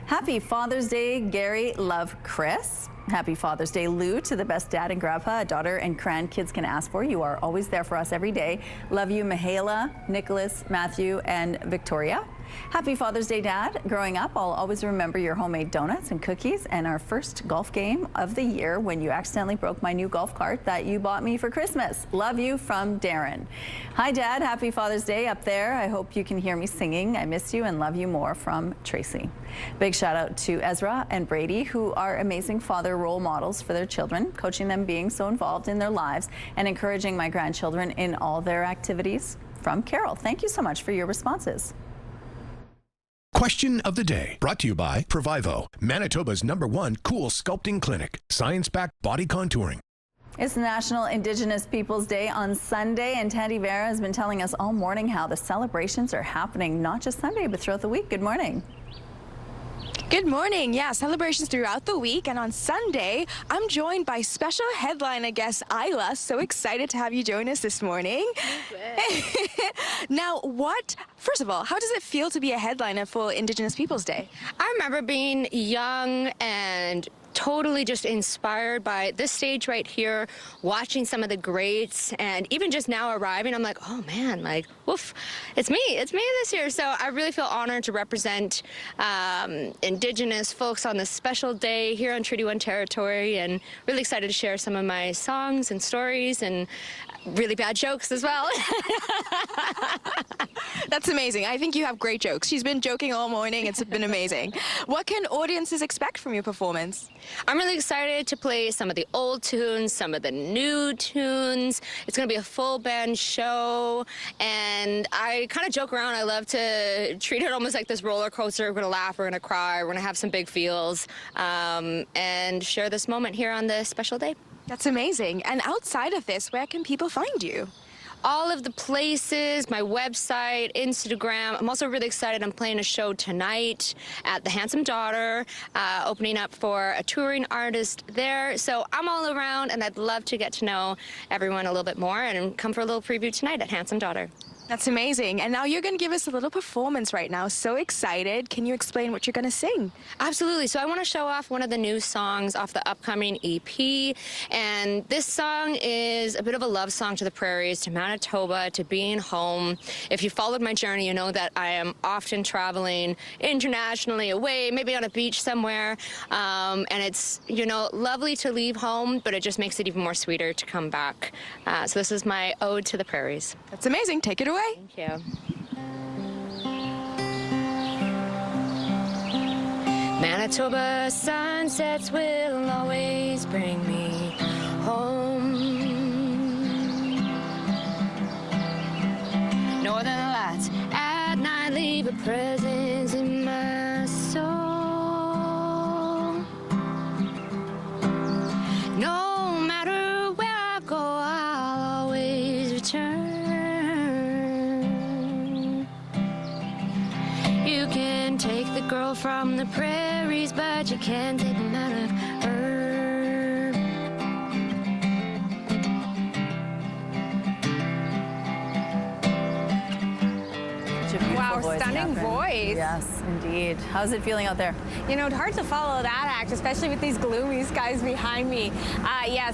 Happy Father's Day, Gary. Love, Chris. Happy Father's Day, Lou, to the best dad and grandpa a daughter and grandkids can ask for. You are always there for us every day. Love you, Mihaela, Nicholas, Matthew, and Victoria. Happy Father's Day, Dad. Growing up, I'll always remember your homemade donuts and cookies and our first golf game of the year when you accidentally broke my new golf cart that you bought me for Christmas. Love you, from Darren. Hi, Dad. Happy Father's Day up there. I hope you can hear me singing. I miss you and love you more, from Tracy. Big shout out to Ezra and Brady, who are amazing father role models for their children, coaching them, being so involved in their lives, and encouraging my grandchildren in all their activities. From Carol. Thank you so much for your responses. Question of the day, brought to you by Provivo, Manitoba's #1 cool sculpting clinic. Science-backed body contouring. It's National Indigenous Peoples Day on Sunday, and Tandy Vera has been telling us all morning how the celebrations are happening, not just Sunday, but throughout the week. Good morning. Good morning. Yeah, celebrations throughout the week, and on Sunday, I'm joined by special headliner guest Isla. So excited to have you join us this morning. Now, first of all, how does it feel to be a headliner for Indigenous Peoples Day? I remember being young and totally just inspired by this stage right here, watching some of the greats, and even just now arriving, I'm like, oh man, like, woof, it's me this year. So I really feel honored to represent Indigenous folks on this special day here on Treaty 1 territory, and really excited to share some of my songs and stories and really bad jokes as well. That's amazing. I think you have great jokes. She's been joking all morning. It's been amazing. What can audiences expect from your performance? I'm really excited to play some of the old tunes, some of the new tunes. It's going to be a full band show, and I kind of joke around. I love to treat it almost like this roller coaster. We're going to laugh, we're going to cry, we're going to have some big feels, and share this moment here on this special day. That's amazing. And outside of this, where can people find you? All of the places, my website, Instagram. I'm also really excited. I'm playing a show tonight at the Handsome Daughter, opening up for a touring artist there. So I'm all around, and I'd love to get to know everyone a little bit more, and come for a little preview tonight at Handsome Daughter. That's amazing. And now you're going to give us a little performance right now. So excited. Can you explain what you're going to sing? Absolutely. So I want to show off one of the new songs off the upcoming EP. And this song is a bit of a love song to the prairies, to Manitoba, to being home. If you followed my journey, you know that I am often traveling internationally, away, maybe on a beach somewhere. And it's, lovely to leave home, but it just makes it even more sweeter to come back. So this is my ode to the prairies. That's amazing. Take it away. Thank you. Manitoba sunsets will always bring me home. Northern lights at night leave a presence in my soul. No matter where I go, I'll always return. You can take the girl from the prairies, but you can't take them out of her. Wow, voice, stunning Catherine. voice. Yes, indeed. How's it feeling out there? It's hard to follow that act, especially with these gloomy skies behind me.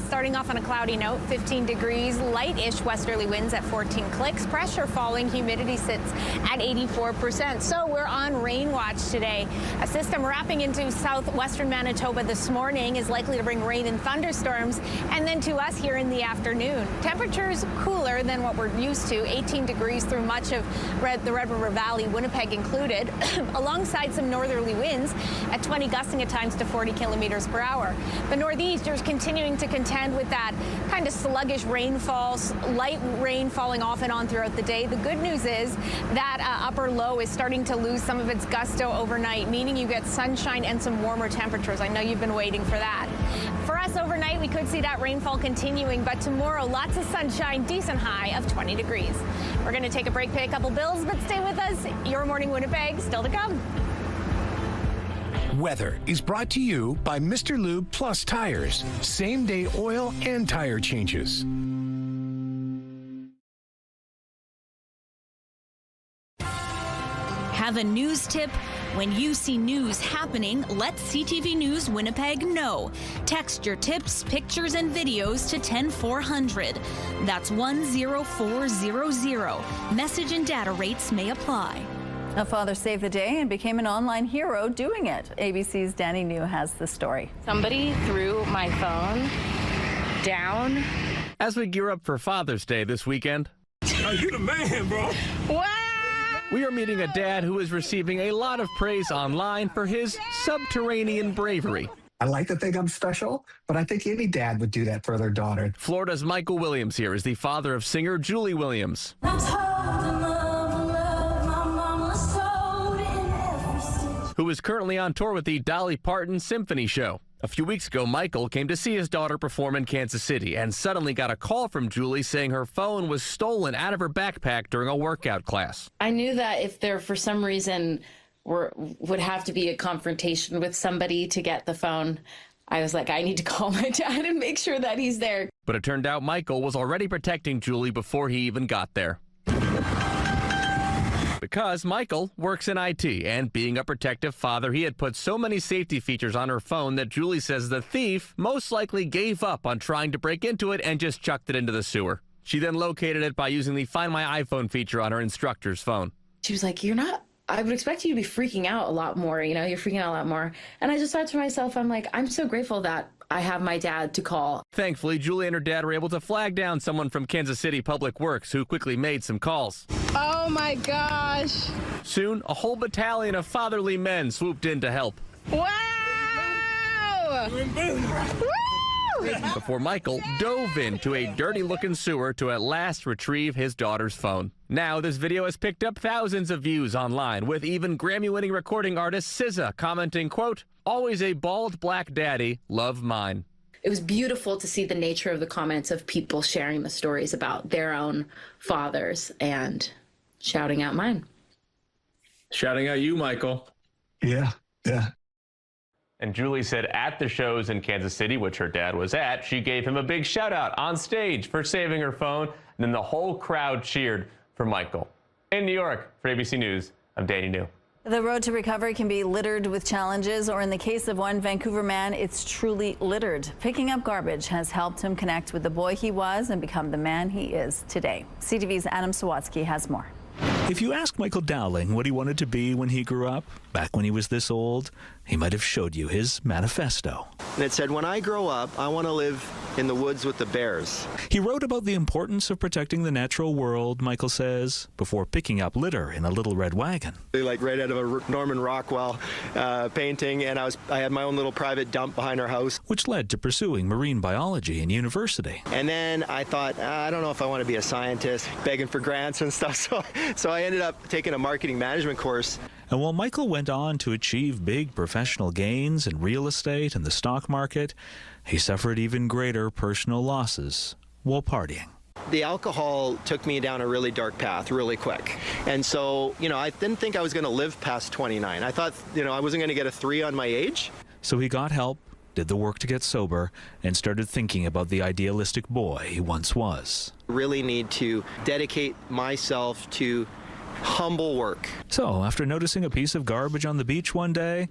Starting off on a cloudy note, 15 degrees, light-ish westerly winds at 14 clicks, pressure falling, humidity sits at 84%. So we're on rain watch today. A system wrapping into southwestern Manitoba this morning is likely to bring rain and thunderstorms, and then to us here in the afternoon. Temperatures cooler than what we're used to, 18 degrees through much of the Red River Valley, Winnipeg included, alongside some northerly winds at 20, gusting at times to 40 kilometers per hour. The northeasters continuing to contend with that kind of sluggish rainfall, light rain falling off and on throughout the day. The good news is that upper low is starting to lose some of its gusto overnight, meaning you get sunshine and some warmer temperatures. I know you've been waiting for that. For us overnight, we could see that rainfall continuing, but tomorrow, lots of sunshine, decent high of 20 degrees. We're going to take a break, pay a couple bills, but stay with us. Your Morning Winnipeg, still to come. Weather is brought to you by Mr. Lube Plus Tires. Same-day oil and tire changes. Have a news tip? When you see news happening, let CTV News Winnipeg know. Text your tips, pictures, and videos to 10400. That's 10400. Message and data rates may apply. A father saved the day and became an online hero doing it. ABC's Danny New has the story. Somebody threw my phone down. As we gear up for Father's Day this weekend. Oh, you the man, bro. Wow! We are meeting a dad who is receiving a lot of praise online for his subterranean bravery. I like to think I'm special, but I think any dad would do that for their daughter. Florida's Michael Williams here is the father of singer Julie Williams, who is currently on tour with the Dolly Parton Symphony Show. A few weeks ago, Michael came to see his daughter perform in Kansas City and suddenly got a call from Julie saying her phone was stolen out of her backpack during a workout class. I knew that if there, for some reason, would have to be a confrontation with somebody to get the phone, I was like, I need to call my dad and make sure that he's there. But it turned out Michael was already protecting Julie before he even got there. Because Michael works in IT, and being a protective father, he had put so many safety features on her phone that Julie says the thief most likely gave up on trying to break into it and just chucked it into the sewer. She then located it by using the Find My iPhone feature on her instructor's phone. She was like, I would expect you to be freaking out a lot more, you're freaking out a lot more. And I just thought to myself, I'm like, I'm so grateful that I have my dad to call. Thankfully, Julie and her dad were able to flag down someone from Kansas City Public Works who quickly made some calls. Oh my gosh. Soon, a whole battalion of fatherly men swooped in to help. Wow! Before Michael dove into a dirty-looking sewer to at last retrieve his daughter's phone. Now, this video has picked up thousands of views online, with even Grammy-winning recording artist SZA commenting, quote, "Always a bald black daddy, love mine." It was beautiful to see the nature of the comments of people sharing the stories about their own fathers and shouting out mine. Shouting out you, Michael. Yeah. And Julie said at the shows in Kansas City, which her dad was at, she gave him a big shout out on stage for saving her phone. And then the whole crowd cheered for Michael. In New York, for ABC News, I'm Danny New. The road to recovery can be littered with challenges, or in the case of one Vancouver man, it's truly littered. Picking up garbage has helped him connect with the boy he was and become the man he is today. CTV's Adam Sawatsky has more. If you ask Michael Dowling what he wanted to be when he grew up, back when he was this old, he might have showed you his manifesto. And it said, when I grow up, I want to live in the woods with the bears. He wrote about the importance of protecting the natural world, Michael says, before picking up litter in a little red wagon. Like right out of a Norman Rockwell painting, and I had my own little private dump behind our house. Which led to pursuing marine biology in university. And then I thought, I don't know if I want to be a scientist, begging for grants and stuff, so I ended up taking a marketing management course. And while Michael went on to achieve big professional gains in real estate and the stock market, he suffered even greater personal losses while partying. The alcohol took me down a really dark path really quick. And so, I didn't think I was going to live past 29. I thought, I wasn't going to get a 3 on my age. So he got help, did the work to get sober, and started thinking about the idealistic boy he once was. Really need to dedicate myself to humble work. So, after noticing a piece of garbage on the beach one day,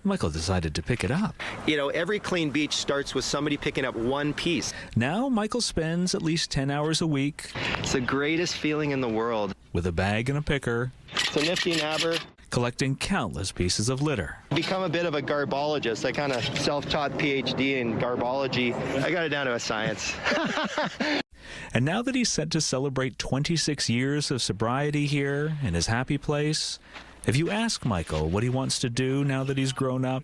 Michael decided to pick it up. Every clean beach starts with somebody picking up one piece. Now, Michael spends at least 10 hours a week. It's the greatest feeling in the world. With a bag and a picker. It's a nifty nabber. Collecting countless pieces of litter. Become a bit of a garbologist. I kind of self-taught PhD in garbology. I got it down to a science. And now that he's set to celebrate 26 years of sobriety here in his happy place, if you ask Michael what he wants to do now that he's grown up,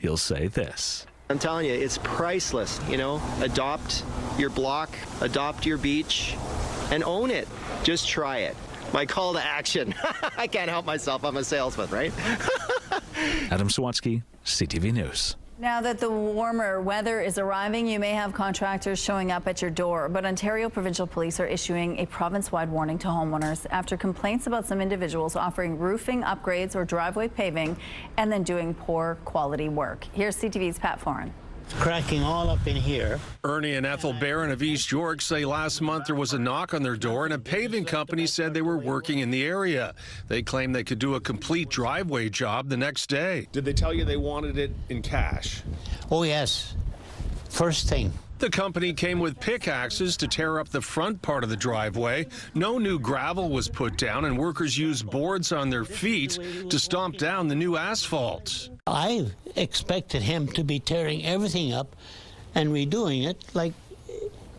he'll say this. I'm telling you, it's priceless, Adopt your block, adopt your beach, and own it. Just try it. My call to action. I can't help myself. I'm a salesman, right? Adam Sawatsky, CTV News. Now that the warmer weather is arriving, you may have contractors showing up at your door, but Ontario Provincial Police are issuing a province-wide warning to homeowners after complaints about some individuals offering roofing upgrades or driveway paving and then doing poor quality work. Here's CTV's Pat Foran. It's cracking all up in here. Ernie and Ethel Barron of East York say last month there was a knock on their door and a paving company said they were working in the area. They claim they could do a complete driveway job the next day. Did they tell you they wanted it in cash? Oh, yes. First thing. The company came with pickaxes to tear up the front part of the driveway. No new gravel was put down, and workers used boards on their feet to stomp down the new asphalt. I expected him to be tearing everything up and redoing it like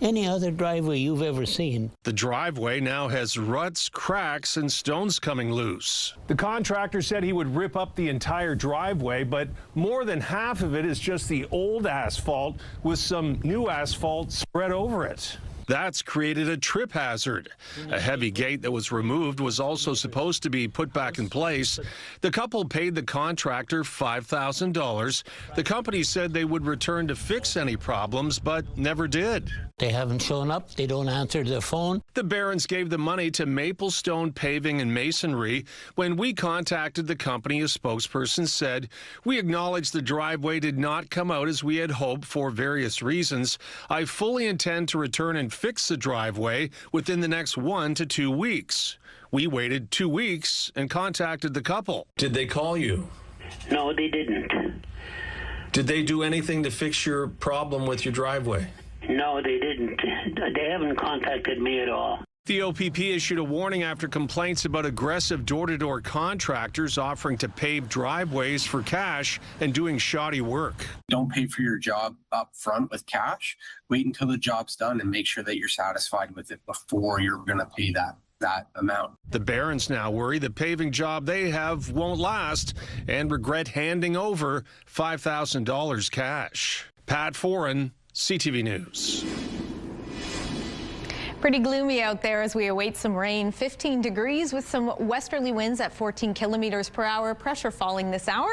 any other driveway you've ever seen. The driveway now has ruts, cracks, and stones coming loose. The contractor said he would rip up the entire driveway, but more than half of it is just the old asphalt with some new asphalt spread over it. That's created a trip hazard. A heavy gate that was removed was also supposed to be put back in place. The couple paid the contractor $5,000. The company said they would return to fix any problems, but never did. They haven't shown up. They don't answer their phone. The Barons gave the money to Maplestone Paving and Masonry. When we contacted the company, a spokesperson said, "We acknowledge the driveway did not come out as we had hoped for various reasons. I fully intend to return and fix the driveway within the next 1 to 2 weeks." We waited 2 weeks and contacted the couple. Did they call you? No, they didn't. Did they do anything to fix your problem with your driveway? No, they didn't. They haven't contacted me at all. The OPP issued a warning after complaints about aggressive door-to-door contractors offering to pave driveways for cash and doing shoddy work. Don't pay for your job up front with cash. Wait until the job's done and make sure that you're satisfied with it before you're going to pay that amount. The Barons now worry the paving job they have won't last and regret handing over $5,000 cash. Pat Foran, CTV News. Pretty gloomy out there as we await some rain. 15 degrees with some westerly winds at 14 kilometers per hour. Pressure falling this hour.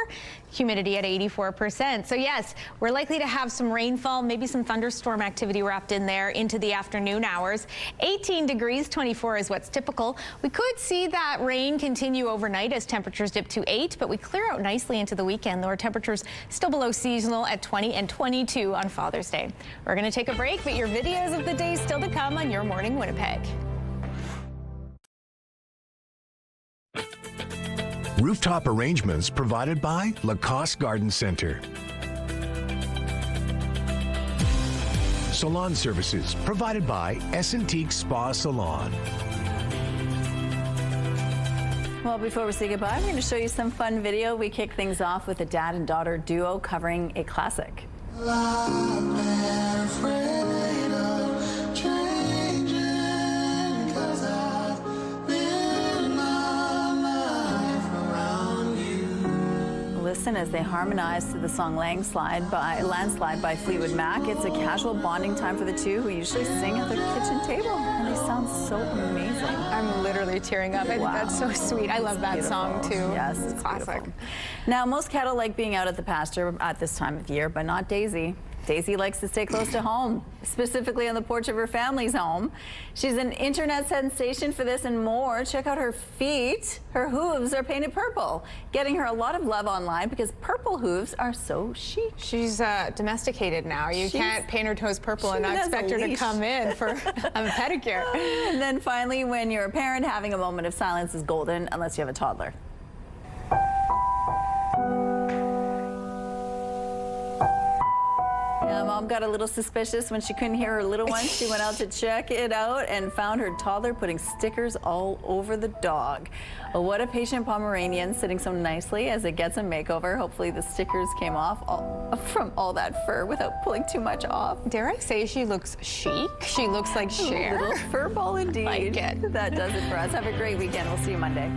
Humidity at 84%. So yes, we're likely to have some rainfall, maybe some thunderstorm activity wrapped in there into the afternoon hours. 18 degrees, 24 is what's typical. We could see that rain continue overnight as temperatures dip to 8, but we clear out nicely into the weekend, though our temperatures still below seasonal at 20 and 22 on Father's Day. We're going to take a break, but your videos of the day still to come on Your Morning Winnipeg. Rooftop arrangements provided by Lacoste Garden Center. Salon services provided by Essentique Spa Salon. Well, before we say goodbye, we're going to show you some fun video. We kick things off with a dad and daughter duo covering a classic. Listen as they harmonize to the song Landslide by Fleetwood Mac. It's a casual bonding time for the two who usually sing at their kitchen table, and they sound so amazing. I'm literally tearing up. Wow. That's so sweet. I love that song too. Yes, it's classic. Beautiful. Now, most cattle like being out at the pasture at this time of year, but not Daisy. Daisy likes to stay close to home, specifically on the porch of her family's home. She's an internet sensation for this and more. Check out her feet. Her hooves are painted purple, getting her a lot of love online because purple hooves are so chic. She's domesticated now. You can't paint her toes purple and not expect her to come in for a pedicure. And then finally, when you're a parent, having a moment of silence is golden unless you have a toddler. Mom got a little suspicious when she couldn't hear her little one. She went out to check it out and found her toddler putting stickers all over the dog. Well, what a patient Pomeranian, sitting so nicely as it gets a makeover. Hopefully the stickers came off from all that fur without pulling too much off. Dare I say she looks chic? She looks like Cher. A little fur ball indeed. Like it. That does it for us. Have a great weekend. We'll see you Monday.